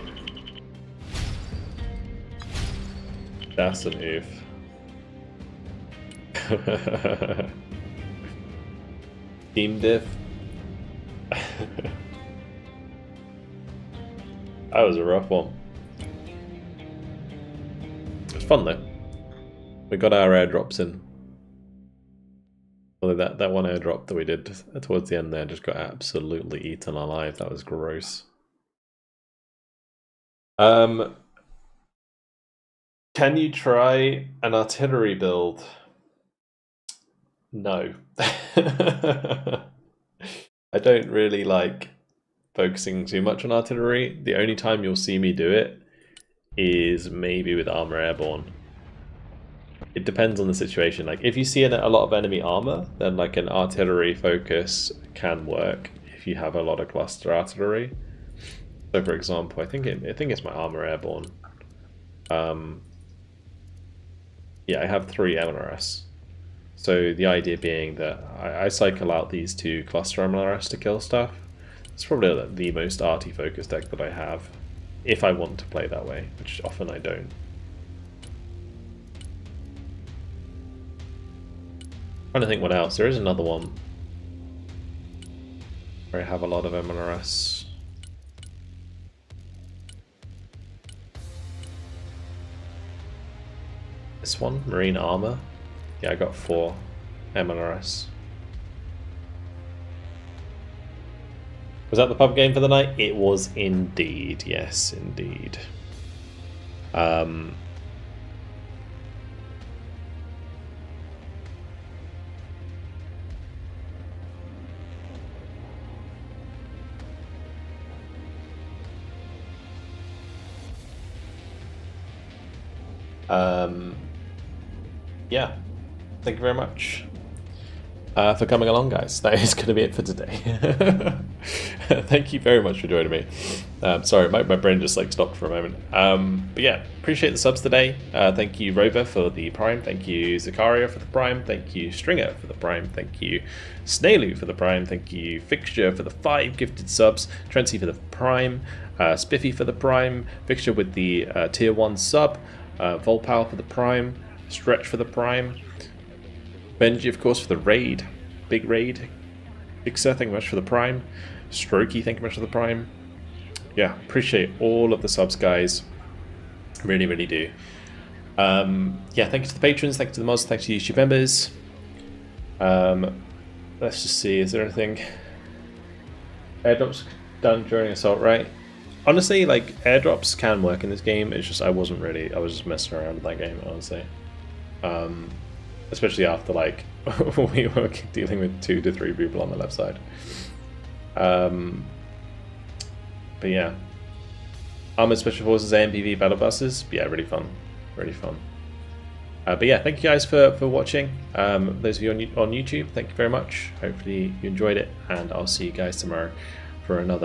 That's an oof. Team diff. That was a rough one. It was fun though. We got our airdrops in. Although that one airdrop that we did towards the end there just got absolutely eaten alive. That was gross. Can you try an artillery build? No. I don't really like focusing too much on artillery. The only time you'll see me do it is maybe with armor airborne. It depends on the situation. Like if you see a lot of enemy armor, then like an artillery focus can work if you have a lot of cluster artillery. So for example, I think it's my armor airborne. Yeah, I have 3 MLRS. So the idea being that I cycle out these 2 cluster MLRS to kill stuff. It's probably the most arty focus deck that I have, if I want to play that way, which often I don't. Trying to think what else. There is another one where I have a lot of MLRS. This one, Marine Armor. Yeah, I got 4 MLRS. Was that the pub game for the night? It was indeed. Yes, indeed. Yeah, thank you very much for coming along, guys. That is going to be it for today. Thank you very much for joining me. Sorry, my brain just like stopped for a moment. But yeah, appreciate the subs today. Thank you, Rover, for the Prime. Thank you, Zakaria, for the Prime. Thank you, Stringer, for the Prime. Thank you, Snailu, for the Prime. Thank you, Fixture, for the 5 gifted subs. Trency, for the Prime. Spiffy, for the Prime. Fixture with the Tier 1 sub. Volpal for the Prime, Stretch for the Prime, Benji, of course, for the raid, big raid, Fixer, thank you much for the Prime, Strokey, thank you much for the Prime. Yeah, appreciate all of the subs, guys, really, really do. Yeah, thank you to the patrons, thank you to the mods, thank you to the YouTube members. Let's just see, is there anything? Airdrops done during assault, right? Honestly, like, airdrops can work in this game, it's just I was just messing around with that game, honestly. Especially after, like, we were dealing with 2 to 3 people on the left side. But yeah. Armored Special Forces AMPV Battle Buses, yeah, really fun. Really fun. But yeah, thank you guys for watching. Those of you on YouTube, thank you very much. Hopefully you enjoyed it, and I'll see you guys tomorrow for another